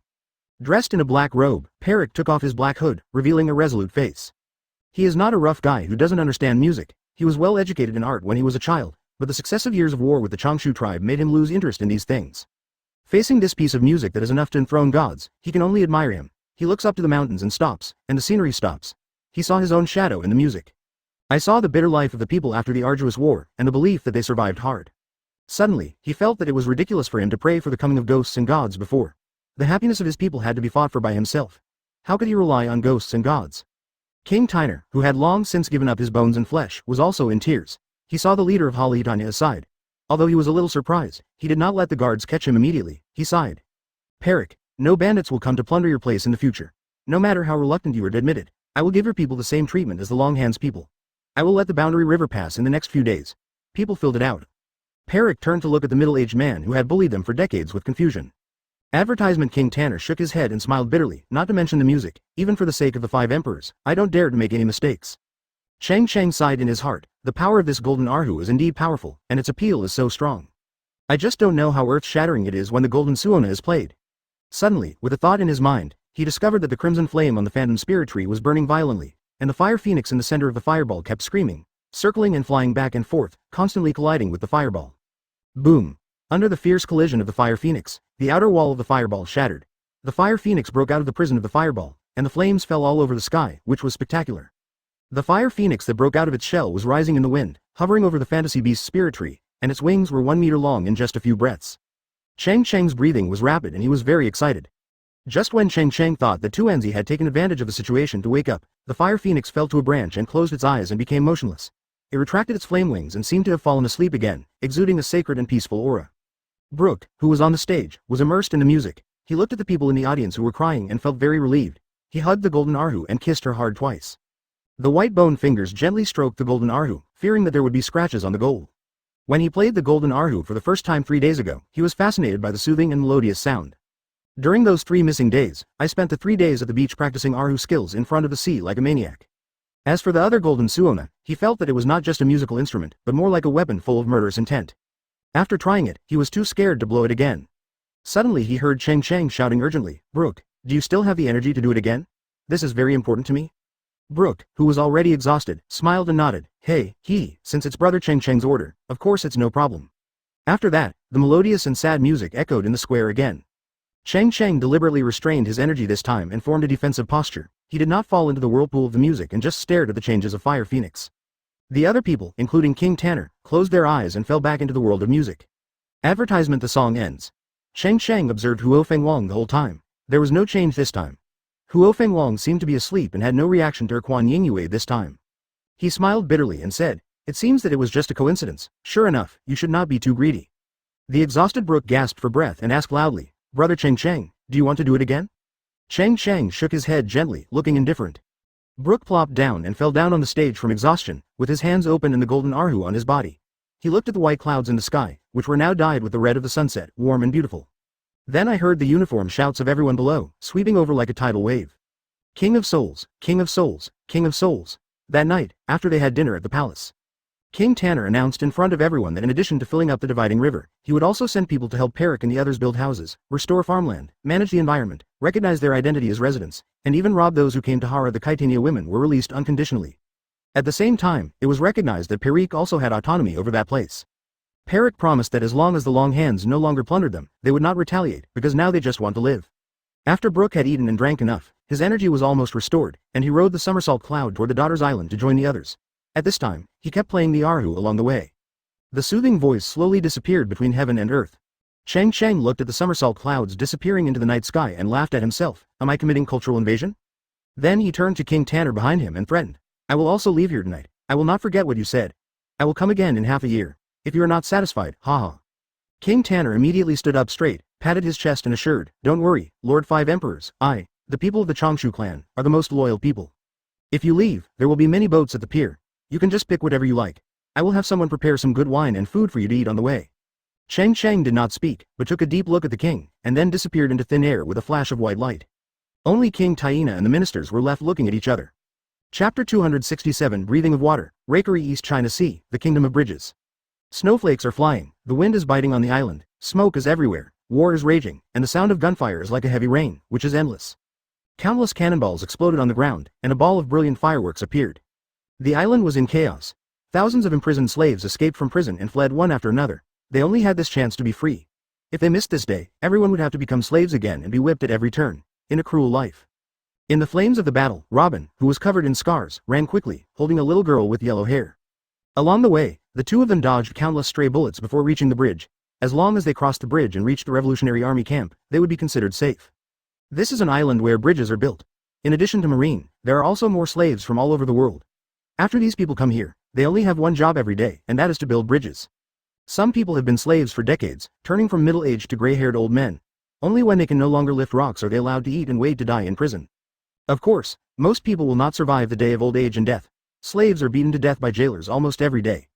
Dressed in a black robe, Peric took off his black hood, revealing a resolute face. He is not a rough guy who doesn't understand music. He was well educated in art when he was a child, but the successive years of war with the Changshu tribe made him lose interest in these things. Facing this piece of music that is enough to enthrone gods, he can only admire him. He looks up to the mountains and stops, and the scenery stops. He saw his own shadow in the music. I saw the bitter life of the people after the arduous war, and the belief that they survived hard. Suddenly, he felt that it was ridiculous for him to pray for the coming of ghosts and gods before. The happiness of his people had to be fought for by himself. How could he rely on ghosts and gods? King Tyner, who had long since given up his bones and flesh, was also in tears. He saw the leader of Hollohitania aside. Although he was a little surprised, he did not let the guards catch him immediately. He sighed. Peric, no bandits will come to plunder your place in the future. No matter how reluctant you are to admit it, I will give your people the same treatment as the Longhands people. I will let the Boundary River pass in the next few days. People filled it out. Peric turned to look at the middle-aged man who had bullied them for decades with confusion. Advertisement King Tanner shook his head and smiled bitterly, not to mention the music. Even for the sake of the 5 emperors, I don't dare to make any mistakes. Cheng Cheng sighed in his heart. The power of this golden Arhu is indeed powerful, and its appeal is so strong. I just don't know how earth-shattering it is when the golden Suona is played. Suddenly, with a thought in his mind, he discovered that the crimson flame on the phantom spirit tree was burning violently, and the fire phoenix in the center of the fireball kept screaming, circling and flying back and forth, constantly colliding with the fireball. Boom! Under the fierce collision of the fire phoenix, the outer wall of the fireball shattered. The fire phoenix broke out of the prison of the fireball, and the flames fell all over the sky, which was spectacular. The fire phoenix that broke out of its shell was rising in the wind, hovering over the fantasy beast's spirit tree, and its wings were 1 meter long in just a few breaths. Cheng Cheng's breathing was rapid and he was very excited. Just when Cheng Cheng thought that Tuanzi had taken advantage of the situation to wake up, the fire phoenix fell to a branch and closed its eyes and became motionless. It retracted its flame wings and seemed to have fallen asleep again, exuding a sacred and peaceful aura. Brook, who was on the stage, was immersed in the music. He looked at the people in the audience who were crying and felt very relieved. He hugged the golden Arhu and kissed her hard twice. The white bone fingers gently stroked the golden Arhu, fearing that there would be scratches on the gold. When he played the golden Arhu for the first time 3 days ago, he was fascinated by the soothing and melodious sound. During those 3 missing days, I spent the 3 days at the beach practicing Arhu skills in front of the sea like a maniac. As for the other golden Suona, he felt that it was not just a musical instrument, but more like a weapon full of murderous intent. After trying it, he was too scared to blow it again. Suddenly he heard Cheng Cheng shouting urgently, "Brook, do you still have the energy to do it again? This is very important to me." Brook, who was already exhausted, smiled and nodded. Hey, since it's brother Cheng Cheng's order, of course it's no problem. After that, the melodious and sad music echoed in the square again. Cheng Cheng deliberately restrained his energy this time and formed a defensive posture. He did not fall into the whirlpool of the music and just stared at the changes of Fire Phoenix. The other people, including King Tanner, closed their eyes and fell back into the world of music. Advertisement. The song ends. Cheng Cheng observed Huo Fengwang the whole time. There was no change this time. Huo Fengwang seemed to be asleep and had no reaction to Quan Yingyue this time. He smiled bitterly and said, "It seems that it was just a coincidence. Sure enough, you should not be too greedy." The exhausted Brook gasped for breath and asked loudly, "Brother Cheng Cheng, do you want to do it again?" Cheng Cheng shook his head gently, looking indifferent. Brook plopped down and fell down on the stage from exhaustion, with his hands open and the golden arhu on his body. He looked at the white clouds in the sky, which were now dyed with the red of the sunset, warm and beautiful. Then I heard the uniform shouts of everyone below, sweeping over like a tidal wave. "King of Souls, King of Souls, King of Souls." That night, after they had dinner at the palace, King Tanner announced in front of everyone that in addition to filling up the dividing river, he would also send people to help Perik and the others build houses, restore farmland, manage the environment, recognize their identity as residents, and even rob those who came to Hara. The Kaitania women were released unconditionally. At the same time, it was recognized that Perik also had autonomy over that place. Perik promised that as long as the Long Hands no longer plundered them, they would not retaliate, because now they just want to live. After Brook had eaten and drank enough, his energy was almost restored, and he rode the somersault cloud toward the Daughter's Island to join the others. At this time, he kept playing the arhu along the way. The soothing voice slowly disappeared between heaven and earth. Cheng Cheng looked at the somersault clouds disappearing into the night sky and laughed at himself. Am I committing cultural invasion? Then he turned to King Tanner behind him and threatened. I will also leave here tonight. I will not forget what you said. I will come again in half a year. If you are not satisfied, haha. King Tanner immediately stood up straight, patted his chest and assured, don't worry, Lord Five Emperors, the people of the Changshu clan, are the most loyal people. If you leave, there will be many boats at the pier. You can just pick whatever you like. I will have someone prepare some good wine and food for you to eat on the way. Cheng Cheng did not speak, but took a deep look at the king, and then disappeared into thin air with a flash of white light. Only King Taina and the ministers were left looking at each other. Chapter 267 Breathing of Water, Rakery East China Sea, the Kingdom of Bridges. Snowflakes are flying, the wind is biting on the island, smoke is everywhere, war is raging, and the sound of gunfire is like a heavy rain, which is endless. Countless cannonballs exploded on the ground, and a ball of brilliant fireworks appeared. The island was in chaos. Thousands of imprisoned slaves escaped from prison and fled one after another. They only had this chance to be free. If they missed this day, everyone would have to become slaves again and be whipped at every turn, in a cruel life. In the flames of the battle, Robin, who was covered in scars, ran quickly, holding a little girl with yellow hair. Along the way, the two of them dodged countless stray bullets before reaching the bridge. As long as they crossed the bridge and reached the Revolutionary Army camp, they would be considered safe. This is an island where bridges are built. In addition to marine, there are also more slaves from all over the world. After these people come here, they only have one job every day, and that is to build bridges. Some people have been slaves for decades, turning from middle-aged to gray-haired old men. Only when they can no longer lift rocks are they allowed to eat and wait to die in prison. Of course, most people will not survive the day of old age and death. Slaves are beaten to death by jailers almost every day.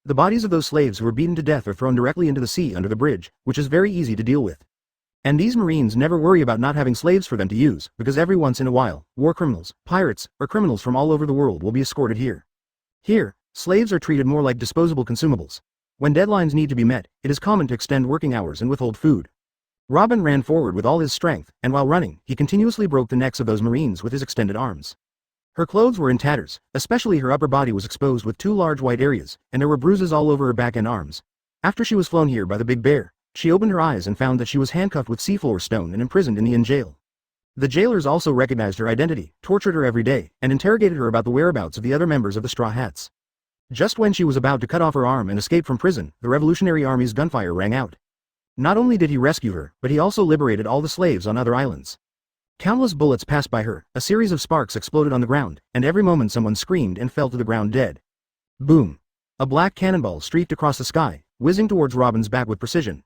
The bodies of those slaves who are beaten to death are thrown directly into the sea under the bridge, which is very easy to deal with. And these Marines never worry about not having slaves for them to use, because every once in a while, war criminals, pirates, or criminals from all over the world will be escorted here. Here, slaves are treated more like disposable consumables. When deadlines need to be met, it is common to extend working hours and withhold food. Robin ran forward with all his strength, and while running, he continuously broke the necks of those Marines with his extended arms. Her clothes were in tatters, especially her upper body was exposed with two large white areas, and there were bruises all over her back and arms. After she was flown here by the big bear, she opened her eyes and found that she was handcuffed with seafloor stone and imprisoned in the inn jail. The jailers also recognized her identity, tortured her every day, and interrogated her about the whereabouts of the other members of the Straw Hats. Just when she was about to cut off her arm and escape from prison, the Revolutionary Army's gunfire rang out. Not only did he rescue her, but he also liberated all the slaves on other islands. Countless bullets passed by her, a series of sparks exploded on the ground, and every moment someone screamed and fell to the ground dead. Boom! A black cannonball streaked across the sky, whizzing towards Robin's back with precision.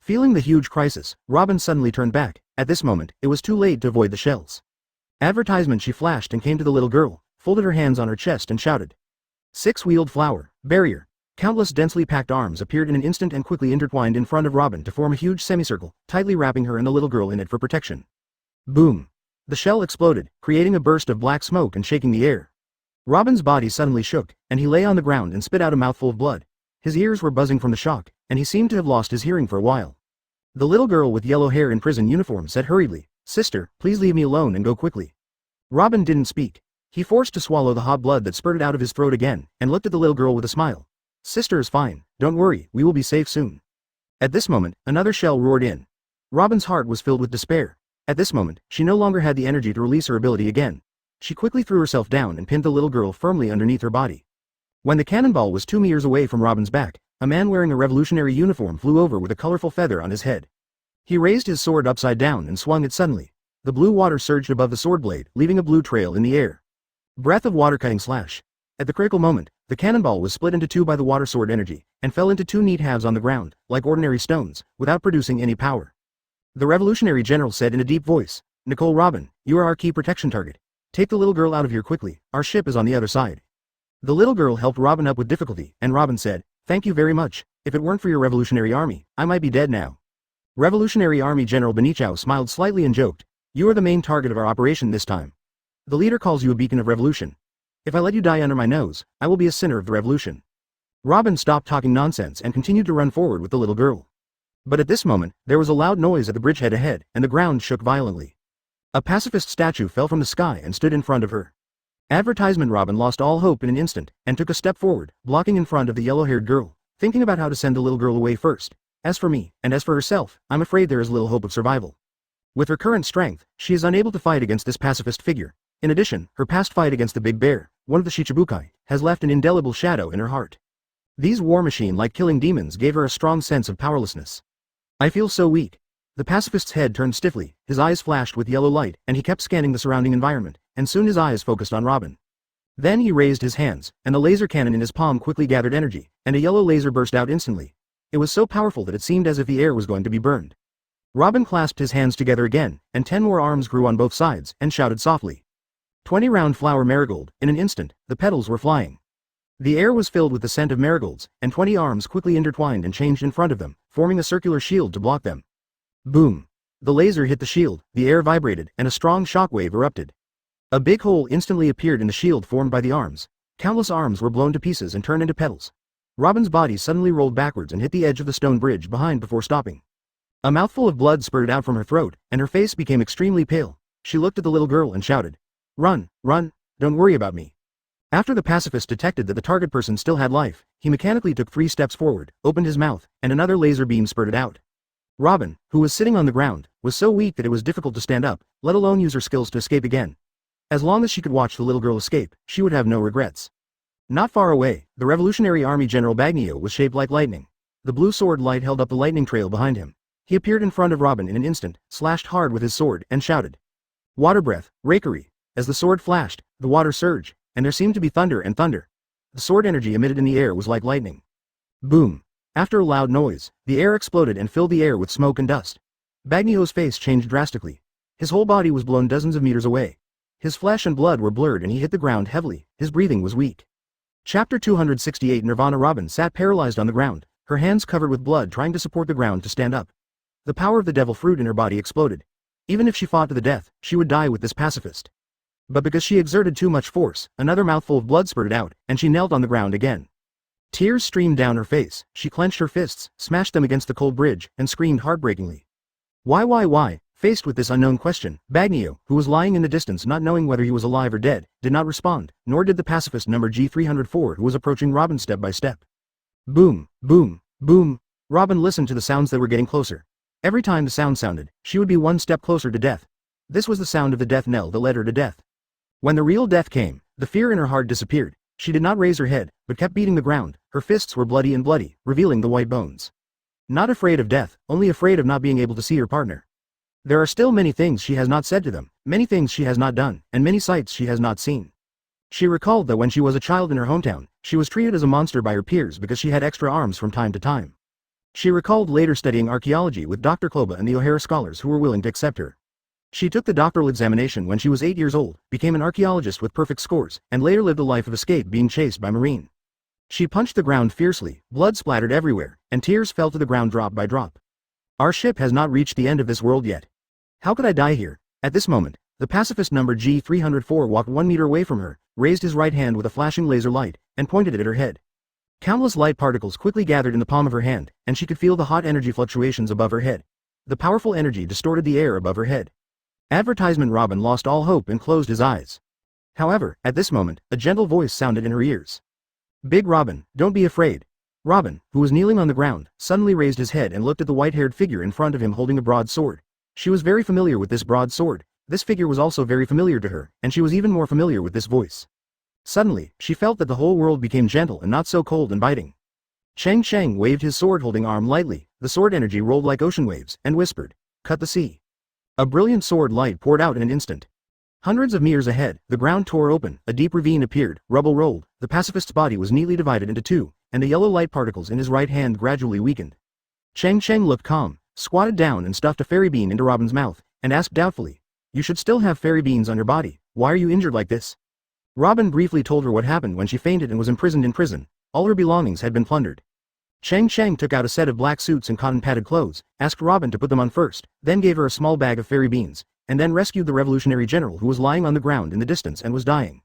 Feeling the huge crisis, Robin suddenly turned back. At this moment, it was too late to avoid the shells. Advertisement. She flashed and came to the little girl, folded her hands on her chest and shouted. Six-wheeled flower, barrier. Countless densely packed arms appeared in an instant and quickly intertwined in front of Robin to form a huge semicircle, tightly wrapping her and the little girl in it for protection. Boom! The shell exploded, creating a burst of black smoke and shaking the air. Robin's body suddenly shook, and he lay on the ground and spit out a mouthful of blood. His ears were buzzing from the shock, and he seemed to have lost his hearing for a while. The little girl with yellow hair in prison uniform said hurriedly, "Sister, please leave me alone and go quickly." Robin didn't speak. He forced to swallow the hot blood that spurted out of his throat again, and looked at the little girl with a smile. "Sister is fine, don't worry, we will be safe soon." At this moment, another shell roared in. Robin's heart was filled with despair. At this moment, she no longer had the energy to release her ability again. She quickly threw herself down and pinned the little girl firmly underneath her body. When the cannonball was 2 meters away from Robin's back, a man wearing a revolutionary uniform flew over with a colorful feather on his head. He raised his sword upside down and swung it suddenly. The blue water surged above the sword blade, leaving a blue trail in the air. Breath of water cutting slash. At the critical moment, the cannonball was split into two by the water sword energy, and fell into two neat halves on the ground, like ordinary stones, without producing any power. The revolutionary general said in a deep voice, "Nicole Robin, you are our key protection target. Take the little girl out of here quickly, our ship is on the other side." The little girl helped Robin up with difficulty, and Robin said, "Thank you very much. If it weren't for your revolutionary army, I might be dead now." Revolutionary Army General Benicio smiled slightly and joked, "You are the main target of our operation this time. The leader calls you a beacon of revolution. If I let you die under my nose, I will be a sinner of the revolution." Robin stopped talking nonsense and continued to run forward with the little girl. But at this moment, there was a loud noise at the bridgehead ahead, and the ground shook violently. A pacifist statue fell from the sky and stood in front of her. Advertisement Robin lost all hope in an instant, and took a step forward, blocking in front of the yellow-haired girl, thinking about how to send the little girl away first. As for me, and as for herself, I'm afraid there is little hope of survival. With her current strength, she is unable to fight against this pacifist figure. In addition, her past fight against the Big Bear, one of the Shichibukai, has left an indelible shadow in her heart. These war machine-like killing demons gave her a strong sense of powerlessness. "I feel so weak." The pacifist's head turned stiffly, his eyes flashed with yellow light, and he kept scanning the surrounding environment, and soon his eyes focused on Robin. Then he raised his hands, and the laser cannon in his palm quickly gathered energy, and a yellow laser burst out instantly. It was so powerful that it seemed as if the air was going to be burned. Robin clasped his hands together again, and 10 more arms grew on both sides, and shouted softly. 20 round flower marigold. In an instant, the petals were flying. The air was filled with the scent of marigolds, and 20 arms quickly intertwined and changed in front of them, forming a circular shield to block them. Boom! The laser hit the shield, the air vibrated, and a strong shockwave erupted. A big hole instantly appeared in the shield formed by the arms. Countless arms were blown to pieces and turned into petals. Robin's body suddenly rolled backwards and hit the edge of the stone bridge behind before stopping. A mouthful of blood spurted out from her throat, and her face became extremely pale. She looked at the little girl and shouted, "Run, run, don't worry about me." After the pacifist detected that the target person still had life, he mechanically took 3 steps forward, opened his mouth, and another laser beam spurted out. Robin, who was sitting on the ground, was so weak that it was difficult to stand up, let alone use her skills to escape again. As long as she could watch the little girl escape, she would have no regrets. Not far away, the Revolutionary Army General Bagnio was shaped like lightning. The blue sword light held up the lightning trail behind him. He appeared in front of Robin in an instant, slashed hard with his sword, and shouted, "Water breath, rakery." As the sword flashed, the water surged, and there seemed to be thunder and thunder. The sword energy emitted in the air was like lightning. Boom! After a loud noise, the air exploded and filled the air with smoke and dust. Bagnio's face changed drastically. His whole body was blown dozens of meters away. His flesh and blood were blurred and he hit the ground heavily. His breathing was weak. Chapter 268 Nirvana Robin sat paralyzed on the ground, her hands covered with blood trying to support the ground to stand up. The power of the devil fruit in her body exploded. Even if she fought to the death, she would die with this pacifist. But because she exerted too much force, another mouthful of blood spurted out, and she knelt on the ground again. Tears streamed down her face, she clenched her fists, smashed them against the cold bridge, and screamed heartbreakingly. Why? Faced with this unknown question, Bagnio, who was lying in the distance not knowing whether he was alive or dead, did not respond, nor did the pacifist number G304 who was approaching Robin step by step. Boom, boom, boom. Robin listened to the sounds that were getting closer. Every time the sound sounded, she would be one step closer to death. This was the sound of the death knell that led her to death. When the real death came, the fear in her heart disappeared. She did not raise her head, but kept beating the ground. Her fists were bloody, revealing the white bones. Not afraid of death, only afraid of not being able to see her partner. There are still many things she has not said to them, many things she has not done, and many sights she has not seen. She recalled that when she was a child in her hometown, she was treated as a monster by her peers because she had extra arms from time to time. She recalled later studying archaeology with Dr. Kloba and the O'Hara scholars who were willing to accept her. She took the doctoral examination when she was 8 years old, became an archaeologist with perfect scores, and later lived a life of escape being chased by Marine. She punched the ground fiercely, blood splattered everywhere, and tears fell to the ground drop by drop. Our ship has not reached the end of this world yet. How could I die here? At this moment, the pacifist number G304 walked 1 meter away from her, raised his right hand with a flashing laser light, and pointed it at her head. Countless light particles quickly gathered in the palm of her hand, and she could feel the hot energy fluctuations above her head. The powerful energy distorted the air above her head. Advertisement Robin lost all hope and closed his eyes. However, at this moment, a gentle voice sounded in her ears. "Big Robin, don't be afraid." Robin, who was kneeling on the ground, suddenly raised his head and looked at the white-haired figure in front of him holding a broad sword. She was very familiar with this broad sword. This figure was also very familiar to her, and she was even more familiar with this voice. Suddenly, she felt that the whole world became gentle and not so cold and biting. Cheng Cheng waved his sword-holding arm lightly, the sword energy rolled like ocean waves, and whispered, "Cut the sea." A brilliant sword light poured out in an instant. Hundreds of meters ahead, the ground tore open, a deep ravine appeared, rubble rolled, the pacifist's body was neatly divided into two, and the yellow light particles in his right hand gradually weakened. Cheng Cheng looked calm, squatted down and stuffed a fairy bean into Robin's mouth, and asked doubtfully, "You should still have fairy beans on your body, why are you injured like this?" Robin briefly told her what happened when she fainted and was imprisoned in prison. All her belongings had been plundered. Cheng Cheng took out a set of black suits and cotton-padded clothes, asked Robin to put them on first, then gave her a small bag of fairy beans, and then rescued the revolutionary general who was lying on the ground in the distance and was dying.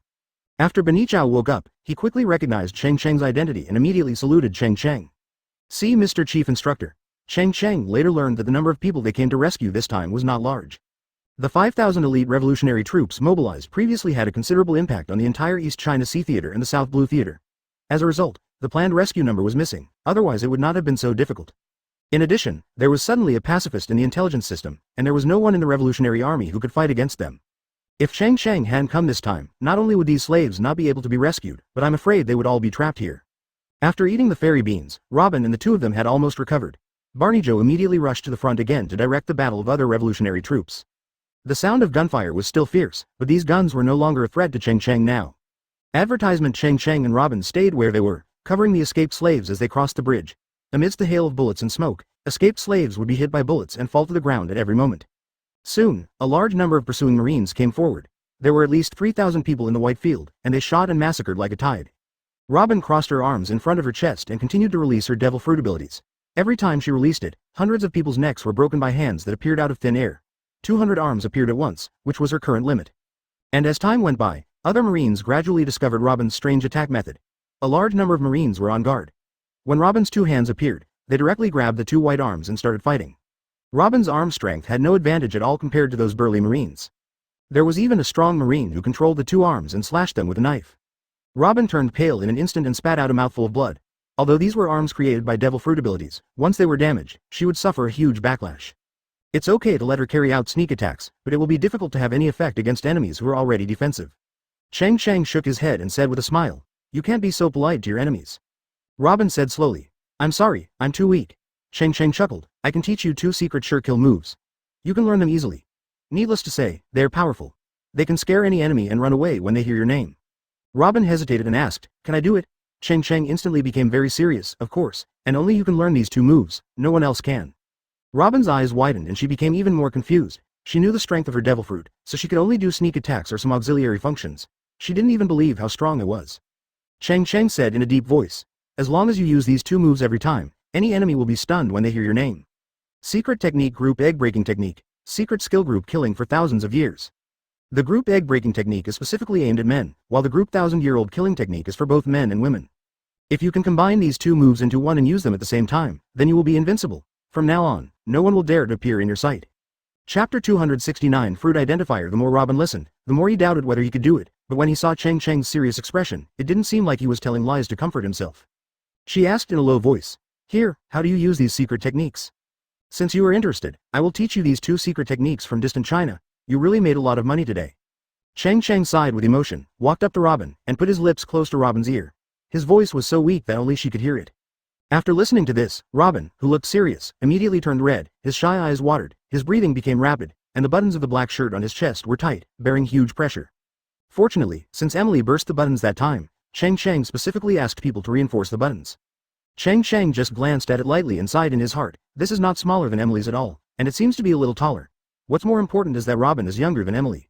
After Benichao woke up, he quickly recognized Cheng Cheng's identity and immediately saluted Cheng Cheng. "See, Mr. Chief Instructor." Cheng Cheng later learned that the number of people they came to rescue this time was not large. The 5,000 elite revolutionary troops mobilized previously had a considerable impact on the entire East China Sea Theater and the South Blue Theater. As a result, the planned rescue number was missing, otherwise it would not have been so difficult. In addition, there was suddenly a pacifist in the intelligence system, and there was no one in the revolutionary army who could fight against them. If Cheng Cheng hadn't come this time, not only would these slaves not be able to be rescued, but I'm afraid they would all be trapped here. After eating the fairy beans, Robin and the two of them had almost recovered. Barney Joe immediately rushed to the front again to direct the battle of other revolutionary troops. The sound of gunfire was still fierce, but these guns were no longer a threat to Cheng Cheng now. Advertisement Cheng Cheng and Robin stayed where they were, covering the escaped slaves as they crossed the bridge. Amidst the hail of bullets and smoke, escaped slaves would be hit by bullets and fall to the ground at every moment. Soon, a large number of pursuing Marines came forward. There were at least 3,000 people in the white field, and they shot and massacred like a tide. Robin crossed her arms in front of her chest and continued to release her devil fruit abilities. Every time she released it, hundreds of people's necks were broken by hands that appeared out of thin air. 200 arms appeared at once, which was her current limit. And as time went by, other Marines gradually discovered Robin's strange attack method. A large number of Marines were on guard. When Robin's two hands appeared, they directly grabbed the two white arms and started fighting. Robin's arm strength had no advantage at all compared to those burly Marines. There was even a strong Marine who controlled the two arms and slashed them with a knife. Robin turned pale in an instant and spat out a mouthful of blood. Although these were arms created by devil fruit abilities, once they were damaged, she would suffer a huge backlash. It's okay to let her carry out sneak attacks, but it will be difficult to have any effect against enemies who are already defensive. Cheng Cheng shook his head and said with a smile, "You can't be so polite to your enemies." Robin said slowly, "I'm sorry, I'm too weak." Cheng Cheng chuckled, "I can teach you two secret sure-kill moves. You can learn them easily. Needless to say, they are powerful. They can scare any enemy and run away when they hear your name." Robin hesitated and asked, "Can I do it?" Cheng Cheng instantly became very serious, "Of course, and only you can learn these two moves, no one else can." Robin's eyes widened and she became even more confused. She knew the strength of her devil fruit, so she could only do sneak attacks or some auxiliary functions. She didn't even believe how strong it was. Cheng Cheng said in a deep voice, "As long as you use these two moves every time, any enemy will be stunned when they hear your name." Secret technique group egg breaking technique. Secret skill group killing for thousands of years. The group egg breaking technique is specifically aimed at men, while the group 1,000-year-old killing technique is for both men and women. If you can combine these two moves into one and use them at the same time, then you will be invincible. From now on, no one will dare to appear in your sight. Chapter 269 Fruit Identifier. The more Robin listened, the more he doubted whether he could do it, but when he saw Cheng Cheng's serious expression, it didn't seem like he was telling lies to comfort himself. She asked in a low voice, "Here, how do you use these secret techniques? Since you are interested, I will teach you these two secret techniques from distant China. You really made a lot of money today." Cheng Cheng sighed with emotion, walked up to Robin, and put his lips close to Robin's ear. His voice was so weak that only she could hear it. After listening to this, Robin, who looked serious, immediately turned red, his shy eyes watered, his breathing became rapid, and the buttons of the black shirt on his chest were tight, bearing huge pressure. Fortunately, since Emily burst the buttons that time, Cheng Cheng specifically asked people to reinforce the buttons. Cheng Cheng just glanced at it lightly and sighed in his heart. This is not smaller than Emily's at all, and it seems to be a little taller. What's more important is that Robin is younger than Emily.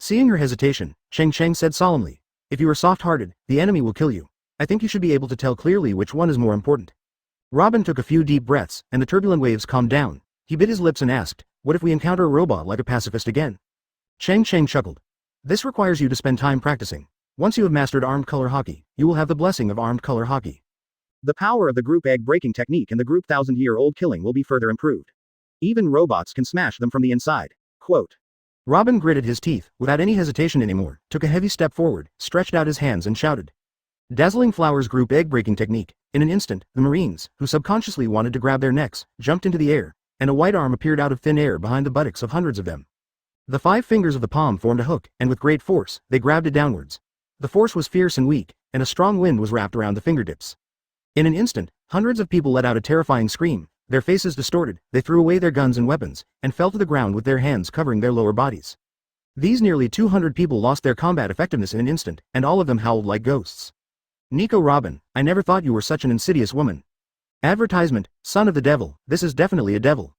Seeing her hesitation, Cheng Cheng said solemnly, "If you are soft-hearted, the enemy will kill you. I think you should be able to tell clearly which one is more important." Robin took a few deep breaths, and the turbulent waves calmed down. He bit his lips and asked, "What if we encounter a robot like a pacifist again?" Cheng Cheng chuckled. "This requires you to spend time practicing. Once you have mastered armed color hockey, you will have the blessing of armed color hockey. The power of the group egg breaking technique and the group 1,000-year-old killing will be further improved. Even robots can smash them from the inside." Quote. Robin gritted his teeth, without any hesitation anymore, took a heavy step forward, stretched out his hands and shouted. Dazzling Flowers group egg breaking technique. In an instant, the Marines, who subconsciously wanted to grab their necks, jumped into the air, and a white arm appeared out of thin air behind the buttocks of hundreds of them. The 5 fingers of the palm formed a hook, and with great force, they grabbed it downwards. The force was fierce and weak, and a strong wind was wrapped around the fingertips. In an instant, hundreds of people let out a terrifying scream, their faces distorted, they threw away their guns and weapons, and fell to the ground with their hands covering their lower bodies. These nearly 200 people lost their combat effectiveness in an instant, and all of them howled like ghosts. Nico Robin, I never thought you were such an insidious woman. Advertisement, son of the devil, this is definitely a devil.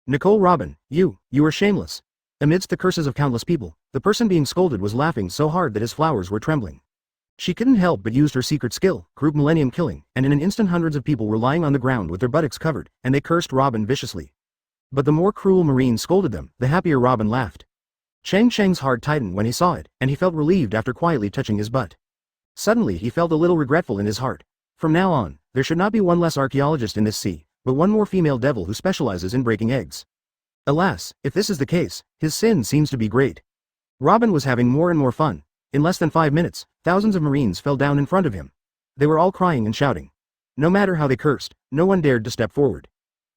Nicole Robin, you are shameless. Amidst the curses of countless people, the person being scolded was laughing so hard that his flowers were trembling. She couldn't help but used her secret skill, group millennium killing, and in an instant hundreds of people were lying on the ground with their buttocks covered, and they cursed Robin viciously. But the more cruel Marine scolded them, the happier Robin laughed. Cheng Cheng's heart tightened when he saw it, and he felt relieved after quietly touching his butt. Suddenly he felt a little regretful in his heart. From now on, there should not be one less archaeologist in this sea, but one more female devil who specializes in breaking eggs. Alas, if this is the case, his sin seems to be great. Robin was having more and more fun. In less than 5 minutes, thousands of Marines fell down in front of him. They were all crying and shouting. No matter how they cursed, no one dared to step forward.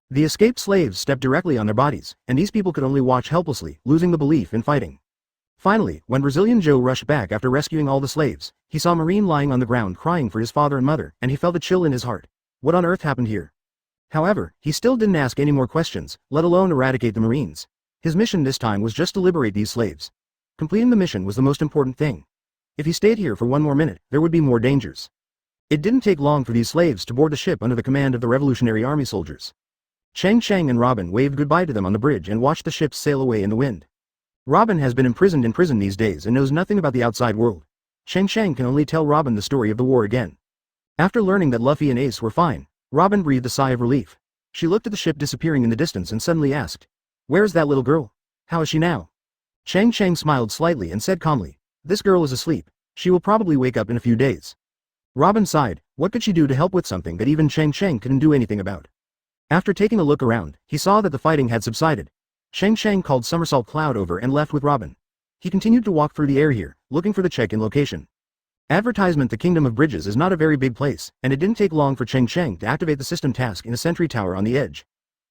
The escaped slaves stepped directly on their bodies, and these people could only watch helplessly, losing the belief in fighting. Finally, when Brazilian Joe rushed back after rescuing all the slaves, he saw Marine lying on the ground crying for his father and mother, and he felt a chill in his heart. What on earth happened here? However, he still didn't ask any more questions, let alone eradicate the Marines. His mission this time was just to liberate these slaves. Completing the mission was the most important thing. If he stayed here for one more minute, there would be more dangers. It didn't take long for these slaves to board the ship under the command of the Revolutionary Army soldiers. Cheng Cheng and Robin waved goodbye to them on the bridge and watched the ship sail away in the wind. Robin has been imprisoned in prison these days and knows nothing about the outside world. Cheng Cheng can only tell Robin the story of the war again. After learning that Luffy and Ace were fine, Robin breathed a sigh of relief. She looked at the ship disappearing in the distance and suddenly asked, "Where is that little girl? How is she now?" Cheng Cheng smiled slightly and said calmly, "This girl is asleep. She will probably wake up in a few days." Robin sighed. What could she do to help with something that even Cheng Cheng couldn't do anything about? After taking a look around, he saw that the fighting had subsided. Cheng Cheng called Somersault Cloud over and left with Robin. He continued to walk through the air here, looking for the check-in location. Advertisement: the Kingdom of Bridges is not a very big place, and it didn't take long for Cheng Cheng to activate the system task in a sentry tower on the edge.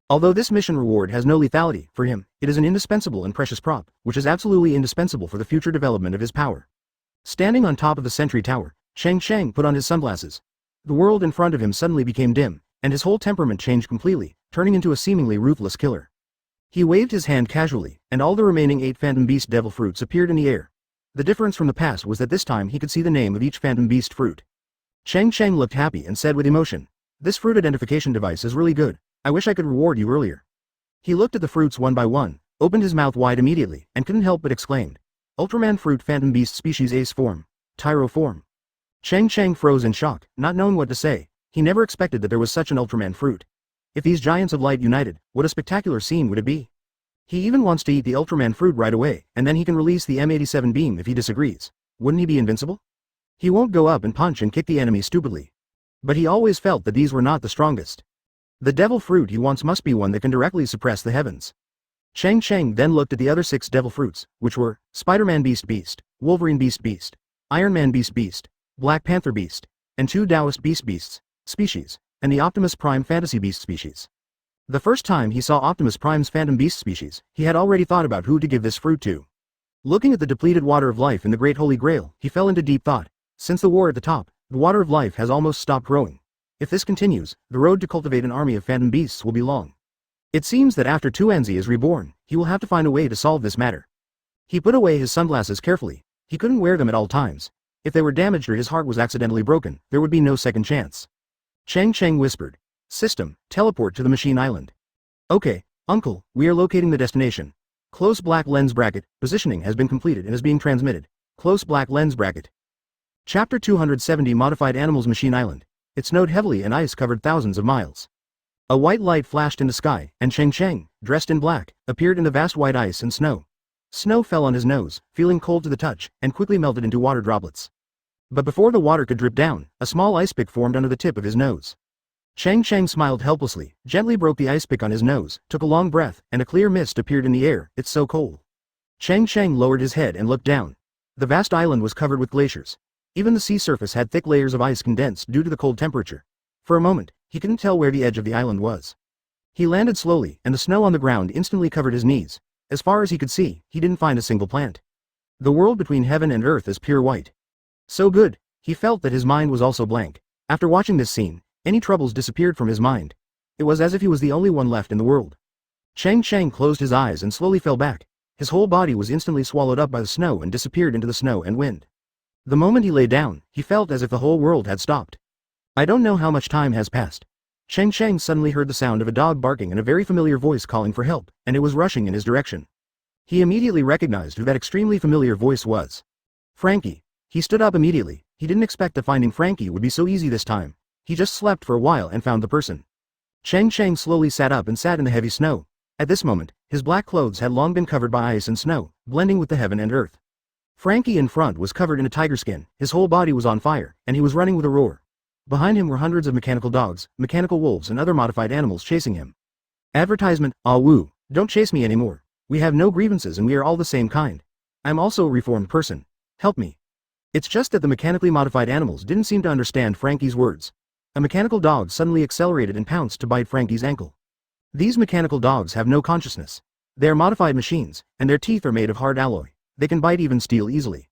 Although this mission reward has no lethality, for him, it is an indispensable and precious prop, which is absolutely indispensable for the future development of his power. Standing on top of the sentry tower, Cheng Cheng put on his sunglasses. The world in front of him suddenly became dim, and his whole temperament changed completely, turning into a seemingly ruthless killer. He waved his hand casually, and all the remaining 8 Phantom Beast Devil Fruits appeared in the air. The difference from the past was that this time he could see the name of each Phantom Beast fruit. Cheng Cheng looked happy and said with emotion, "This fruit identification device is really good. I wish I could reward you earlier." He looked at the fruits one by one, opened his mouth wide immediately, and couldn't help but exclaimed, "Ultraman fruit, Phantom Beast species, Ace form, Tyro form." Cheng Cheng froze in shock, not knowing what to say. He never expected that there was such an Ultraman fruit. If these giants of light united, what a spectacular scene would it be? He even wants to eat the Ultraman fruit right away, and then he can release the M87 beam if he disagrees. Wouldn't he be invincible? He won't go up and punch and kick the enemy stupidly. But he always felt that these were not the strongest. The devil fruit he wants must be one that can directly suppress the heavens. Cheng Cheng then looked at the other 6 devil fruits, which were Spider-Man Beast, Wolverine Beast, Iron Man Beast, Black Panther Beast, and 2 Taoist Beasts, species, and the Optimus Prime Fantasy Beast species. The first time he saw Optimus Prime's Phantom Beast species, he had already thought about who to give this fruit to. Looking at the depleted water of life in the Great Holy Grail, he fell into deep thought. Since the war at the top, the water of life has almost stopped growing. If this continues, the road to cultivate an army of Phantom Beasts will be long. It seems that after Tuanzi is reborn, he will have to find a way to solve this matter. He put away his sunglasses carefully. He couldn't wear them at all times. If they were damaged or his heart was accidentally broken, there would be no second chance. Cheng Cheng whispered, "System, teleport to the machine island." "Okay, uncle, we are locating the destination. Close black lens bracket, positioning has been completed and is being transmitted. Close black lens bracket." Chapter 270 Modified Animals Machine Island. It snowed heavily and ice covered thousands of miles. A white light flashed in the sky, and Cheng Cheng, dressed in black, appeared in the vast white ice and snow. Snow fell on his nose, feeling cold to the touch, and quickly melted into water droplets. But before the water could drip down, a small ice pick formed under the tip of his nose. Cheng Cheng smiled helplessly, gently broke the ice pick on his nose, took a long breath, and a clear mist appeared in the air. "It's so cold." Cheng Cheng lowered his head and looked down. The vast island was covered with glaciers. Even the sea surface had thick layers of ice condensed due to the cold temperature. For a moment, he couldn't tell where the edge of the island was. He landed slowly, and the snow on the ground instantly covered his knees. As far as he could see, he didn't find a single plant. The world between heaven and earth is pure white. So good, he felt that his mind was also blank. After watching this scene, any troubles disappeared from his mind. It was as if he was the only one left in the world. Cheng Cheng closed his eyes and slowly fell back. His whole body was instantly swallowed up by the snow and disappeared into the snow and wind. The moment he lay down, he felt as if the whole world had stopped. I don't know how much time has passed. Cheng Cheng suddenly heard the sound of a dog barking and a very familiar voice calling for help, and it was rushing in his direction. He immediately recognized who that extremely familiar voice was. Frankie. He stood up immediately. He didn't expect that finding Frankie would be so easy this time. He just slept for a while and found the person. Cheng Cheng slowly sat up and sat in the heavy snow. At this moment, his black clothes had long been covered by ice and snow, blending with the heaven and earth. Frankie in front was covered in a tiger skin, his whole body was on fire, and he was running with a roar. Behind him were hundreds of mechanical dogs, mechanical wolves and other modified animals chasing him. Advertisement, ah woo, don't chase me anymore. We have no grievances and we are all the same kind. I'm also a reformed person. Help me. It's just that the mechanically modified animals didn't seem to understand Frankie's words. A mechanical dog suddenly accelerated and pounced to bite Frankie's ankle. These mechanical dogs have no consciousness. They are modified machines, and their teeth are made of hard alloy. They can bite even steel easily.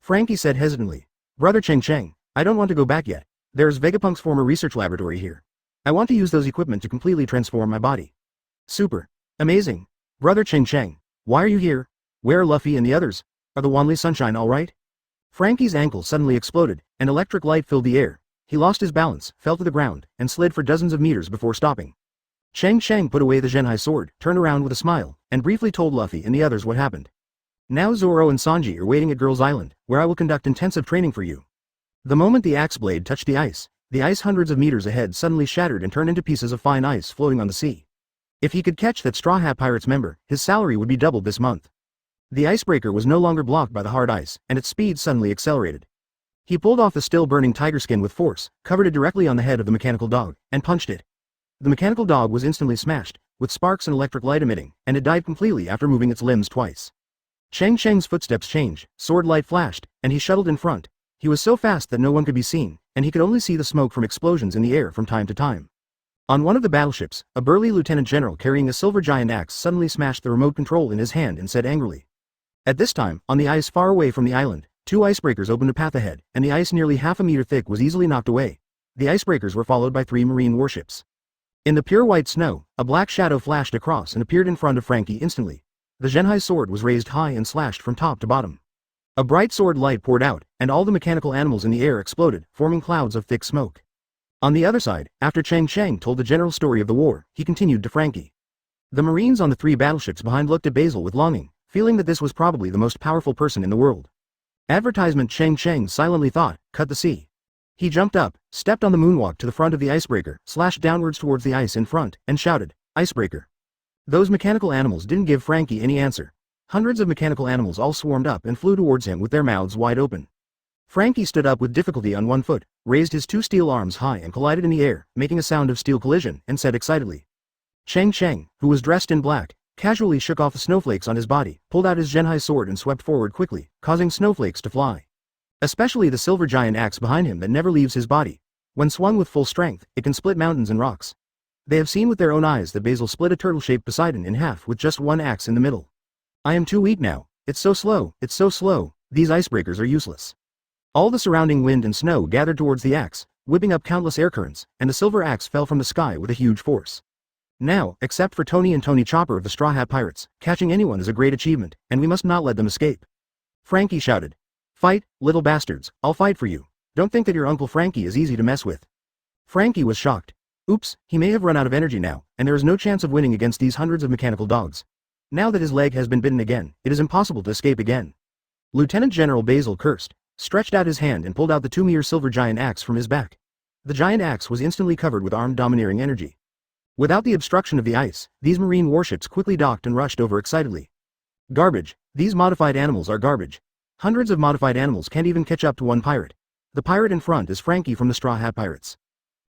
Frankie said hesitantly, Brother Cheng Cheng, I don't want to go back yet. There's Vegapunk's former research laboratory here. I want to use those equipment to completely transform my body. Super. Amazing. Brother Cheng Cheng, why are you here? Where are Luffy and the others? Are the Wanli Sunshine alright? Frankie's ankle suddenly exploded, and electric light filled the air. He lost his balance, fell to the ground, and slid for dozens of meters before stopping. Cheng Cheng put away the Genhai sword, turned around with a smile, and briefly told Luffy and the others what happened. Now Zoro and Sanji are waiting at Girls Island, where I will conduct intensive training for you. The moment the axe blade touched the ice hundreds of meters ahead suddenly shattered and turned into pieces of fine ice floating on the sea. If he could catch that Straw Hat Pirates member, his salary would be doubled this month. The icebreaker was no longer blocked by the hard ice, and its speed suddenly accelerated. He pulled off the still-burning tiger skin with force, covered it directly on the head of the mechanical dog, and punched it. The mechanical dog was instantly smashed, with sparks and electric light emitting, and it died completely after moving its limbs twice. Cheng Cheng's footsteps changed, sword light flashed, and he shuttled in front. He was so fast that no one could be seen, and he could only see the smoke from explosions in the air from time to time. On one of the battleships, a burly lieutenant general carrying a silver giant axe suddenly smashed the remote control in his hand and said angrily. At this time, on the ice far away from the island, two icebreakers opened a path ahead, and the ice nearly half a meter thick was easily knocked away. The icebreakers were followed by 3 marine warships. In the pure white snow, a black shadow flashed across and appeared in front of Frankie instantly. The Genhai sword was raised high and slashed from top to bottom. A bright sword light poured out, and all the mechanical animals in the air exploded, forming clouds of thick smoke. On the other side, after Cheng Cheng told the general story of the war, he continued to Frankie. The Marines on the 3 battleships behind looked at Basil with longing, feeling that this was probably the most powerful person in the world. Advertisement Cheng Cheng silently thought, cut the sea. He jumped up, stepped on the moonwalk to the front of the icebreaker, slashed downwards towards the ice in front, and shouted, Icebreaker. Those mechanical animals didn't give Frankie any answer. Hundreds of mechanical animals all swarmed up and flew towards him with their mouths wide open. Frankie stood up with difficulty on one foot, raised his 2 steel arms high and collided in the air, making a sound of steel collision, and said excitedly. Cheng Cheng, who was dressed in black, casually shook off the snowflakes on his body, pulled out his Genhai sword and swept forward quickly, causing snowflakes to fly. Especially the silver giant axe behind him that never leaves his body. When swung with full strength, it can split mountains and rocks. They have seen with their own eyes that Basil split a turtle-shaped Poseidon in half with just one axe in the middle. I am too weak now. It's so slow, these icebreakers are useless. All the surrounding wind and snow gathered towards the axe, whipping up countless air currents, and the silver axe fell from the sky with a huge force. Now, except for Tony and Tony Chopper of the Straw Hat Pirates, catching anyone is a great achievement, and we must not let them escape. Frankie shouted. Fight, little bastards, I'll fight for you. Don't think that your Uncle Frankie is easy to mess with. Frankie was shocked. Oops, he may have run out of energy now, and there is no chance of winning against these hundreds of mechanical dogs. Now that his leg has been bitten again, it is impossible to escape again. Lieutenant General Basil cursed, stretched out his hand and pulled out the 2-meter silver giant axe from his back. The giant axe was instantly covered with armed domineering energy. Without the obstruction of the ice, these marine warships quickly docked and rushed over excitedly. Garbage. These modified animals are garbage. Hundreds of modified animals can't even catch up to one pirate. The pirate in front is Frankie from the Straw Hat Pirates.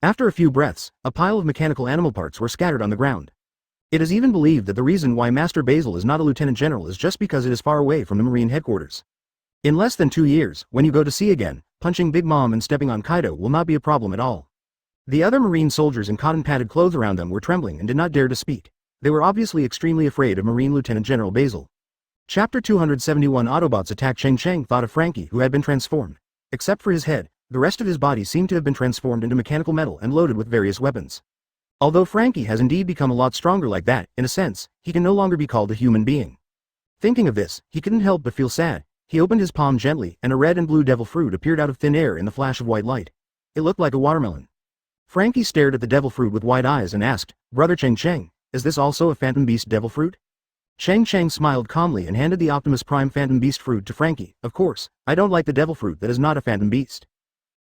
After a few breaths, a pile of mechanical animal parts were scattered on the ground. It is even believed that the reason why Master Basil is not a lieutenant general is just because it is far away from the marine headquarters. In less than 2 years, when you go to sea again, punching Big Mom and stepping on Kaido will not be a problem at all. The other marine soldiers in cotton-padded clothes around them were trembling and did not dare to speak. They were obviously extremely afraid of Marine Lieutenant General Basil. Chapter 271 Autobots attack Cheng Cheng thought of Frankie who had been transformed. Except for his head, the rest of his body seemed to have been transformed into mechanical metal and loaded with various weapons. Although Frankie has indeed become a lot stronger like that, in a sense, he can no longer be called a human being. Thinking of this, he couldn't help but feel sad. He opened his palm gently, and a red and blue devil fruit appeared out of thin air in the flash of white light. It looked like a watermelon. Frankie stared at the devil fruit with wide eyes and asked, "Brother Cheng Cheng, is this also a Phantom Beast devil fruit?" Cheng Cheng smiled calmly and handed the Optimus Prime Phantom Beast fruit to Frankie. "Of course, I don't like the devil fruit that is not a Phantom Beast.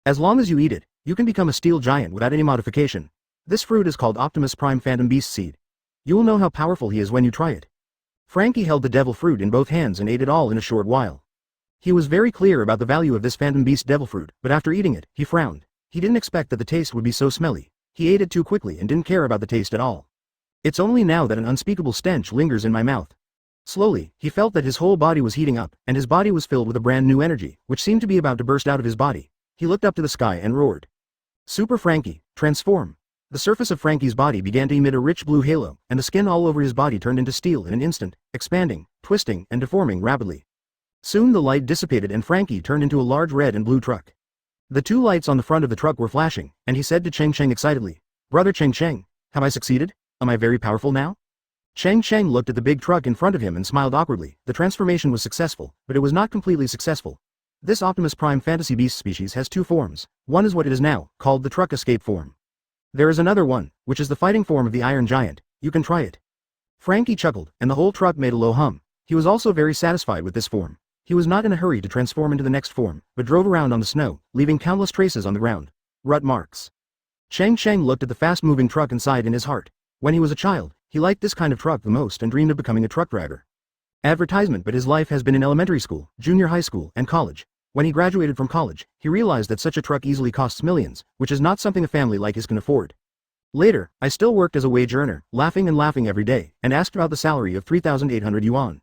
As long as you eat it, you can become a steel giant without any modification. This fruit is called Optimus Prime Phantom Beast Seed. You will know how powerful he is when you try it." Frankie held the devil fruit in both hands and ate it all in a short while. He was very clear about the value of this Phantom Beast devil fruit, but after eating it, he frowned. He didn't expect that the taste would be so smelly. He ate it too quickly and didn't care about the taste at all. "It's only now that an unspeakable stench lingers in my mouth." Slowly, he felt that his whole body was heating up, and his body was filled with a brand new energy, which seemed to be about to burst out of his body. He looked up to the sky and roared, "Super Frankie, transform!" The surface of Frankie's body began to emit a rich blue halo, and the skin all over his body turned into steel in an instant, expanding, twisting, and deforming rapidly. Soon the light dissipated and Frankie turned into a large red and blue truck. The two lights on the front of the truck were flashing, and he said to Cheng Cheng excitedly, "Brother Cheng Cheng, have I succeeded? Am I very powerful now?" Cheng Cheng looked at the big truck in front of him and smiled awkwardly. The transformation was successful, but it was not completely successful. This Optimus Prime Fantasy Beast species has two forms. One is what it is now, called the Truck Escape form. There is another one, which is the fighting form of the Iron Giant. You can try it. Frankie chuckled, and the whole truck made a low hum. He was also very satisfied with this form. He was not in a hurry to transform into the next form, but drove around on the snow, leaving countless traces on the ground. Rut marks. Cheng Cheng looked at the fast-moving truck inside in his heart. When he was a child, he liked this kind of truck the most and dreamed of becoming a truck driver. Advertisement, but his life has been in elementary school, junior high school, and college. When he graduated from college, he realized that such a truck easily costs millions, which is not something a family like his can afford. Later, I still worked as a wage earner, laughing and laughing every day, and asked about the salary of 3,800 yuan.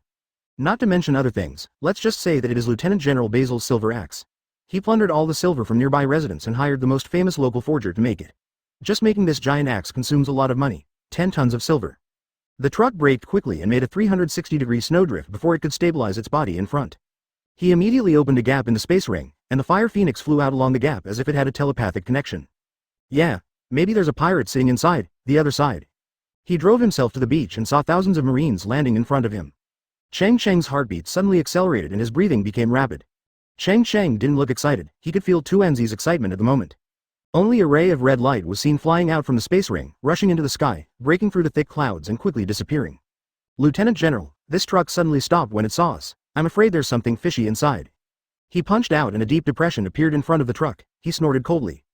Not to mention other things, let's just say that it is Lieutenant General Basil's silver axe. He plundered all the silver from nearby residents and hired the most famous local forger to make it. Just making this giant axe consumes a lot of money, 10 tons of silver. The truck braked quickly and made a 360-degree snowdrift before it could stabilize its body in front. He immediately opened a gap in the space ring, and the Fire Phoenix flew out along the gap as if it had a telepathic connection. Yeah, maybe there's a pirate sitting inside, the other side. He drove himself to the beach and saw thousands of Marines landing in front of him. Cheng Cheng's heartbeat suddenly accelerated and his breathing became rapid. Cheng Cheng didn't look excited. He could feel Tuanzi's excitement at the moment. Only a ray of red light was seen flying out from the space ring, rushing into the sky, breaking through the thick clouds and quickly disappearing. "Lieutenant General, this truck suddenly stopped when it saw us. I'm afraid there's something fishy inside." He punched out and a deep depression appeared in front of the truck. He snorted coldly.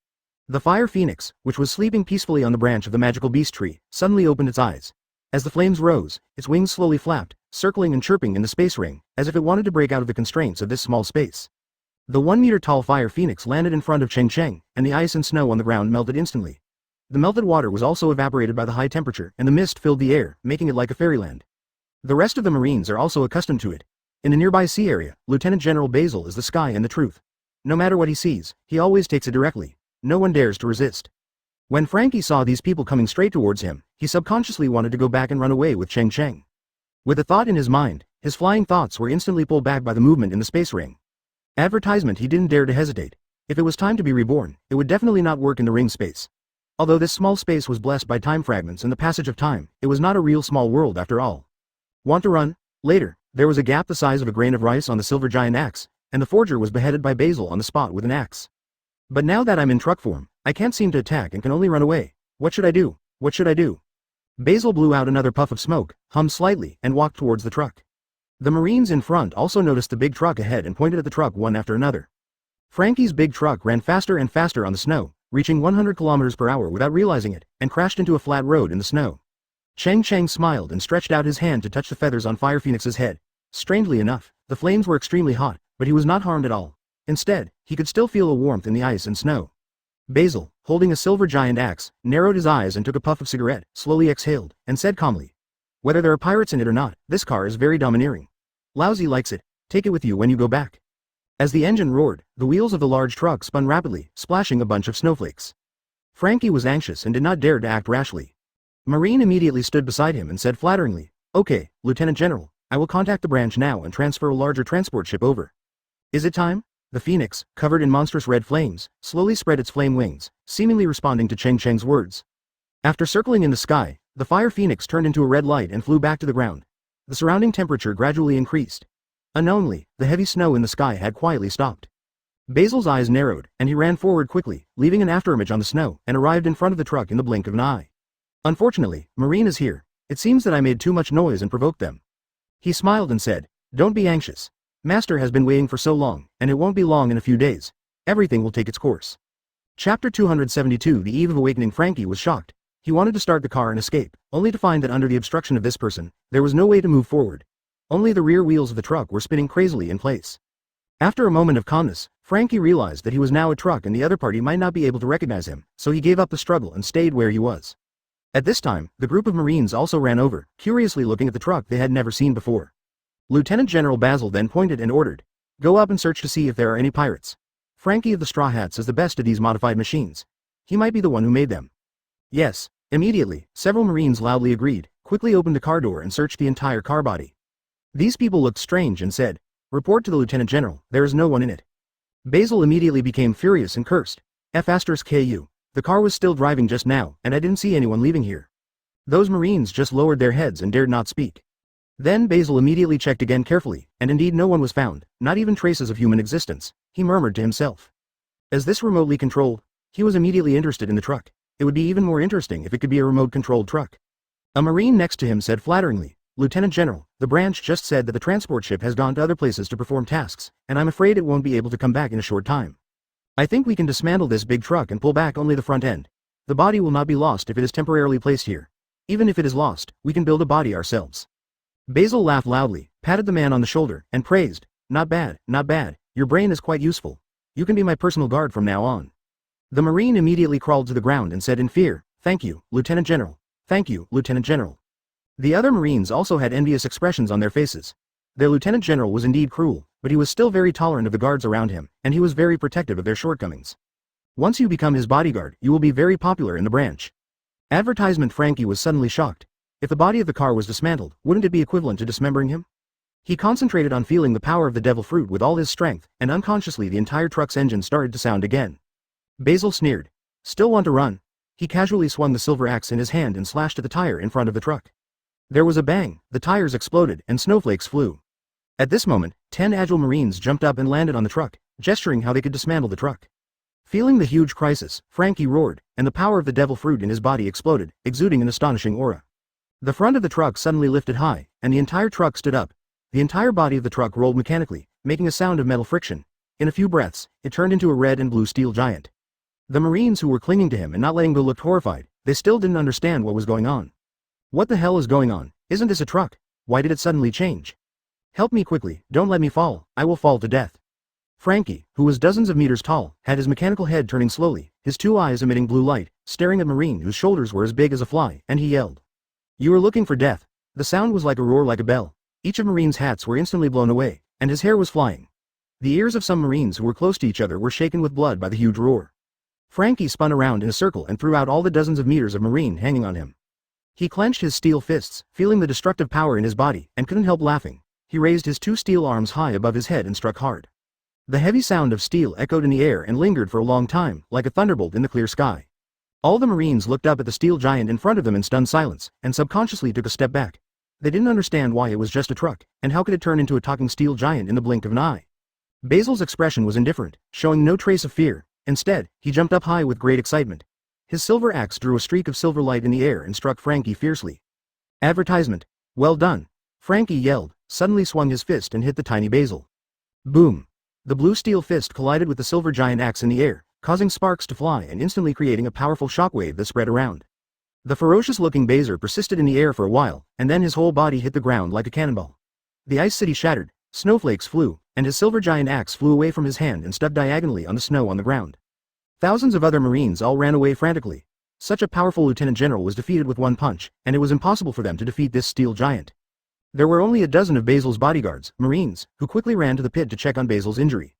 The Fire Phoenix, which was sleeping peacefully on the branch of the magical beast tree, suddenly opened its eyes. As the flames rose, its wings slowly flapped, circling and chirping in the space ring, as if it wanted to break out of the constraints of this small space. The 1-meter-tall Fire Phoenix landed in front of Cheng Cheng, and the ice and snow on the ground melted instantly. The melted water was also evaporated by the high temperature, and the mist filled the air, making it like a fairyland. The rest of the Marines are also accustomed to it. In the nearby sea area, Lieutenant General Basil is the sky and the truth. No matter what he sees, he always takes it directly. No one dares to resist. When Frankie saw these people coming straight towards him, he subconsciously wanted to go back and run away with Cheng Cheng. With a thought in his mind, his flying thoughts were instantly pulled back by the movement in the space ring. Advertisement. He didn't dare to hesitate. If it was time to be reborn, it would definitely not work in the ring space. Although this small space was blessed by time fragments and the passage of time, it was not a real small world after all. Want to run? Later, there was a gap the size of a grain of rice on the silver giant axe, and the forger was beheaded by Basil on the spot with an axe. But now that I'm in truck form, I can't seem to attack and can only run away. What should I do? What should I do? Basil blew out another puff of smoke, hummed slightly, and walked towards the truck. The Marines in front also noticed the big truck ahead and pointed at the truck one after another. Frankie's big truck ran faster and faster on the snow, reaching 100 kilometers per hour without realizing it, and crashed into a flat road in the snow. Cheng Cheng smiled and stretched out his hand to touch the feathers on Fire Phoenix's head. Strangely enough, the flames were extremely hot, but he was not harmed at all. Instead, he could still feel a warmth in the ice and snow. Basil, holding a silver giant axe, narrowed his eyes and took a puff of cigarette, slowly exhaled, and said calmly, "Whether there are pirates in it or not, this car is very domineering. Lousy likes it. Take it with you when you go back." As the engine roared, the wheels of the large truck spun rapidly, splashing a bunch of snowflakes. Frankie was anxious and did not dare to act rashly. Marine immediately stood beside him and said flatteringly, "Okay, Lieutenant General, I will contact the branch now and transfer a larger transport ship over." "Is it time?" The phoenix, covered in monstrous red flames, slowly spread its flame wings, seemingly responding to Cheng Cheng's words. After circling in the sky, the fire phoenix turned into a red light and flew back to the ground. The surrounding temperature gradually increased. Unknowingly, the heavy snow in the sky had quietly stopped. Basil's eyes narrowed, and he ran forward quickly, leaving an afterimage on the snow, and arrived in front of the truck in the blink of an eye. Unfortunately, Marine is here. It seems that I made too much noise and provoked them. He smiled and said, "Don't be anxious. Master has been waiting for so long, and it won't be long in a few days. Everything will take its course." Chapter 272. The eve of awakening. Frankie was shocked. He wanted to start the car and escape, only to find that under the obstruction of this person, there was no way to move forward. Only the rear wheels of the truck were spinning crazily in place. After a moment of calmness, Frankie realized that he was now a truck and the other party might not be able to recognize him, so he gave up the struggle and stayed where he was. At this time, the group of Marines also ran over, curiously looking at the truck they had never seen before. Lieutenant General Basil then pointed and ordered, "Go up and search to see if there are any pirates. Frankie of the Straw Hats is the best of these modified machines. He might be the one who made them." "Yes." Immediately, several Marines loudly agreed, quickly opened the car door and searched the entire car body. These people looked strange and said, "Report to the Lieutenant General, there is no one in it." Basil immediately became furious and cursed. "F***ku. The car was still driving just now, and I didn't see anyone leaving here." Those Marines just lowered their heads and dared not speak. Then Basil immediately checked again carefully, and indeed no one was found, not even traces of human existence. He murmured to himself. As this remotely controlled, he was immediately interested in the truck. It would be even more interesting if it could be a remote-controlled truck. A Marine next to him said flatteringly, "Lieutenant General, the branch just said that the transport ship has gone to other places to perform tasks, and I'm afraid it won't be able to come back in a short time. I think we can dismantle this big truck and pull back only the front end. The body will not be lost if it is temporarily placed here. Even if it is lost, we can build a body ourselves." Basil laughed loudly, patted the man on the shoulder, and praised, "Not bad, not bad, your brain is quite useful. You can be my personal guard from now on." The Marine immediately crawled to the ground and said in fear, "Thank you, Lieutenant General. Thank you, Lieutenant General." The other Marines also had envious expressions on their faces. Their Lieutenant General was indeed cruel, but he was still very tolerant of the guards around him, and he was very protective of their shortcomings. Once you become his bodyguard, you will be very popular in the branch. Advertisement. Frankie was suddenly shocked. If the body of the car was dismantled, wouldn't it be equivalent to dismembering him? He concentrated on feeling the power of the devil fruit with all his strength, and unconsciously the entire truck's engine started to sound again. Basil sneered. "Still want to run?" He casually swung the silver axe in his hand and slashed at the tire in front of the truck. There was a bang, the tires exploded, and snowflakes flew. At this moment, 10 agile Marines jumped up and landed on the truck, gesturing how they could dismantle the truck. Feeling the huge crisis, Frankie roared, and the power of the devil fruit in his body exploded, exuding an astonishing aura. The front of the truck suddenly lifted high, and the entire truck stood up. The entire body of the truck rolled mechanically, making a sound of metal friction. In a few breaths, it turned into a red and blue steel giant. The Marines who were clinging to him and not letting go looked horrified. They still didn't understand what was going on. "What the hell is going on? Isn't this a truck? Why did it suddenly change? Help me quickly, don't let me fall, I will fall to death." Frankie, who was dozens of meters tall, had his mechanical head turning slowly, his two eyes emitting blue light, staring at Marine whose shoulders were as big as a fly, and he yelled. "You are looking for death." The sound was like a roar like a bell. Each of Marine's hats were instantly blown away, and his hair was flying. The ears of some Marines who were close to each other were shaken with blood by the huge roar. Frankie spun around in a circle and threw out all the dozens of meters of Marine hanging on him. He clenched his steel fists, feeling the destructive power in his body, and couldn't help laughing. He raised his two steel arms high above his head and struck hard. The heavy sound of steel echoed in the air and lingered for a long time, like a thunderbolt in the clear sky. All the Marines looked up at the steel giant in front of them in stunned silence, and subconsciously took a step back. They didn't understand why it was just a truck, and how could it turn into a talking steel giant in the blink of an eye. Basil's expression was indifferent, showing no trace of fear. Instead, he jumped up high with great excitement. His silver axe drew a streak of silver light in the air and struck Frankie fiercely. Advertisement. "Well done." Frankie yelled, suddenly swung his fist and hit the tiny Basil. Boom. The blue steel fist collided with the silver giant axe in the air, causing sparks to fly and instantly creating a powerful shockwave that spread around. The ferocious-looking Baser persisted in the air for a while, and then his whole body hit the ground like a cannonball. The ice city shattered, snowflakes flew, and his silver giant axe flew away from his hand and stuck diagonally on the snow on the ground. Thousands of other Marines all ran away frantically. Such a powerful lieutenant general was defeated with one punch, and it was impossible for them to defeat this steel giant. There were only a dozen of Basil's bodyguards, Marines, who quickly ran to the pit to check on Basil's injury.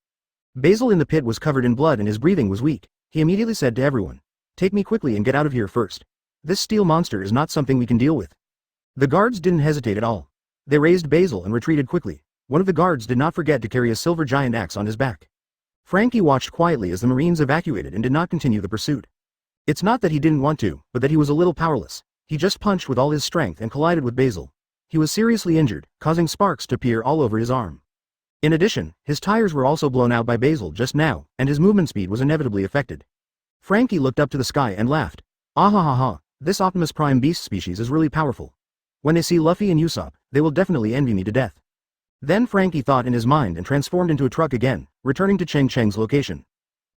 Basil in the pit was covered in blood and his breathing was weak. He immediately said to everyone, "Take me quickly and get out of here first. This steel monster is not something we can deal with." The guards didn't hesitate at all. They raised Basil and retreated quickly. One of the guards did not forget to carry a silver giant axe on his back. Frankie watched quietly as the Marines evacuated and did not continue the pursuit. It's not that he didn't want to, but that he was a little powerless. He just punched with all his strength and collided with Basil. He was seriously injured, causing sparks to appear all over his arm. In addition, his tires were also blown out by Basil just now, and his movement speed was inevitably affected. Frankie looked up to the sky and laughed. Ah ha ha ha, this Optimus Prime beast species is really powerful. When they see Luffy and Usopp, they will definitely envy me to death. Then Frankie thought in his mind and transformed into a truck again, returning to Cheng Cheng's location.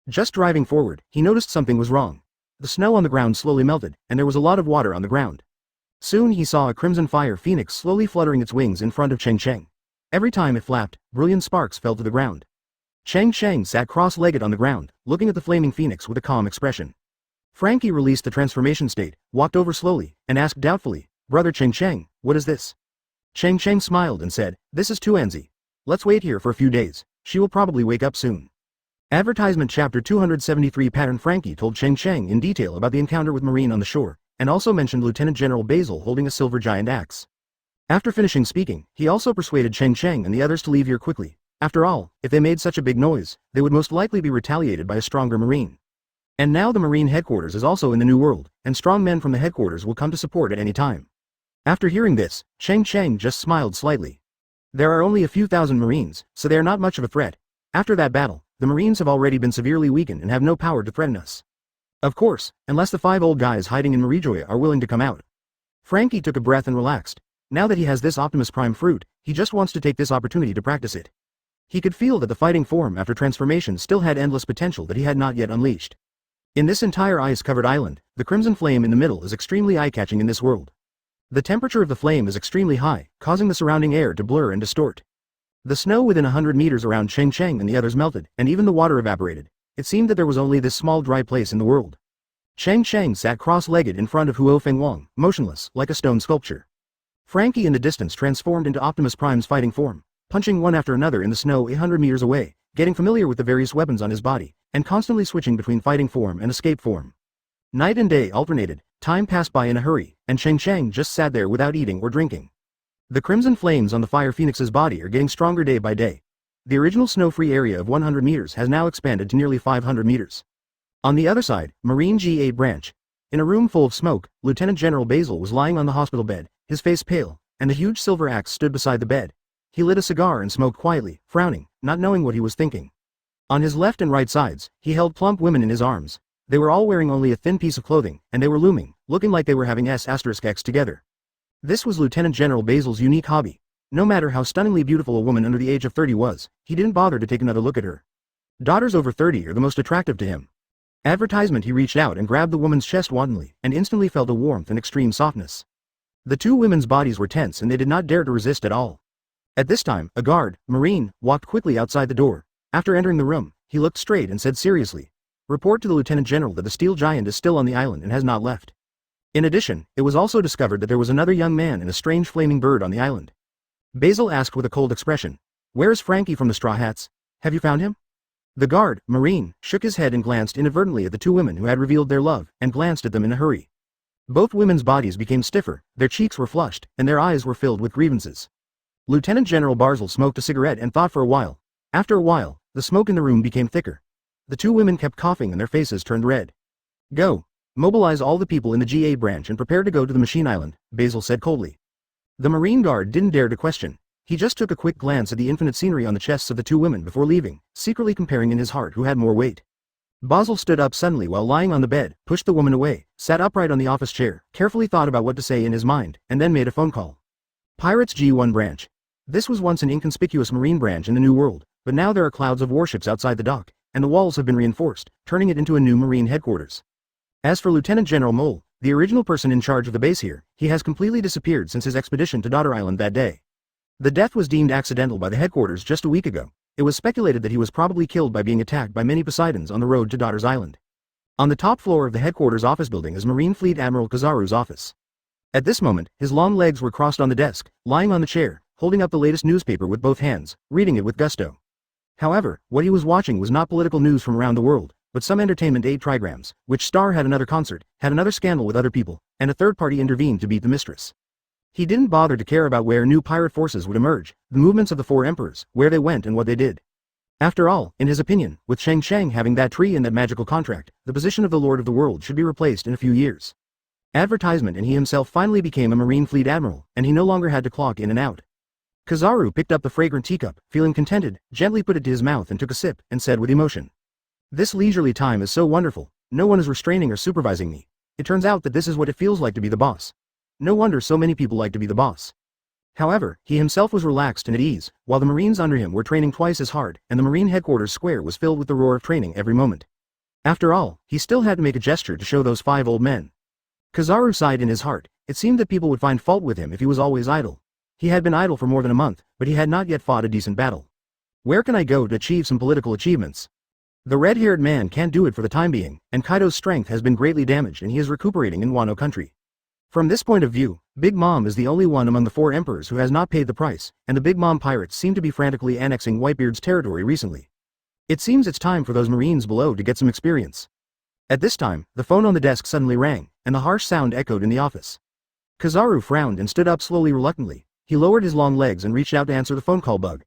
Just driving forward, he noticed something was wrong. The snow on the ground slowly melted, and there was a lot of water on the ground. Soon he saw a crimson fire phoenix slowly fluttering its wings in front of Cheng Cheng. Every time it flapped, brilliant sparks fell to the ground. Cheng Cheng sat cross-legged on the ground, looking at the flaming phoenix with a calm expression. Frankie released the transformation state, walked over slowly, and asked doubtfully, "Brother Cheng Cheng, what is this?" Cheng Cheng smiled and said, "This is Tuanzi. Let's wait here for a few days, she will probably wake up soon." Advertisement Chapter 273 Pattern Frankie told Cheng Cheng in detail about the encounter with Marine on the shore, and also mentioned Lieutenant General Basil holding a silver giant axe. After finishing speaking, he also persuaded Cheng Cheng and the others to leave here quickly. After all, if they made such a big noise, they would most likely be retaliated by a stronger Marine. And now the Marine headquarters is also in the New World, and strong men from the headquarters will come to support at any time. After hearing this, Cheng Cheng just smiled slightly. There are only a few thousand Marines, so they are not much of a threat. After that battle, the Marines have already been severely weakened and have no power to threaten us. Of course, unless the 5 old guys hiding in Marijoy are willing to come out. Frankie took a breath and relaxed. Now that he has this Optimus Prime fruit, he just wants to take this opportunity to practice it. He could feel that the fighting form after transformation still had endless potential that he had not yet unleashed. In this entire ice-covered island, the crimson flame in the middle is extremely eye-catching in this world. The temperature of the flame is extremely high, causing the surrounding air to blur and distort. The snow within 100 meters around Cheng Cheng and the others melted, and even the water evaporated. It seemed that there was only this small dry place in the world. Cheng Cheng sat cross-legged in front of Huo Fengwang, motionless, like a stone sculpture. Frankie in the distance transformed into Optimus Prime's fighting form, punching one after another in the snow 100 meters away, getting familiar with the various weapons on his body, and constantly switching between fighting form and escape form. Night and day alternated, time passed by in a hurry, and Cheng Cheng just sat there without eating or drinking. The crimson flames on the Fire Phoenix's body are getting stronger day by day. The original snow-free area of 100 meters has now expanded to nearly 500 meters. On the other side, Marine G8 branch. In a room full of smoke, Lieutenant General Basil was lying on the hospital bed, his face pale, and the huge silver axe stood beside the bed. He lit a cigar and smoked quietly, frowning, not knowing what he was thinking. On his left and right sides, he held plump women in his arms. They were all wearing only a thin piece of clothing, and they were looming, looking like they were having S*X together. This was Lieutenant General Basil's unique hobby. No matter how stunningly beautiful a woman under the age of 30 was, he didn't bother to take another look at her. Daughters over 30 are the most attractive to him. Advertisement. He reached out and grabbed the woman's chest wantonly, and instantly felt a warmth and extreme softness. The two women's bodies were tense and they did not dare to resist at all. At this time, a guard, Marine, walked quickly outside the door. After entering the room, he looked straight and said seriously, "Report to the Lieutenant General that the Steel Giant is still on the island and has not left." In addition, it was also discovered that there was another young man and a strange flaming bird on the island. Basil asked with a cold expression, "Where is Frankie from the Straw Hats? Have you found him?" The guard, Marine, shook his head and glanced inadvertently at the two women who had revealed their love, and glanced at them in a hurry. Both women's bodies became stiffer, their cheeks were flushed, and their eyes were filled with grievances. Lieutenant General Basil smoked a cigarette and thought for a while. After a while, the smoke in the room became thicker. The two women kept coughing and their faces turned red. "Go. Mobilize all the people in the GA branch and prepare to go to the Machine Island," Basil said coldly. The Marine guard didn't dare to question. He just took a quick glance at the infinite scenery on the chests of the two women before leaving, secretly comparing in his heart who had more weight. Basil stood up suddenly while lying on the bed, pushed the woman away, sat upright on the office chair, carefully thought about what to say in his mind, and then made a phone call. Pirates G1 branch. This was once an inconspicuous marine branch in the New World, but now there are clouds of warships outside the dock, and the walls have been reinforced, turning it into a new marine headquarters. As for Lieutenant General Mole, the original person in charge of the base here, he has completely disappeared since his expedition to Daughter Island that day. The death was deemed accidental by the headquarters just a week ago. It was speculated that he was probably killed by being attacked by many Poseidons on the road to Daughter's Island. On the top floor of the headquarters office building is Marine Fleet Admiral Kizaru's office. At this moment, his long legs were crossed on the desk, lying on the chair, holding up the latest newspaper with both hands, reading it with gusto. However, what he was watching was not political news from around the world, but some entertainment aid trigrams, which star had another concert, had another scandal with other people, and a third party intervened to beat the mistress. He didn't bother to care about where new pirate forces would emerge, the movements of the 4 emperors, where they went and what they did. After all, in his opinion, with Cheng Cheng having that tree and that magical contract, the position of the Lord of the World should be replaced in a few years. Advertisement, and he himself finally became a Marine Fleet Admiral, and he no longer had to clock in and out. Kizaru picked up the fragrant teacup, feeling contented, gently put it to his mouth and took a sip, and said with emotion, "This leisurely time is so wonderful, no one is restraining or supervising me. It turns out that this is what it feels like to be the boss. No wonder so many people like to be the boss." However, he himself was relaxed and at ease, while the Marines under him were training twice as hard, and the Marine headquarters square was filled with the roar of training every moment. After all, he still had to make a gesture to show those 5 old men. Kizaru sighed in his heart. It seemed that people would find fault with him if he was always idle. He had been idle for more than a month, but he had not yet fought a decent battle. Where can I go to achieve some political achievements? The red-haired man can't do it for the time being, and Kaido's strength has been greatly damaged and he is recuperating in Wano country. From this point of view, Big Mom is the only one among the 4 emperors who has not paid the price, and the Big Mom pirates seem to be frantically annexing Whitebeard's territory recently. It seems it's time for those Marines below to get some experience. At this time, the phone on the desk suddenly rang, and the harsh sound echoed in the office. Kizaru frowned and stood up slowly reluctantly. He lowered his long legs and reached out to answer the phone call bug.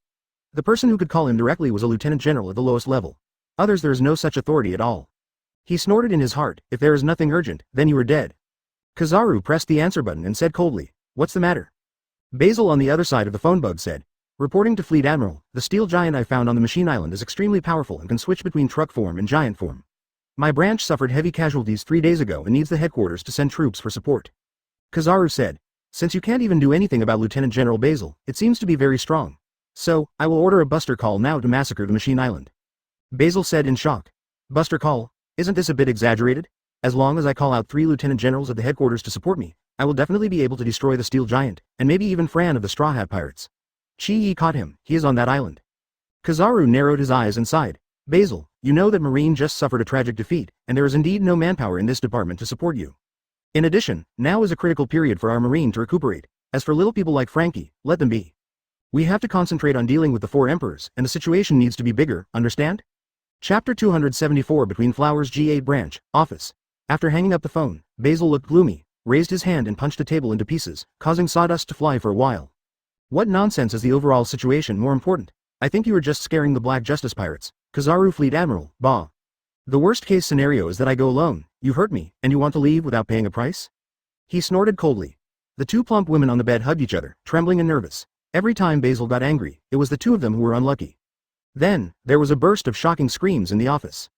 The person who could call him directly was a lieutenant general at the lowest level. Others there is no such authority at all. He snorted in his heart, "If there is nothing urgent, then you are dead." Kizaru pressed the answer button and said coldly, "What's the matter?" Basil on the other side of the phone bug said, "Reporting to Fleet Admiral, the steel giant I found on the machine island is extremely powerful and can switch between truck form and giant form. My branch suffered heavy casualties 3 days ago and needs the headquarters to send troops for support." Kizaru said, "Since you can't even do anything about Lieutenant General Basil, it seems to be very strong. So, I will order a buster call now to massacre the machine island." Basil said in shock, "Buster call? Isn't this a bit exaggerated? As long as I call out 3 lieutenant generals at the headquarters to support me, I will definitely be able to destroy the steel giant, and maybe even Fran of the Straw Hat Pirates. Chi-Yi caught him, he is on that island." Kizaru narrowed his eyes and sighed, "Basil, you know that Marine just suffered a tragic defeat, and there is indeed no manpower in this department to support you. In addition, now is a critical period for our Marine to recuperate. As for little people like Frankie, let them be. We have to concentrate on dealing with the 4 emperors, and the situation needs to be bigger, understand?" Chapter 274 Between Flowers G8 Branch, Office. After hanging up the phone, Basil looked gloomy, raised his hand and punched the table into pieces, causing sawdust to fly for a while. "What nonsense is the overall situation more important? I think you are just scaring the Black Justice Pirates. Kizaru Fleet Admiral, bah. The worst case scenario is that I go alone, you hurt me, and you want to leave without paying a price?" He snorted coldly. The 2 plump women on the bed hugged each other, trembling and nervous. Every time Basil got angry, it was the 2 of them who were unlucky. Then, there was a burst of shocking screams in the office.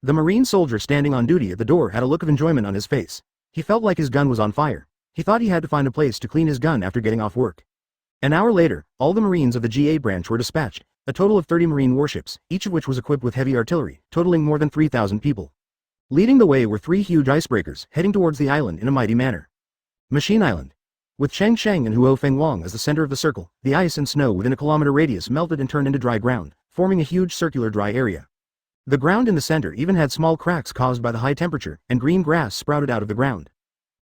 The Marine soldier standing on duty at the door had a look of enjoyment on his face. He felt like his gun was on fire. He thought he had to find a place to clean his gun after getting off work. An hour later, all the Marines of the G8 branch were dispatched, a total of 30 Marine warships, each of which was equipped with heavy artillery, totaling more than 3,000 people. Leading the way were 3 huge icebreakers, heading towards the island in a mighty manner. Machine Island. With Cheng Cheng and Huo Fengwang as the center of the circle, the ice and snow within a kilometer radius melted and turned into dry ground, forming a huge circular dry area. The ground in the center even had small cracks caused by the high temperature, and green grass sprouted out of the ground.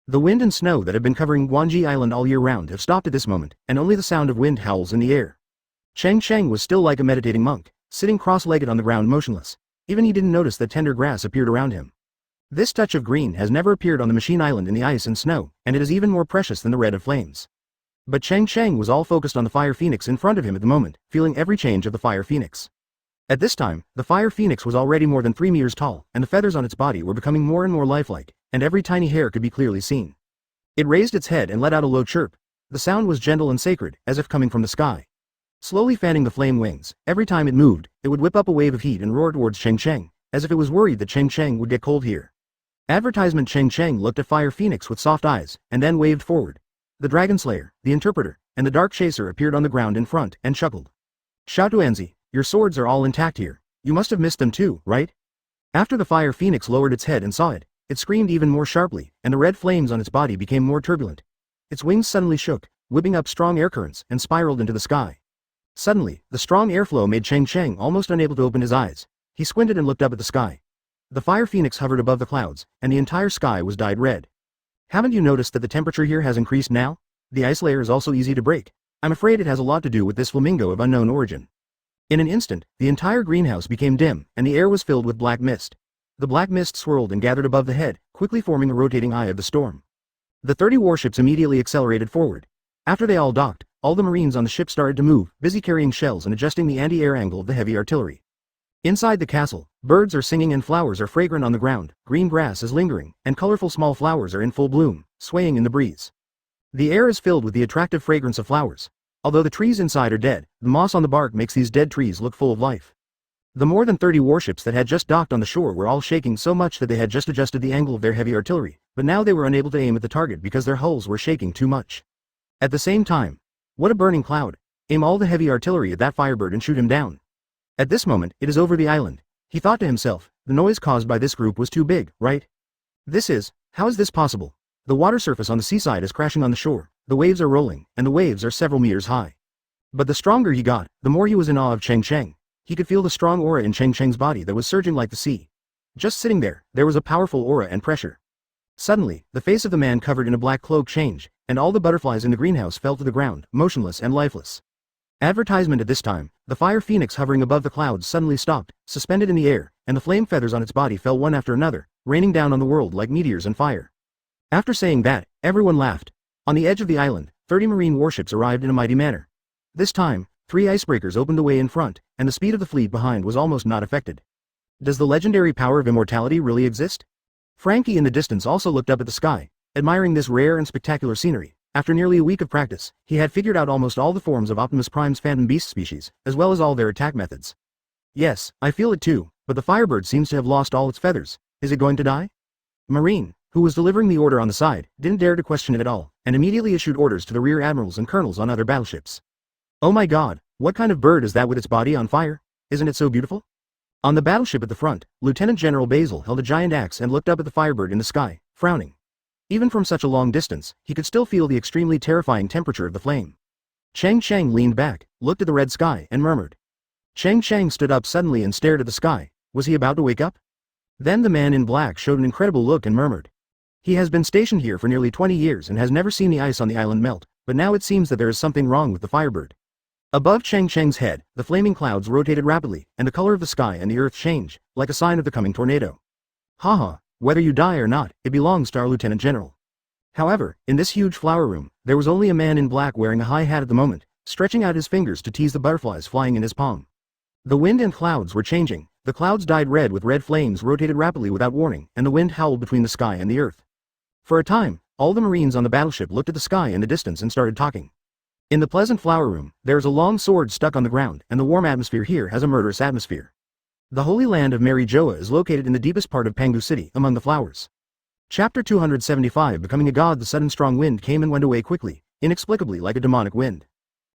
The wind and snow that have been covering Guanji Island all year round have stopped at this moment, and only the sound of wind howls in the air. Cheng Cheng was still like a meditating monk, sitting cross-legged on the ground motionless. Even he didn't notice that tender grass appeared around him. This touch of green has never appeared on the machine island in the ice and snow, and it is even more precious than the red of flames. But Cheng Cheng was all focused on the fire phoenix in front of him at the moment, feeling every change of the fire phoenix. At this time, the fire phoenix was already more than 3 meters tall, and the feathers on its body were becoming more and more lifelike, and every tiny hair could be clearly seen. It raised its head and let out a low chirp. The sound was gentle and sacred, as if coming from the sky. Slowly fanning the flame wings, every time it moved, it would whip up a wave of heat and roar towards Cheng Cheng, as if it was worried that Cheng Cheng would get cold here. Advertisement Cheng Cheng looked at Fire Phoenix with soft eyes, and then waved forward. The Dragon Slayer, the Interpreter, and the Dark Chaser appeared on the ground in front, and chuckled. "Shatuanzi, your swords are all intact here. You must have missed them too, right?" After the Fire Phoenix lowered its head and saw it, it screamed even more sharply, and the red flames on its body became more turbulent. Its wings suddenly shook, whipping up strong air currents, and spiraled into the sky. Suddenly, the strong airflow made Cheng Cheng almost unable to open his eyes. He squinted and looked up at the sky. The Fire Phoenix hovered above the clouds, and the entire sky was dyed red. "Haven't you noticed that the temperature here has increased now? The ice layer is also easy to break. I'm afraid it has a lot to do with this flamingo of unknown origin." In an instant, the entire greenhouse became dim, and the air was filled with black mist. The black mist swirled and gathered above the head, quickly forming a rotating eye of the storm. The 30 warships immediately accelerated forward. After they all docked, all the Marines on the ship started to move, busy carrying shells and adjusting the anti-air angle of the heavy artillery. Inside the castle, birds are singing and flowers are fragrant on the ground, green grass is lingering, and colorful small flowers are in full bloom, swaying in the breeze. The air is filled with the attractive fragrance of flowers. Although the trees inside are dead, the moss on the bark makes these dead trees look full of life. The more than 30 warships that had just docked on the shore were all shaking so much that they had just adjusted the angle of their heavy artillery, but now they were unable to aim at the target because their hulls were shaking too much. At the same time, what a burning cloud! Aim all the heavy artillery at that firebird and shoot him down. At this moment, it is over the island. He thought to himself, the noise caused by this group was too big, right? How is this possible? The water surface on the seaside is crashing on the shore, the waves are rolling, and the waves are several meters high. But the stronger he got, the more he was in awe of Cheng Cheng. He could feel the strong aura in Cheng Cheng's body that was surging like the sea. Just sitting there was a powerful aura and pressure. Suddenly, the face of the man covered in a black cloak changed, and all the butterflies in the greenhouse fell to the ground, motionless and lifeless. Advertisement at this time, the fire phoenix hovering above the clouds suddenly stopped, suspended in the air, and the flame feathers on its body fell one after another, raining down on the world like meteors and fire. After saying that, everyone laughed. On the edge of the island, 30 marine warships arrived in a mighty manner. This time, 3 icebreakers opened the way in front, and the speed of the fleet behind was almost not affected. Does the legendary power of immortality really exist? Frankie in the distance also looked up at the sky, admiring this rare and spectacular scenery. After nearly a week of practice, he had figured out almost all the forms of Optimus Prime's phantom beast species, as well as all their attack methods. Yes, I feel it too, but the Firebird seems to have lost all its feathers. Is it going to die? Marine, who was delivering the order on the side, didn't dare to question it at all, and immediately issued orders to the rear admirals and colonels on other battleships. Oh my god, what kind of bird is that with its body on fire? Isn't it so beautiful? On the battleship at the front, Lieutenant General Basil held a giant axe and looked up at the Firebird in the sky, frowning. Even from such a long distance, he could still feel the extremely terrifying temperature of the flame. Cheng Cheng leaned back, looked at the red sky, and murmured. Cheng Cheng stood up suddenly and stared at the sky. Was he about to wake up? Then the man in black showed an incredible look and murmured. He has been stationed here for nearly 20 years and has never seen the ice on the island melt, but now it seems that there is something wrong with the Firebird. Above Cheng Cheng's head, the flaming clouds rotated rapidly, and the color of the sky and the earth changed, like a sign of the coming tornado. Haha, whether you die or not, it belongs to our Lieutenant General. However, in this huge flower room, there was only a man in black wearing a high hat at the moment, stretching out his fingers to tease the butterflies flying in his palm. The wind and clouds were changing, the clouds dyed red with red flames rotated rapidly without warning, and the wind howled between the sky and the earth. For a time, all the Marines on the battleship looked at the sky in the distance and started talking. In the pleasant flower room, there is a long sword stuck on the ground, and the warm atmosphere here has a murderous atmosphere. The Holy Land of Mary Joa is located in the deepest part of Pangu City, among the flowers. Chapter 275 Becoming a God. The sudden strong wind came and went away quickly, inexplicably like a demonic wind.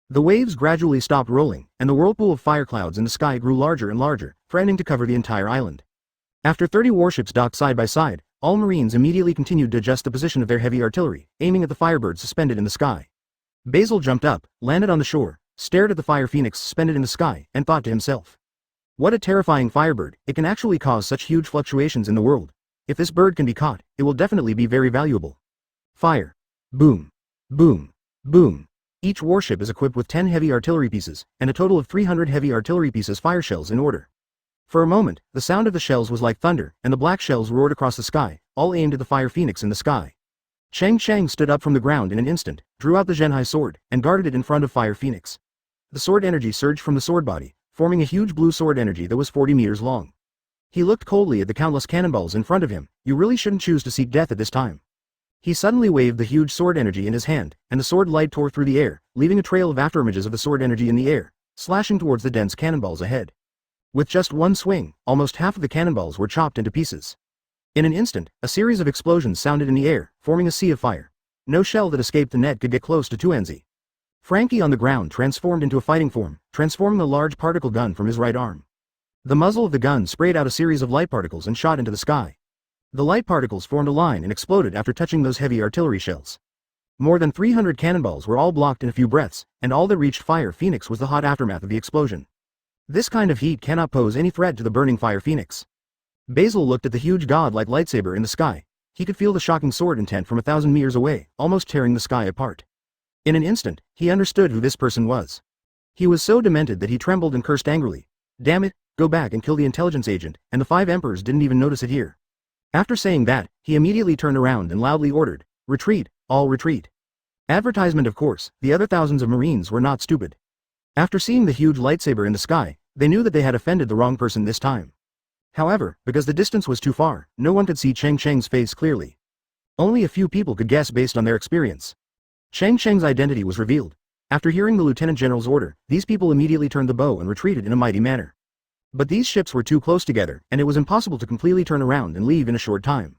The waves gradually stopped rolling, and the whirlpool of fire clouds in the sky grew larger and larger, threatening to cover the entire island. After 30 warships docked side by side, all Marines immediately continued to adjust the position of their heavy artillery, aiming at the Firebird suspended in the sky. Basil jumped up, landed on the shore, stared at the fire phoenix suspended in the sky, and thought to himself. What a terrifying Firebird, it can actually cause such huge fluctuations in the world. If this bird can be caught, it will definitely be very valuable. Fire. Boom. Boom. Boom. Each warship is equipped with 10 heavy artillery pieces, and a total of 300 heavy artillery pieces fire shells in order. For a moment, the sound of the shells was like thunder, and the black shells roared across the sky, all aimed at the fire phoenix in the sky. Cheng Cheng stood up from the ground in an instant, drew out the Zhenhai sword, and guarded it in front of Fire Phoenix. The sword energy surged from the sword body, forming a huge blue sword energy that was 40 meters long. He looked coldly at the countless cannonballs in front of him. You really shouldn't choose to seek death at this time. He suddenly waved the huge sword energy in his hand, and the sword light tore through the air, leaving a trail of afterimages of the sword energy in the air, slashing towards the dense cannonballs ahead. With just one swing, almost half of the cannonballs were chopped into pieces. In an instant, a series of explosions sounded in the air, forming a sea of fire. No shell that escaped the net could get close to Tuanzi. Frankie on the ground transformed into a fighting form, transforming a large particle gun from his right arm. The muzzle of the gun sprayed out a series of light particles and shot into the sky. The light particles formed a line and exploded after touching those heavy artillery shells. More than 300 cannonballs were all blocked in a few breaths, and all that reached Fire Phoenix was the hot aftermath of the explosion. This kind of heat cannot pose any threat to the burning Fire Phoenix. Basil looked at the huge god-like lightsaber in the sky. He could feel the shocking sword intent from 1,000 meters away, almost tearing the sky apart. In an instant, he understood who this person was. He was so demented that he trembled and cursed angrily. Damn it, go back and kill the intelligence agent, and the 5 emperors didn't even notice it here. After saying that, he immediately turned around and loudly ordered, retreat, all retreat. Advertisement of course, the other thousands of marines were not stupid. After seeing the huge lightsaber in the sky, They knew that they had offended the wrong person this time. However, because the distance was too far, no one could see Cheng Cheng's face clearly. Only a few people could guess based on their experience. Cheng Cheng's identity was revealed. After hearing the Lieutenant General's order, these people immediately turned the bow and retreated in a mighty manner. But these ships were too close together, and it was impossible to completely turn around and leave in a short time.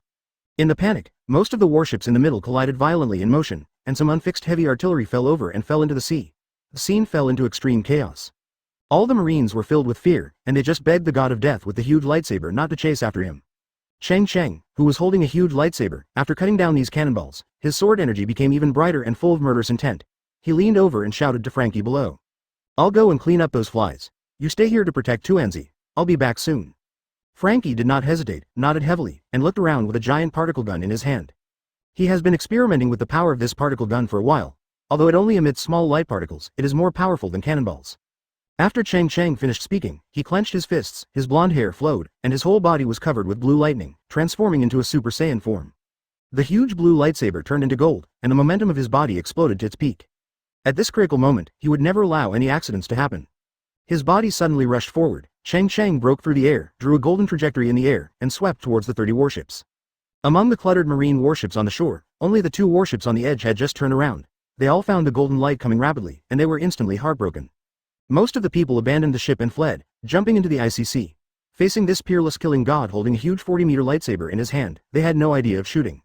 In the panic, most of the warships in the middle collided violently in motion, and some unfixed heavy artillery fell over and fell into the sea. The scene fell into extreme chaos. All the Marines were filled with fear, and they just begged the god of death with the huge lightsaber not to chase after him. Cheng Cheng, who was holding a huge lightsaber, after cutting down these cannonballs, his sword energy became even brighter and full of murderous intent. He leaned over and shouted to Frankie below. "I'll go and clean up those flies. You stay here to protect Tuanzi. I'll be back soon." Frankie did not hesitate, nodded heavily, and looked around with a giant particle gun in his hand. He has been experimenting with the power of this particle gun for a while. Although it only emits small light particles, it is more powerful than cannonballs. After Cheng Cheng finished speaking, he clenched his fists, his blonde hair flowed, and his whole body was covered with blue lightning, transforming into a Super Saiyan form. The huge blue lightsaber turned into gold, and the momentum of his body exploded to its peak. At this critical moment, he would never allow any accidents to happen. His body suddenly rushed forward. Cheng Cheng broke through the air, drew a golden trajectory in the air, and swept towards the 30 warships. Among the cluttered marine warships on the shore, only the 2 warships on the edge had just turned around. They all found the golden light coming rapidly, and they were instantly heartbroken. Most of the people abandoned the ship and fled, jumping into the ICC. Facing this peerless killing god holding a huge 40-meter lightsaber in his hand, they had no idea of shooting.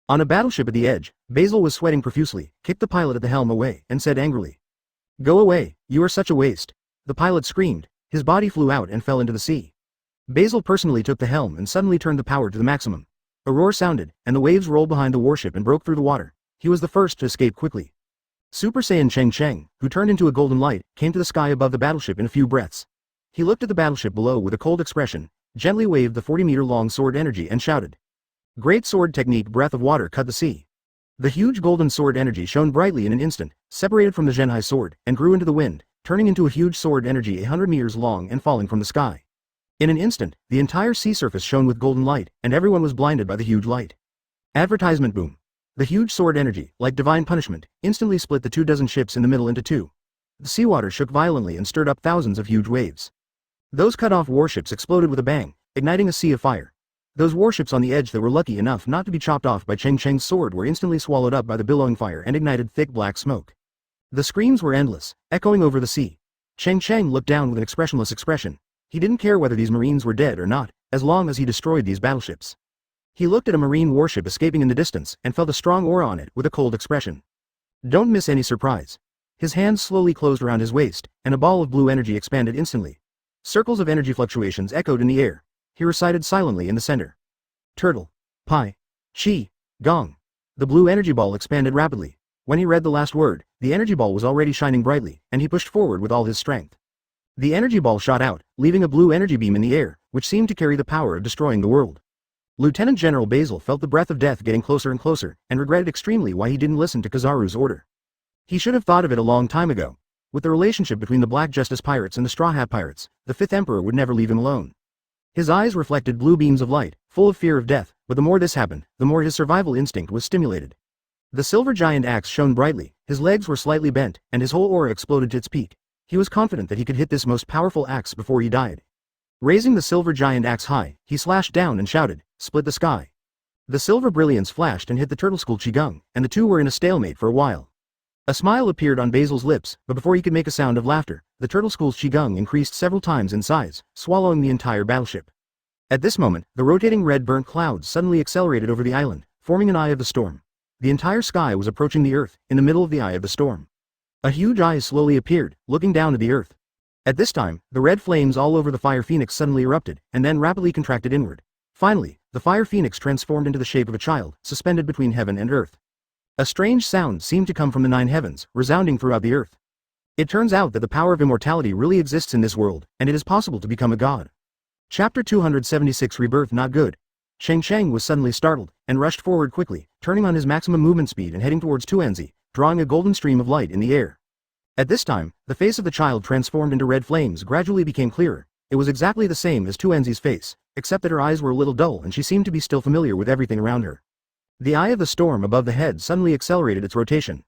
On a battleship at the edge, Basil was sweating profusely, kicked the pilot at the helm away, and said angrily, "Go away, you are such a waste." The pilot screamed, his body flew out and fell into the sea. Basil personally took the helm and suddenly turned the power to the maximum. A roar sounded, and the waves rolled behind the warship and broke through the water. He was the first to escape quickly. Super Saiyan Cheng Cheng, who turned into a golden light, came to the sky above the battleship in a few breaths. He looked at the battleship below with a cold expression, gently waved the 40-meter-long sword energy and shouted. Great sword technique. Breath of water cut the sea. The huge golden sword energy shone brightly in an instant, separated from the Genhai sword, and grew into the wind, turning into a huge sword energy 100 meters long and falling from the sky. In an instant, the entire sea surface shone with golden light, and everyone was blinded by the huge light. Advertisement boom. The huge sword energy, like divine punishment, instantly split the 24 ships in the middle into 2. The seawater shook violently and stirred up thousands of huge waves. Those cut-off warships exploded with a bang, igniting a sea of fire. Those warships on the edge that were lucky enough not to be chopped off by Cheng Cheng's sword were instantly swallowed up by the billowing fire and ignited thick black smoke. The screams were endless, echoing over the sea. Cheng Cheng looked down with an expressionless expression. He didn't care whether these marines were dead or not, as long as he destroyed these battleships. He looked at a marine warship escaping in the distance and felt a strong aura on it with a cold expression. Don't miss any surprise. His hands slowly closed around his waist, and a ball of blue energy expanded instantly. Circles of energy fluctuations echoed in the air. He recited silently in the center. Turtle. Pi. Chi. Gong. The blue energy ball expanded rapidly. When he read the last word, the energy ball was already shining brightly, and he pushed forward with all his strength. The energy ball shot out, leaving a blue energy beam in the air, which seemed to carry the power of destroying the world. Lieutenant General Basil felt the breath of death getting closer and closer, and regretted extremely why he didn't listen to Kizaru's order. He should have thought of it a long time ago. With the relationship between the Black Justice pirates and the Straw Hat pirates, the 5th Emperor would never leave him alone. His eyes reflected blue beams of light, full of fear of death, but the more this happened, the more his survival instinct was stimulated. The silver giant axe shone brightly, his legs were slightly bent, and his whole aura exploded to its peak. He was confident that he could hit this most powerful axe before he died. Raising the silver giant axe high, he slashed down and shouted, "Split the sky." The silver brilliance flashed and hit the turtle school Qigong, and the two were in a stalemate for a while. A smile appeared on Basil's lips, but before he could make a sound of laughter, the turtle school's Qigong increased several times in size, swallowing the entire battleship. At this moment, the rotating red burnt clouds suddenly accelerated over the island, forming an eye of the storm. The entire sky was approaching the earth, in the middle of the eye of the storm. A huge eye slowly appeared, looking down at the earth. At this time, the red flames all over the fire phoenix suddenly erupted, and then rapidly contracted inward. Finally, the fire phoenix transformed into the shape of a child, suspended between heaven and earth. A strange sound seemed to come from the 9 heavens, resounding throughout the earth. It turns out that the power of immortality really exists in this world, and it is possible to become a god. Chapter 276 Rebirth Not Good. Cheng Cheng was suddenly startled, and rushed forward quickly, turning on his maximum movement speed and heading towards Tuanzi, drawing a golden stream of light in the air. At this time, the face of the child transformed into red flames gradually became clearer. It was exactly the same as Tuanzi's face, except that her eyes were a little dull and she seemed to be still familiar with everything around her. The eye of the storm above the head suddenly accelerated its rotation.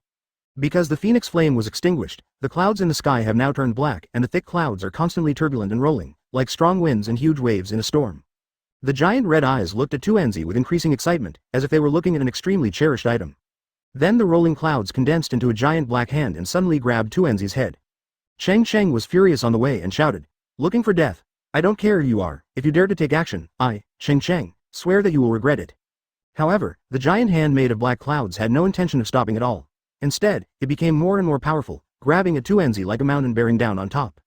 Because the phoenix flame was extinguished, the clouds in the sky have now turned black and the thick clouds are constantly turbulent and rolling, like strong winds and huge waves in a storm. The giant red eyes looked at Tuanzi with increasing excitement, as if they were looking at an extremely cherished item. Then the rolling clouds condensed into a giant black hand and suddenly grabbed Tuanzi's head. Cheng Cheng was furious on the way and shouted, "Looking for death? I don't care who you are, if you dare to take action, I, Cheng Cheng, swear that you will regret it." However, the giant hand made of black clouds had no intention of stopping at all. Instead, it became more and more powerful, grabbing at Tuanzi like a mountain bearing down on top.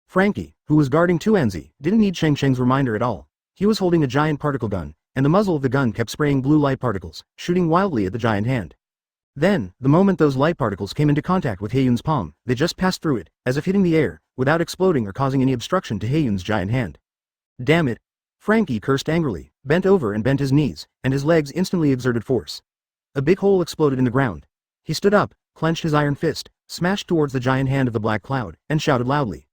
Frankie, who was guarding Tuanzi, didn't need Cheng Cheng's reminder at all. He was holding a giant particle gun, and the muzzle of the gun kept spraying blue light particles, shooting wildly at the giant hand. Then, the moment those light particles came into contact with Heiyun's palm, they just passed through it, as if hitting the air, without exploding or causing any obstruction to Heiyun's giant hand. Damn it! Frankie cursed angrily, bent over and bent his knees, and his legs instantly exerted force. A big hole exploded in the ground. He stood up, clenched his iron fist, smashed towards the giant hand of the black cloud, and shouted loudly.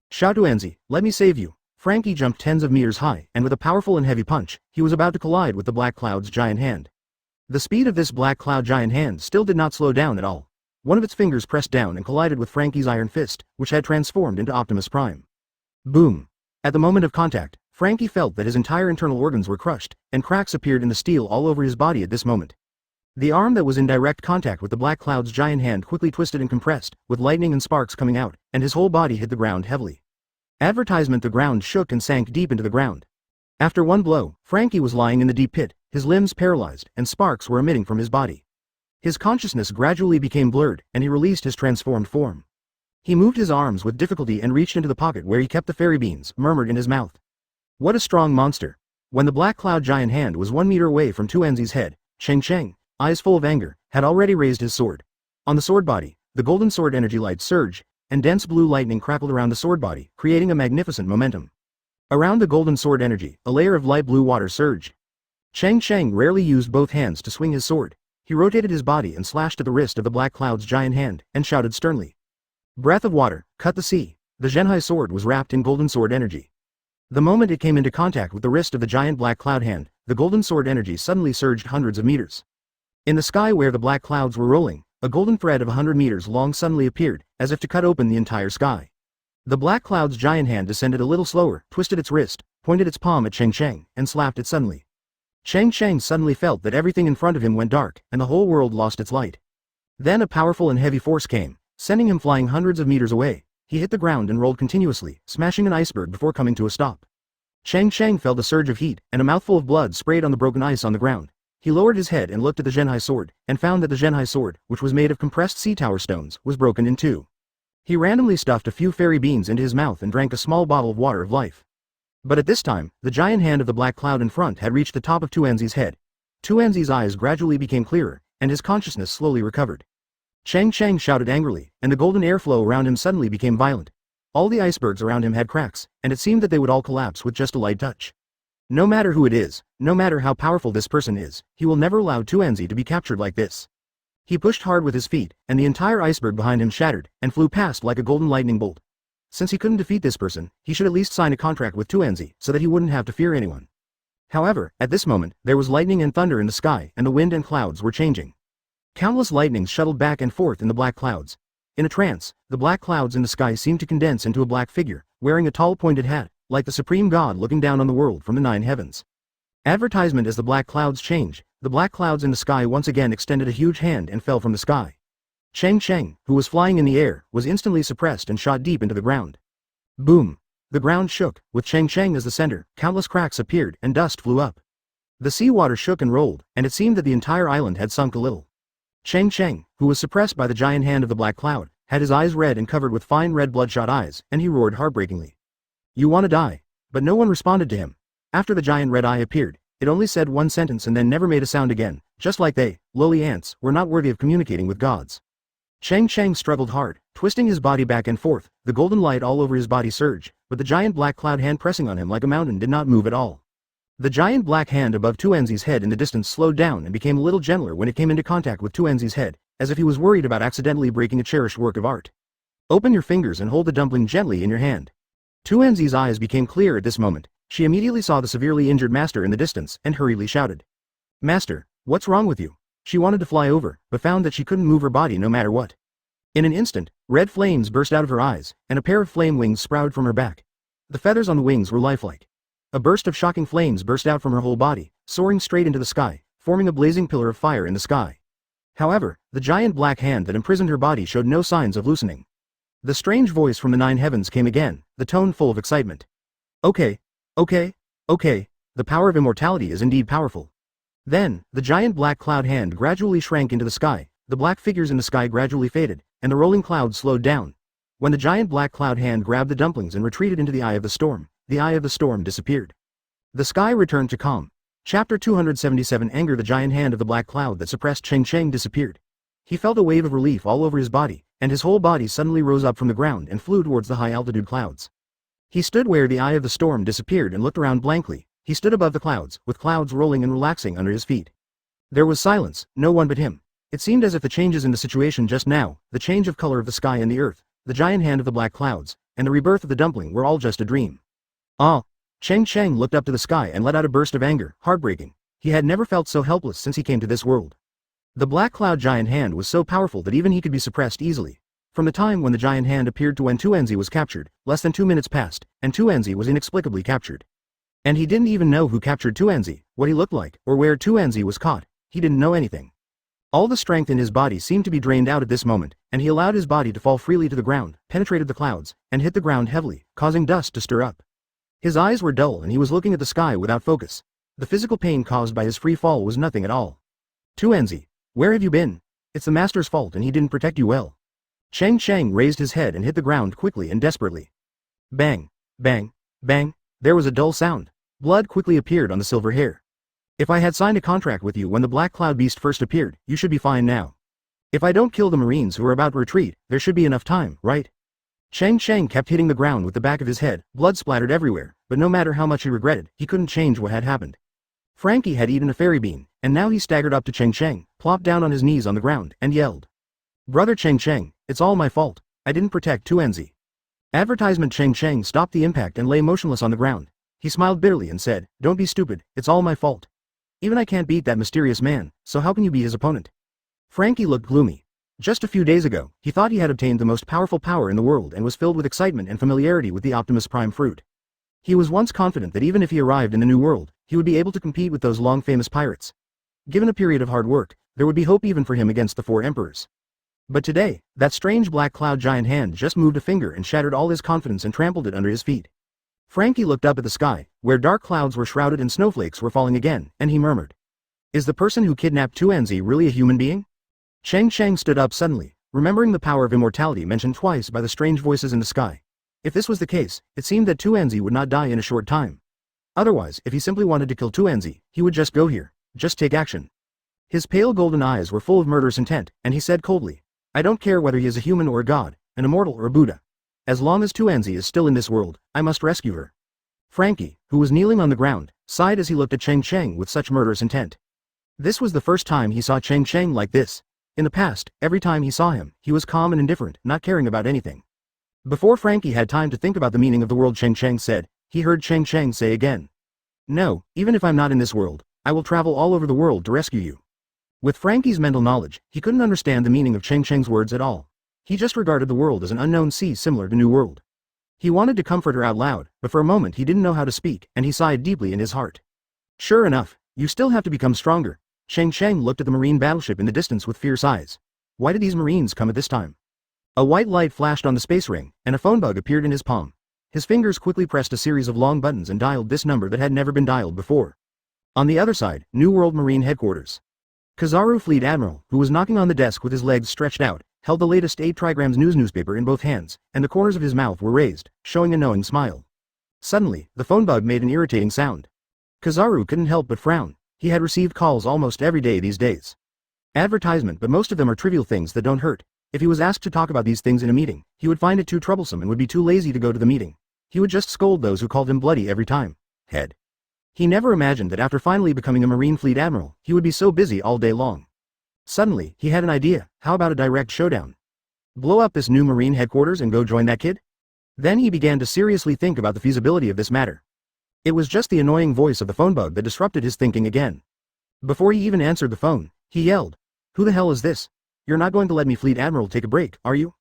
"Shout Tuanzi, let me save you." Frankie jumped tens of meters high, and with a powerful and heavy punch, he was about to collide with the black cloud's giant hand. The speed of this black cloud giant hand still did not slow down at all. One of its fingers pressed down and collided with Frankie's iron fist, which had transformed into Optimus Prime. Boom! At the moment of contact, Frankie felt that his entire internal organs were crushed, and cracks appeared in the steel all over his body at this moment. The arm that was in direct contact with the black cloud's giant hand quickly twisted and compressed, with lightning and sparks coming out, and his whole body hit the ground heavily. Advertisement: the ground shook and sank deep into the ground. After one blow, Frankie was lying in the deep pit, his limbs paralyzed, and sparks were emitting from his body. His consciousness gradually became blurred, and he released his transformed form. He moved his arms with difficulty and reached into the pocket where he kept the fairy beans, murmured in his mouth. What a strong monster! When the black cloud giant hand was 1 meter away from Tuanzi's head, Cheng Cheng, eyes full of anger, had already raised his sword. On the sword body, the golden sword energy light surged, and dense blue lightning crackled around the sword body, creating a magnificent momentum. Around the golden sword energy, a layer of light blue water surged. Cheng Cheng rarely used both hands to swing his sword. He rotated his body and slashed at the wrist of the black cloud's giant hand, and shouted sternly. Breath of water, cut the sea. The Zhenhai sword was wrapped in golden sword energy. The moment it came into contact with the wrist of the giant black cloud hand, the golden sword energy suddenly surged hundreds of meters. In the sky where the black clouds were rolling, a golden thread of 100 meters long suddenly appeared, as if to cut open the entire sky. The black cloud's giant hand descended a little slower, twisted its wrist, pointed its palm at Cheng Cheng, and slapped it suddenly. Cheng Cheng suddenly felt that everything in front of him went dark, and the whole world lost its light. Then a powerful and heavy force came, sending him flying hundreds of meters away. He hit the ground and rolled continuously, smashing an iceberg before coming to a stop. Cheng Cheng felt a surge of heat, and a mouthful of blood sprayed on the broken ice on the ground. He lowered his head and looked at the Zhenhai sword, and found that the Zhenhai sword, which was made of compressed sea tower stones, was broken in two. He randomly stuffed a few fairy beans into his mouth and drank a small bottle of water of life. But at this time, the giant hand of the black cloud in front had reached the top of Tuanzi's head. Tuanzi's eyes gradually became clearer, and his consciousness slowly recovered. Cheng Cheng shouted angrily, and the golden airflow around him suddenly became violent. All the icebergs around him had cracks, and it seemed that they would all collapse with just a light touch. No matter who it is, no matter how powerful this person is, he will never allow Tuanzi to be captured like this. He pushed hard with his feet, and the entire iceberg behind him shattered, and flew past like a golden lightning bolt. Since he couldn't defeat this person, he should at least sign a contract with Tuanzi, so that he wouldn't have to fear anyone. However, at this moment, there was lightning and thunder in the sky, and the wind and clouds were changing. Countless lightnings shuttled back and forth in the black clouds. In a trance, the black clouds in the sky seemed to condense into a black figure, wearing a tall pointed hat, like the supreme god looking down on the world from the 9 heavens. Advertisement: as the black clouds changed, the black clouds in the sky once again extended a huge hand and fell from the sky. Cheng Cheng, who was flying in the air, was instantly suppressed and shot deep into the ground. Boom! The ground shook, with Cheng Cheng as the center. Countless cracks appeared, and dust flew up. The seawater shook and rolled, and it seemed that the entire island had sunk a little. Cheng Cheng, who was suppressed by the giant hand of the black cloud, had his eyes red and covered with fine red bloodshot eyes, and he roared heartbreakingly. You wanna die? But no one responded to him. After the giant red eye appeared, it only said one sentence and then never made a sound again, just like they, lowly ants, were not worthy of communicating with gods. Cheng Cheng struggled hard, twisting his body back and forth. The golden light all over his body surged, but the giant black cloud hand pressing on him like a mountain did not move at all. The giant black hand above Tuanzi's head in the distance slowed down and became a little gentler when it came into contact with Tuanzi's head, as if he was worried about accidentally breaking a cherished work of art. Open your fingers and hold the dumpling gently in your hand. Tuanzi's eyes became clear at this moment. She immediately saw the severely injured master in the distance and hurriedly shouted. Master, what's wrong with you? She wanted to fly over, but found that she couldn't move her body no matter what. In an instant, red flames burst out of her eyes, and a pair of flame wings sprouted from her back. The feathers on the wings were lifelike. A burst of shocking flames burst out from her whole body, soaring straight into the sky, forming a blazing pillar of fire in the sky. However, the giant black hand that imprisoned her body showed no signs of loosening. The strange voice from the 9 heavens came again, the tone full of excitement. Okay. The power of immortality is indeed powerful. Then, the giant black cloud hand gradually shrank into the sky, the black figures in the sky gradually faded, and the rolling clouds slowed down. When the giant black cloud hand grabbed the dumplings and retreated into the eye of the storm, the eye of the storm disappeared. The sky returned to calm. Chapter 277 Anger. The giant hand of the black cloud that suppressed Cheng Cheng disappeared. He felt a wave of relief all over his body, and his whole body suddenly rose up from the ground and flew towards the high-altitude clouds. He stood where the eye of the storm disappeared and looked around blankly. He stood above the clouds, with clouds rolling and relaxing under his feet. There was silence, no one but him. It seemed as if the changes in the situation just now, the change of color of the sky and the earth, the giant hand of the black clouds, and the rebirth of the dumpling were all just a dream. Ah! Cheng Cheng looked up to the sky and let out a burst of anger, heartbreaking. He had never felt so helpless since he came to this world. The black cloud giant hand was so powerful that even he could be suppressed easily. From the time when the giant hand appeared to when Tuanzi was captured, less than 2 minutes passed, and Tuanzi was inexplicably captured. And he didn't even know who captured Tuanzi, what he looked like, or where Tuanzi was caught. He didn't know anything. All the strength in his body seemed to be drained out at this moment, and he allowed his body to fall freely to the ground, penetrated the clouds, and hit the ground heavily, causing dust to stir up. His eyes were dull and he was looking at the sky without focus. The physical pain caused by his free fall was nothing at all. Tuanzi, where have you been? It's the master's fault and he didn't protect you well. Cheng Cheng raised his head and hit the ground quickly and desperately. Bang, bang, bang, there was a dull sound. Blood quickly appeared on the silver hair. If I had signed a contract with you when the black cloud beast first appeared, you should be fine now. If I don't kill the Marines who are about to retreat, there should be enough time, right? Cheng Cheng kept hitting the ground with the back of his head, blood splattered everywhere, but no matter how much he regretted, he couldn't change what had happened. Frankie had eaten a fairy bean, and now he staggered up to Cheng Cheng, plopped down on his knees on the ground, and yelled. Brother Cheng Cheng, it's all my fault. I didn't protect Tuanzi. Advertisement. Cheng Cheng stopped the impact and lay motionless on the ground. He smiled bitterly and said, Don't be stupid, it's all my fault. Even I can't beat that mysterious man, so how can you be his opponent? Frankie looked gloomy. Just a few days ago, he thought he had obtained the most powerful power in the world and was filled with excitement and familiarity with the Optimus Prime fruit. He was once confident that even if he arrived in the new world, he would be able to compete with those long-famous pirates. Given a period of hard work, there would be hope even for him against the 4 emperors. But today, that strange black cloud giant hand just moved a finger and shattered all his confidence and trampled it under his feet. Frankie looked up at the sky, where dark clouds were shrouded and snowflakes were falling again, and he murmured. Is the person who kidnapped Tuanzi really a human being? Cheng Cheng stood up suddenly, remembering the power of immortality mentioned twice by the strange voices in the sky. If this was the case, it seemed that Tuanzi would not die in a short time. Otherwise, if he simply wanted to kill Tuanzi, he would just go here, just take action. His pale golden eyes were full of murderous intent, and he said coldly, I don't care whether he is a human or a god, an immortal or a Buddha. As long as Tuanzi is still in this world, I must rescue her. Frankie, who was kneeling on the ground, sighed as he looked at Cheng Cheng with such murderous intent. This was the first time he saw Cheng Cheng like this. In the past, every time he saw him, he was calm and indifferent, not caring about anything. Before Frankie had time to think about the meaning of the word Cheng Cheng said, he heard Cheng Cheng say again. No, even if I'm not in this world, I will travel all over the world to rescue you. With Frankie's mental knowledge, he couldn't understand the meaning of Cheng Cheng's words at all. He just regarded the world as an unknown sea similar to New World. He wanted to comfort her out loud, but for a moment he didn't know how to speak, and he sighed deeply in his heart. Sure enough, you still have to become stronger. Cheng Cheng looked at the marine battleship in the distance with fierce eyes. Why did these marines come at this time? A white light flashed on the space ring, and a phone bug appeared in his palm. His fingers quickly pressed a series of long buttons and dialed this number that had never been dialed before. On the other side, New World Marine Headquarters. Kizaru Fleet Admiral, who was knocking on the desk with his legs stretched out, held the latest 8 trigrams newspaper in both hands, and the corners of his mouth were raised, showing a knowing smile. Suddenly, the phone bug made an irritating sound. Kizaru couldn't help but frown. He had received calls almost every day these days. Advertisement, but most of them are trivial things that don't hurt. If he was asked to talk about these things in a meeting, he would find it too troublesome and would be too lazy to go to the meeting. He would just scold those who called him bloody every time. Head. He never imagined that after finally becoming a Marine Fleet Admiral, he would be so busy all day long. Suddenly, he had an idea. How about a direct showdown? Blow up this new Marine headquarters and go join that kid? Then he began to seriously think about the feasibility of this matter. It was just the annoying voice of the phone bug that disrupted his thinking again. Before he even answered the phone, He yelled. Who the hell is this? You're not going to let me Fleet Admiral take a break, are you?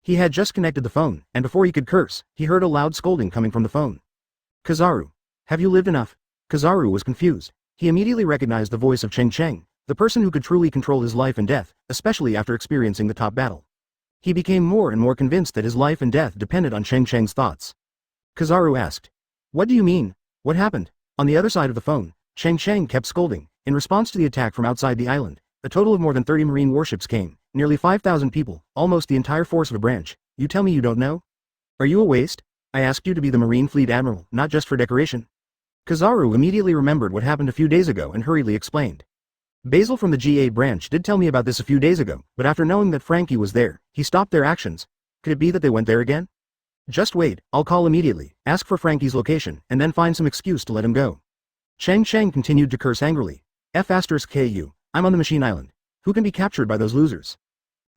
He had just connected the phone, and before he could curse, he heard a loud scolding coming from the phone. Kizaru. Have you lived enough? Kizaru was confused. He immediately recognized the voice of Cheng Cheng, the person who could truly control his life and death, especially after experiencing the top battle. He became more and more convinced that his life and death depended on Cheng Cheng's thoughts. Kizaru asked. What do you mean? What happened? On the other side of the phone, Cheng Cheng kept scolding. In response to the attack from outside the island, a total of more than 30 marine warships came, nearly 5,000 people, almost the entire force of a branch. You tell me you don't know? Are you a waste? I asked you to be the Marine Fleet Admiral, not just for decoration. Kizaru immediately remembered what happened a few days ago and hurriedly explained. Basil from the GA branch did tell me about this a few days ago, but after knowing that Frankie was there, he stopped their actions. Could it be that they went there again? Just wait, I'll call immediately, ask for Frankie's location, and then find some excuse to let him go. Cheng Cheng continued to curse angrily. F***KU, I'm on the machine island. Who can be captured by those losers?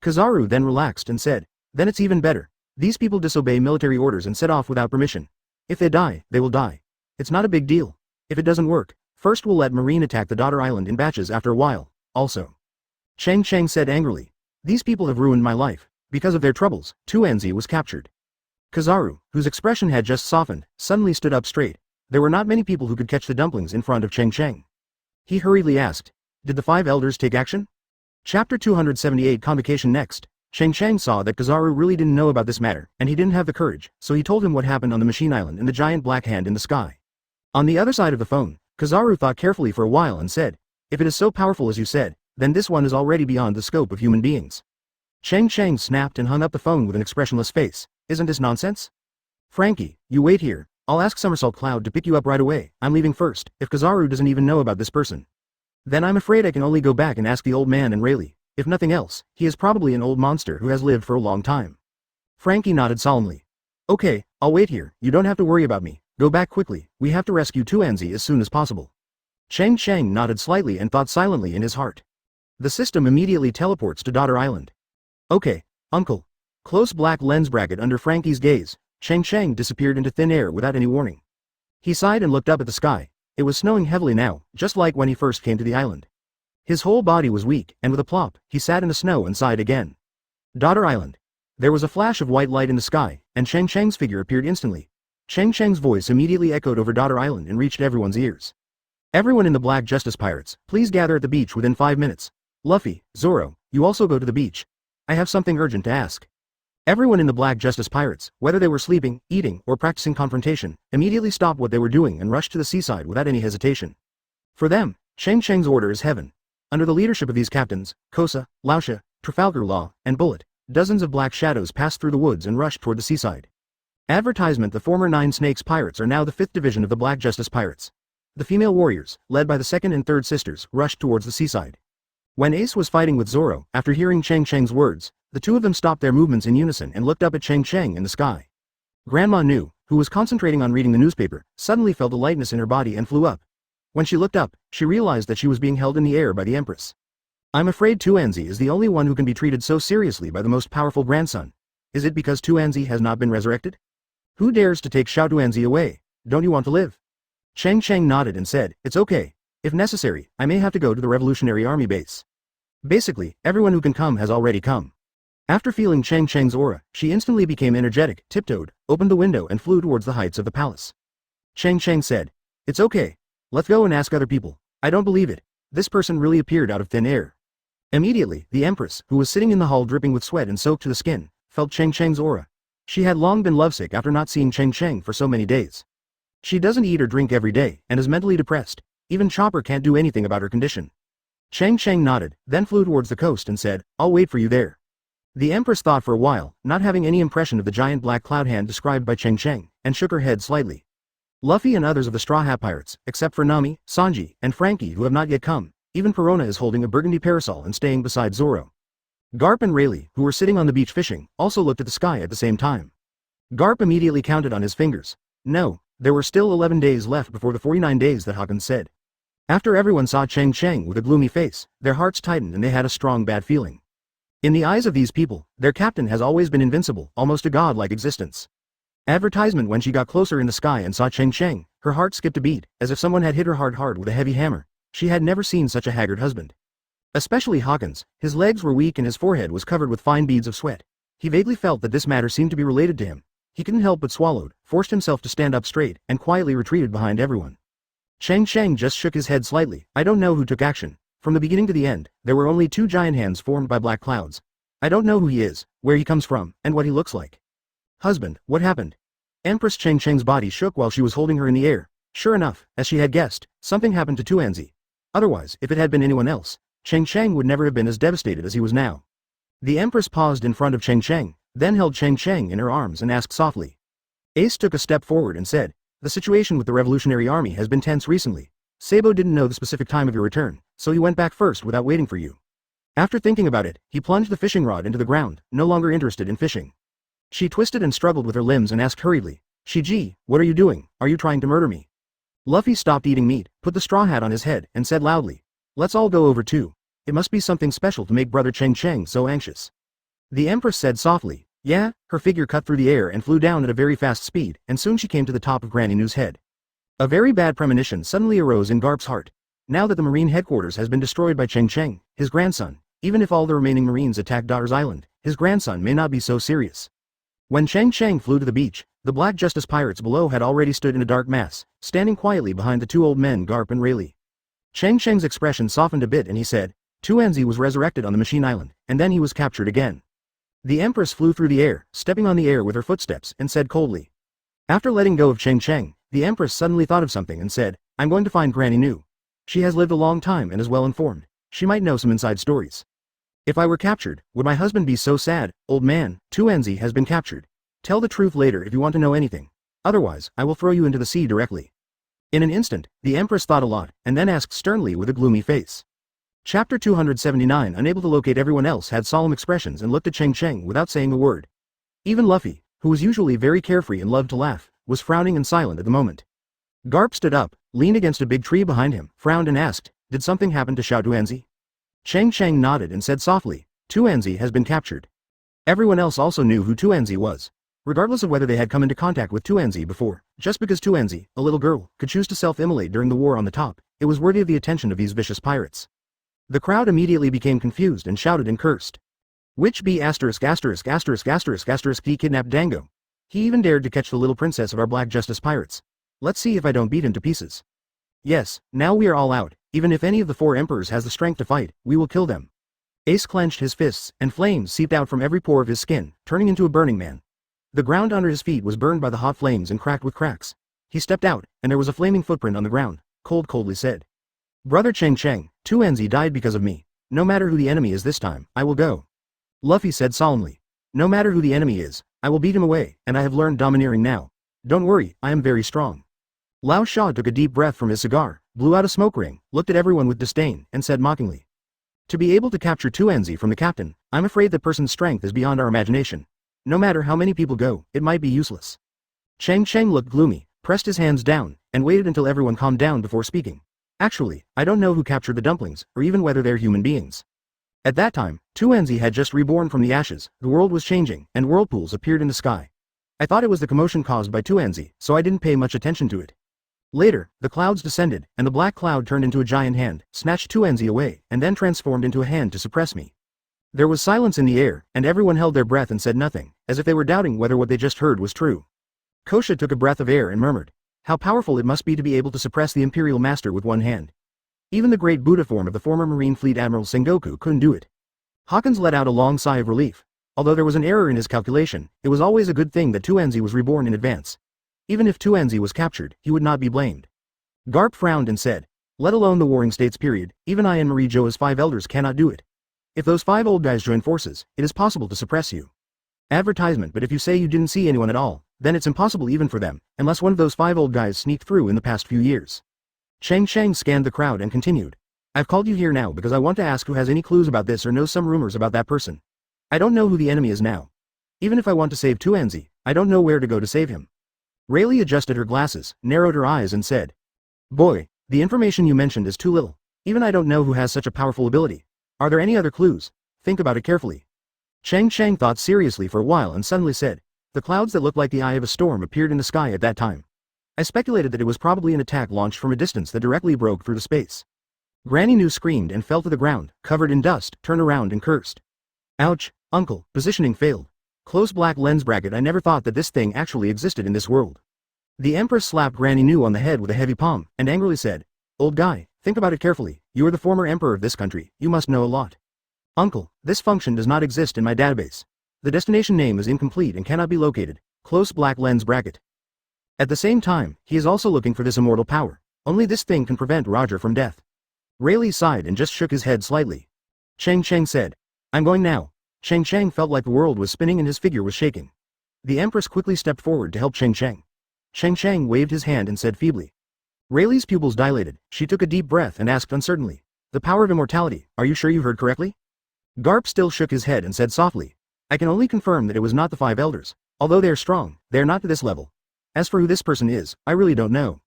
Kizaru then relaxed and said, then it's even better. These people disobey military orders and set off without permission. If they die, they will die. It's not a big deal. If it doesn't work, first we'll let Marine attack the daughter island in batches after a while, also. Cheng Cheng said angrily. These people have ruined my life. Because of their troubles, Tuanzi was captured. Kizaru, whose expression had just softened, suddenly stood up straight. There were not many people who could catch the dumplings in front of Cheng Cheng. He hurriedly asked, did the 5 elders take action? Chapter 278 Convocation. Next, Cheng Cheng saw that Kizaru really didn't know about this matter, and he didn't have the courage, so he told him what happened on the machine island and the giant black hand in the sky. On the other side of the phone, Kizaru thought carefully for a while and said, if it is so powerful as you said, then this one is already beyond the scope of human beings. Cheng Cheng snapped and hung up the phone with an expressionless face. Isn't this nonsense? Frankie, you wait here. I'll ask Somersault Cloud to pick you up right away. I'm leaving first, if Kizaru doesn't even know about this person. Then I'm afraid I can only go back and ask the old man and Rayleigh. If nothing else, he is probably an old monster who has lived for a long time. Frankie nodded solemnly. Okay, I'll wait here. You don't have to worry about me. Go back quickly. We have to rescue Tuanzi as soon as possible. Cheng Cheng nodded slightly and thought silently in his heart. The system immediately teleports to Daughter Island. Okay, Uncle. Close black lens bracket under Frankie's gaze, Cheng Cheng disappeared into thin air without any warning. He sighed and looked up at the sky. It was snowing heavily now, just like when he first came to the island. His whole body was weak, and with a plop, he sat in the snow and sighed again. Daughter Island. There was a flash of white light in the sky, and Cheng Cheng's figure appeared instantly. Cheng Cheng's voice immediately echoed over Daughter Island and reached everyone's ears. Everyone in the Black Justice Pirates, please gather at the beach within 5 minutes. Luffy, Zoro, you also go to the beach. I have something urgent to ask. Everyone in the Black Justice Pirates, whether they were sleeping, eating, or practicing confrontation, immediately stopped what they were doing and rushed to the seaside without any hesitation. For them, Cheng Cheng's order is heaven. Under the leadership of these captains, Kosa, Lausha, Trafalgar Law, and Bullet, dozens of black shadows passed through the woods and rushed toward the seaside. Advertisement: the former Nine Snakes Pirates are now the 5th division of the Black Justice Pirates. The female warriors, led by the 2nd and 3rd sisters, rushed towards the seaside. When Ace was fighting with Zoro, after hearing Cheng Cheng's words, the two of them stopped their movements in unison and looked up at Cheng Cheng in the sky. Grandma Nu, who was concentrating on reading the newspaper, suddenly felt a lightness in her body and flew up. When she looked up, she realized that she was being held in the air by the Empress. I'm afraid Tuanzi is the only one who can be treated so seriously by the most powerful grandson. Is it because Tuanzi has not been resurrected? Who dares to take Xiao Tuanzi away? Don't you want to live? Cheng Cheng nodded and said, it's okay. If necessary, I may have to go to the Revolutionary Army base. Basically, everyone who can come has already come. After feeling Cheng Cheng's aura, she instantly became energetic, tiptoed, opened the window and flew towards the heights of the palace. Cheng Cheng said, it's okay. Let's go and ask other people. I don't believe it. This person really appeared out of thin air. Immediately, the Empress, who was sitting in the hall dripping with sweat and soaked to the skin, felt Cheng Cheng's aura. She had long been lovesick after not seeing Cheng Cheng for so many days. She doesn't eat or drink every day, and is mentally depressed. Even Chopper can't do anything about her condition. Cheng Cheng nodded, then flew towards the coast and said, I'll wait for you there. The Empress thought for a while, not having any impression of the giant black cloud hand described by Cheng Cheng, and shook her head slightly. Luffy and others of the Straw Hat Pirates, except for Nami, Sanji, and Frankie who have not yet come. Even Perona is holding a burgundy parasol and staying beside Zoro. Garp and Rayleigh, who were sitting on the beach fishing, also looked at the sky at the same time. Garp immediately counted on his fingers. No, there were still 11 days left before the 49 days that Hawkins said. After everyone saw Cheng Cheng with a gloomy face, their hearts tightened and they had a strong bad feeling. In the eyes of these people, their captain has always been invincible, almost a god-like existence. Advertisement: when she got closer in the sky and saw Cheng Cheng, her heart skipped a beat, as if someone had hit her heart hard with a heavy hammer. She had never seen such a haggard husband. Especially Hawkins, his legs were weak and his forehead was covered with fine beads of sweat. He vaguely felt that this matter seemed to be related to him. He couldn't help but swallowed, forced himself to stand up straight, and quietly retreated behind everyone. Cheng Cheng just shook his head slightly. I don't know who took action. From the beginning to the end, there were only two giant hands formed by black clouds. I don't know who he is, where he comes from, and what he looks like. Husband, what happened? Empress Cheng Cheng's body shook while she was holding her in the air. Sure enough, as she had guessed, something happened to Tuanzi. Otherwise, if it had been anyone else, Cheng Cheng would never have been as devastated as he was now. The Empress paused in front of Cheng Cheng, then held Cheng Cheng in her arms and asked softly. Ace took a step forward and said, the situation with the Revolutionary Army has been tense recently. Sabo didn't know the specific time of your return, so he went back first without waiting for you. After thinking about it, he plunged the fishing rod into the ground, no longer interested in fishing. She twisted and struggled with her limbs and asked hurriedly, Shiji, what are you doing? Are you trying to murder me? Luffy stopped eating meat, put the straw hat on his head, and said loudly, let's all go over too. It must be something special to make brother Cheng Cheng so anxious. The Empress said softly, yeah, her figure cut through the air and flew down at a very fast speed, and soon she came to the top of Granny New's head. A very bad premonition suddenly arose in Garp's heart. Now that the Marine headquarters has been destroyed by Cheng Cheng, his grandson, even if all the remaining Marines attack Daughter's Island, his grandson may not be so serious. When Cheng Cheng flew to the beach, the Black Justice pirates below had already stood in a dark mass, standing quietly behind the two old men Garp and Rayleigh. Cheng Cheng's expression softened a bit and he said, Tuanzi was resurrected on the Machine Island, and then he was captured again. The Empress flew through the air, stepping on the air with her footsteps, and said coldly. After letting go of Cheng Cheng, the Empress suddenly thought of something and said, I'm going to find Granny New. She has lived a long time and is well informed. She might know some inside stories. If I were captured, would my husband be so sad? Old man, Tuanzi has been captured. Tell the truth later if you want to know anything. Otherwise, I will throw you into the sea directly. In an instant, the Empress thought a lot, and then asked sternly with a gloomy face. Chapter 279. Unable to locate everyone else had solemn expressions and looked at Cheng Cheng without saying a word. Even Luffy, who was usually very carefree and loved to laugh, was frowning and silent at the moment. Garp stood up, leaned against a big tree behind him, frowned and asked, did something happen to Xiao Tuanzi? Cheng Cheng nodded and said softly, Tuanzi has been captured. Everyone else also knew who Tuanzi was. Regardless of whether they had come into contact with Tuanzi before, just because Tuanzi, a little girl, could choose to self-immolate during the war on the top, it was worthy of the attention of these vicious pirates. The crowd immediately became confused and shouted and cursed. Which be ******** he kidnapped Dango. He even dared to catch the little princess of our Black Justice pirates. Let's see if I don't beat him to pieces. Yes, now we are all out, even if any of the four emperors has the strength to fight, we will kill them. Ace clenched his fists, and flames seeped out from every pore of his skin, turning into a burning man. The ground under his feet was burned by the hot flames and cracked with cracks. He stepped out, and there was a flaming footprint on the ground. Coldly said. Brother Cheng Cheng, Tuanzi died because of me. No matter who the enemy is this time, I will go. Luffy said solemnly. No matter who the enemy is, I will beat him away, and I have learned domineering now. Don't worry, I am very strong. Lao Sha took a deep breath from his cigar, blew out a smoke ring, looked at everyone with disdain, and said mockingly. To be able to capture Tuanzi from the captain, I'm afraid that person's strength is beyond our imagination. No matter how many people go, it might be useless. Cheng Cheng looked gloomy, pressed his hands down, and waited until everyone calmed down before speaking. Actually, I don't know who captured the dumplings, or even whether they're human beings. At that time, Tuanzi had just reborn from the ashes, the world was changing, and whirlpools appeared in the sky. I thought it was the commotion caused by Tuanzi, so I didn't pay much attention to it. Later, the clouds descended, and the black cloud turned into a giant hand, snatched Tuanzi away, and then transformed into a hand to suppress me. There was silence in the air, and everyone held their breath and said nothing, as if they were doubting whether what they just heard was true. Kosha took a breath of air and murmured, how powerful it must be to be able to suppress the Imperial Master with one hand. Even the great Buddha form of the former Marine Fleet Admiral Sengoku couldn't do it. Hawkins let out a long sigh of relief. Although there was an error in his calculation, it was always a good thing that Tuanzi was reborn in advance. Even if Tuanzi was captured, he would not be blamed. Garp frowned and said, let alone the Warring States period, even I and Marie Joa's 5 elders cannot do it. If those 5 old guys join forces, it is possible to suppress you. Advertisement. But if you say you didn't see anyone at all, then it's impossible even for them, unless one of those 5 old guys sneaked through in the past few years. Cheng Cheng scanned the crowd and continued. I've called you here now because I want to ask who has any clues about this or knows some rumors about that person. I don't know who the enemy is now. Even if I want to save Tuanzi, I don't know where to go to save him. Rayleigh adjusted her glasses, narrowed her eyes and said, boy, the information you mentioned is too little. Even I don't know who has such a powerful ability. Are there any other clues? Think about it carefully. Cheng Cheng thought seriously for a while and suddenly said, the clouds that looked like the eye of a storm appeared in the sky at that time. I speculated that it was probably an attack launched from a distance that directly broke through the space. Granny Nu screamed and fell to the ground, covered in dust, turned around and cursed. Ouch, uncle, positioning failed. Close black lens bracket. I never thought that this thing actually existed in this world. The Empress slapped Granny Nu on the head with a heavy palm, and angrily said, Old guy, think about it carefully, you are the former emperor of this country, you must know a lot. Uncle, this function does not exist in my database. The destination name is incomplete and cannot be located. Close black lens bracket. At the same time, he is also looking for this immortal power. Only this thing can prevent Roger from death. Rayleigh sighed and just shook his head slightly. Cheng Cheng said, I'm going now. Cheng Cheng felt like the world was spinning and his figure was shaking. The Empress quickly stepped forward to help Cheng Cheng. Cheng Cheng waved his hand and said feebly. Rayleigh's pupils dilated, she took a deep breath and asked uncertainly, The power of immortality, are you sure you heard correctly? Garp still shook his head and said softly, I can only confirm that it was not the 5 elders. Although they are strong, they are not to this level. As for who this person is, I really don't know.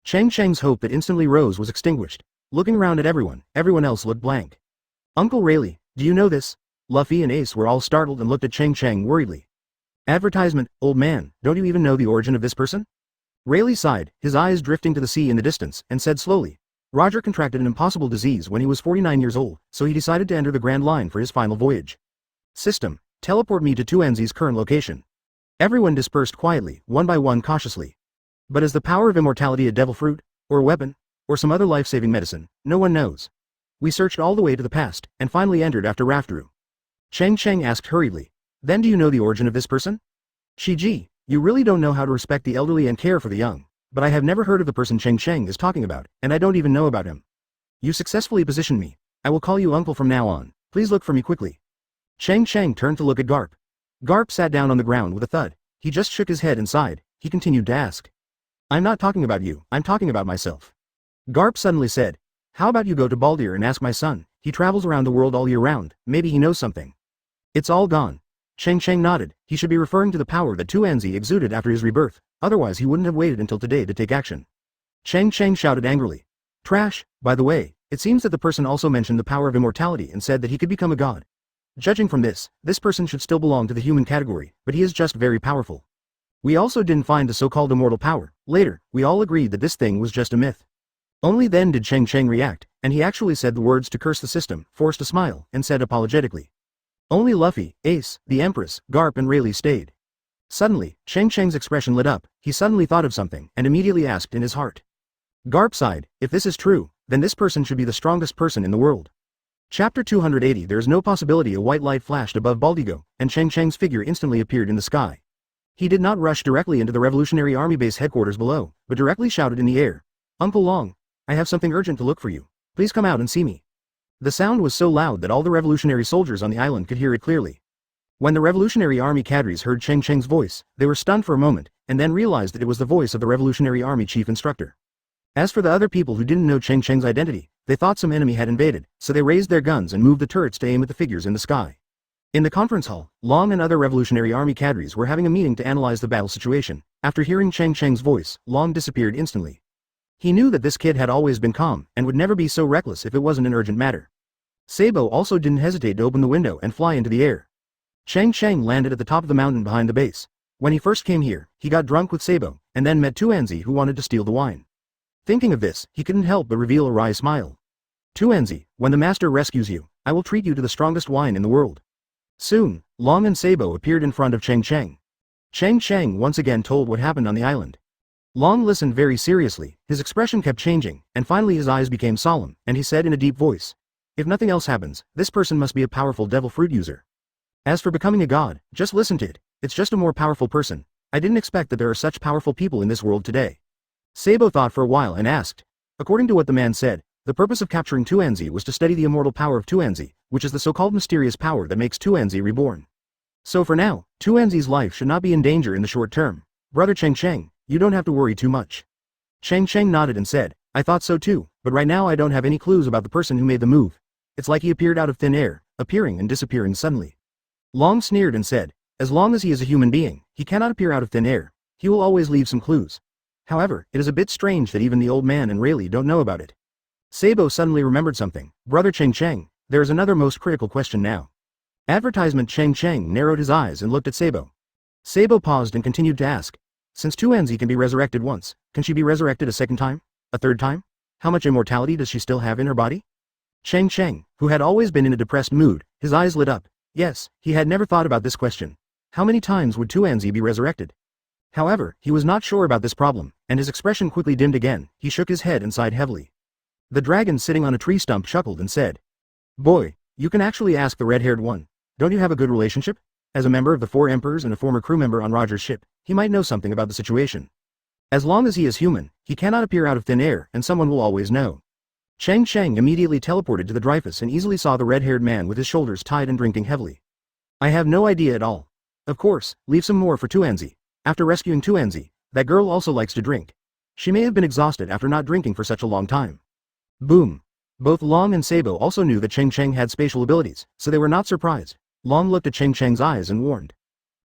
Cheng Cheng's hope that instantly rose was extinguished. Looking around at everyone else looked blank. Uncle Rayleigh, do you know this? Luffy and Ace were all startled and looked at Cheng Cheng worriedly. Advertisement, old man, don't you even know the origin of this person? Rayleigh sighed, his eyes drifting to the sea in the distance, and said slowly, Roger contracted an impossible disease when he was 49 years old, so he decided to enter the Grand Line for his final voyage. System, teleport me to Tuanzi's current location. Everyone dispersed quietly, one by one cautiously. But is the power of immortality a devil fruit, or a weapon, or some other life-saving medicine? No one knows. We searched all the way to the past, and finally entered after Rafteru. Cheng Cheng asked hurriedly, Then do you know the origin of this person? Shiji, you really don't know how to respect the elderly and care for the young, but I have never heard of the person Cheng Cheng is talking about, and I don't even know about him. You successfully positioned me. I will call you uncle from now on. Please look for me quickly. Cheng Cheng turned to look at Garp. Garp sat down on the ground with a thud. He just shook his head and sighed. He continued to ask. I'm not talking about you, I'm talking about myself. Garp suddenly said, How about you go to Baldir and ask my son? He travels around the world all year round, maybe he knows something. It's all gone. Cheng Cheng nodded. He should be referring to the power that Tuanzi exuded after his rebirth, otherwise he wouldn't have waited until today to take action. Cheng Cheng shouted angrily. Trash, by the way, it seems that the person also mentioned the power of immortality and said that he could become a god. Judging from this person should still belong to the human category, but he is just very powerful. We also didn't find the so-called immortal power. Later, we all agreed that this thing was just a myth. Only then did Cheng Cheng react, and he actually said the words to curse the system, forced a smile, and said apologetically. Only Luffy, Ace, the Empress, Garp and Rayleigh stayed. Suddenly, Cheng Cheng's expression lit up, he suddenly thought of something, and immediately asked in his heart. Garp sighed, if this is true, then this person should be the strongest person in the world. Chapter 280. There is no possibility. A white light flashed above Baldigo, and Cheng Cheng's figure instantly appeared in the sky. He did not rush directly into the Revolutionary Army base headquarters below, but directly shouted in the air, Uncle Long, I have something urgent to look for you. Please come out and see me. The sound was so loud that all the revolutionary soldiers on the island could hear it clearly. When the Revolutionary Army cadres heard Cheng Cheng's voice, they were stunned for a moment, and then realized that it was the voice of the Revolutionary Army chief instructor. As for the other people who didn't know Cheng Cheng's identity, they thought some enemy had invaded, so they raised their guns and moved the turrets to aim at the figures in the sky. In the conference hall, Long and other Revolutionary Army cadres were having a meeting to analyze the battle situation. After hearing Cheng Cheng's voice, Long disappeared instantly. He knew that this kid had always been calm, and would never be so reckless if it wasn't an urgent matter. Sabo also didn't hesitate to open the window and fly into the air. Cheng Cheng landed at the top of the mountain behind the base. When he first came here, he got drunk with Sabo, and then met Tuanzi who wanted to steal the wine. Thinking of this, he couldn't help but reveal a wry smile. Tuanzi, when the master rescues you, I will treat you to the strongest wine in the world. Soon, Long and Sabo appeared in front of Cheng Cheng. Cheng Cheng once again told what happened on the island. Long listened very seriously, his expression kept changing, and finally his eyes became solemn, and he said in a deep voice, if nothing else happens, this person must be a powerful devil fruit user. As for becoming a god, just listen to it, it's just a more powerful person. I didn't expect that there are such powerful people in this world today. Sabo thought for a while and asked. According to what the man said, the purpose of capturing Tuanzi was to study the immortal power of Tuanzi, which is the so-called mysterious power that makes Tuanzi reborn. So for now, Tuanzi's life should not be in danger in the short term. Brother Cheng Cheng, you don't have to worry too much. Cheng Cheng nodded and said, I thought so too, but right now I don't have any clues about the person who made the move. It's like he appeared out of thin air, appearing and disappearing suddenly. Long sneered and said, as long as he is a human being, he cannot appear out of thin air. He will always leave some clues. However, it is a bit strange that even the old man and Rayleigh don't know about it. Sabo suddenly remembered something. Brother Cheng Cheng, there is another most critical question now. Advertisement. Cheng Cheng narrowed his eyes and looked at Sabo. Sabo paused and continued to ask, since Tuanzi can be resurrected once, can she be resurrected a second time? A third time? How much immortality does she still have in her body? Cheng Cheng, who had always been in a depressed mood, his eyes lit up. Yes, he had never thought about this question. How many times would Tuanzi be resurrected? However, he was not sure about this problem, and his expression quickly dimmed again. He shook his head and sighed heavily. The dragon sitting on a tree stump chuckled and said, "Boy, you can actually ask the red-haired one. Don't you have a good relationship? As a member of the 4 Emperors and a former crew member on Roger's ship, he might know something about the situation. As long as he is human, he cannot appear out of thin air, and someone will always know." Cheng Cheng immediately teleported to the Dreyfus and easily saw the red-haired man with his shoulders tied and drinking heavily. "I have no idea at all. Of course, leave some more for Tuanzi. After rescuing Tuanzi, that girl also likes to drink. She may have been exhausted after not drinking for such a long time." Boom. Both Long and Sabo also knew that Cheng Cheng had spatial abilities, so they were not surprised. Long looked at Cheng Cheng's eyes and warned.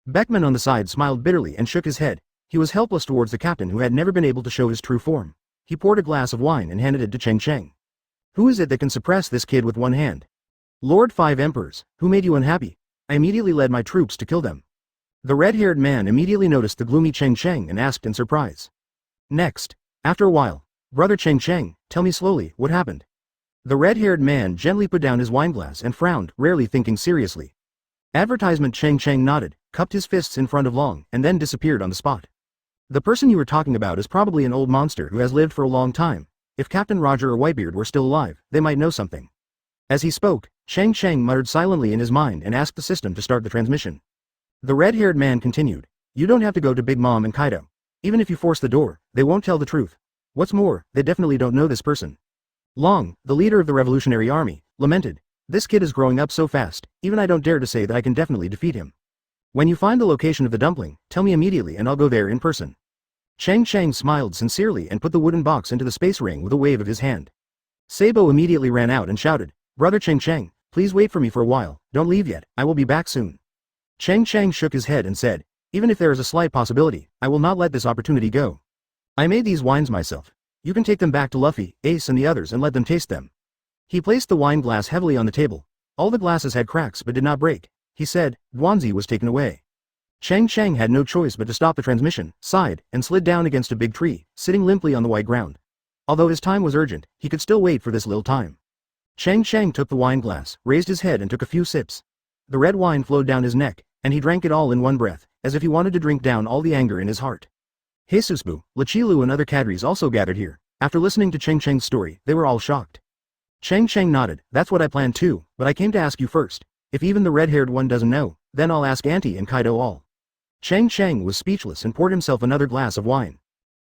Beckman on the side smiled bitterly and shook his head. He was helpless towards the captain who had never been able to show his true form. He poured a glass of wine and handed it to Cheng Cheng. "Who is it that can suppress this kid with one hand?" "Lord 5 Emperors, who made you unhappy? I immediately led my troops to kill them." The red-haired man immediately noticed the gloomy Cheng Cheng and asked in surprise. Next, after a while, "Brother Cheng Cheng, tell me slowly, what happened?" The red-haired man gently put down his wineglass and frowned, rarely thinking seriously. Advertisement Cheng Cheng nodded, cupped his fists in front of Long, and then disappeared on the spot. "The person you were talking about is probably an old monster who has lived for a long time. If Captain Roger or Whitebeard were still alive, they might know something." As he spoke, Cheng Cheng muttered silently in his mind and asked the system to start the transmission. The red-haired man continued, "You don't have to go to Big Mom and Kaido. Even if you force the door, they won't tell the truth. What's more, they definitely don't know this person." Long, the leader of the Revolutionary Army, lamented, "This kid is growing up so fast, even I don't dare to say that I can definitely defeat him. When you find the location of the dumpling, tell me immediately and I'll go there in person." Cheng Cheng smiled sincerely and put the wooden box into the space ring with a wave of his hand. Sabo immediately ran out and shouted, "Brother Cheng Cheng, please wait for me for a while, don't leave yet, I will be back soon." Cheng Cheng shook his head and said, "Even if there is a slight possibility, I will not let this opportunity go. I made these wines myself. You can take them back to Luffy, Ace and the others and let them taste them." He placed the wine glass heavily on the table. All the glasses had cracks but did not break. He said, "Guanzi was taken away." Cheng Cheng had no choice but to stop the transmission, sighed, and slid down against a big tree, sitting limply on the white ground. Although his time was urgent, he could still wait for this little time. Cheng Cheng took the wine glass, raised his head and took a few sips. The red wine flowed down his neck, and he drank it all in one breath, as if he wanted to drink down all the anger in his heart. Jesusbu, Lachilu and other cadres also gathered here. After listening to Cheng Cheng's story, they were all shocked. Cheng Cheng nodded, "That's what I planned too, but I came to ask you first. If even the red-haired one doesn't know, then I'll ask Auntie and Kaido all." Cheng Cheng was speechless and poured himself another glass of wine.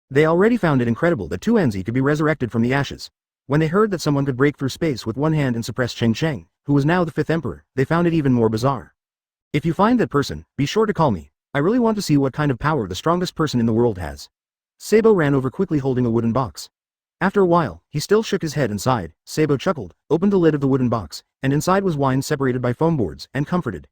They already found it incredible that Tuanzi could be resurrected from the ashes. When they heard that someone could break through space with one hand and suppress Cheng Cheng, who was now the 5th Emperor, they found it even more bizarre. "If you find that person, be sure to call me. I really want to see what kind of power the strongest person in the world has." Sabo ran over quickly holding a wooden box. After a while, he still shook his head and sighed. Sabo chuckled, opened the lid of the wooden box, and inside was wine separated by foam boards, and comforted,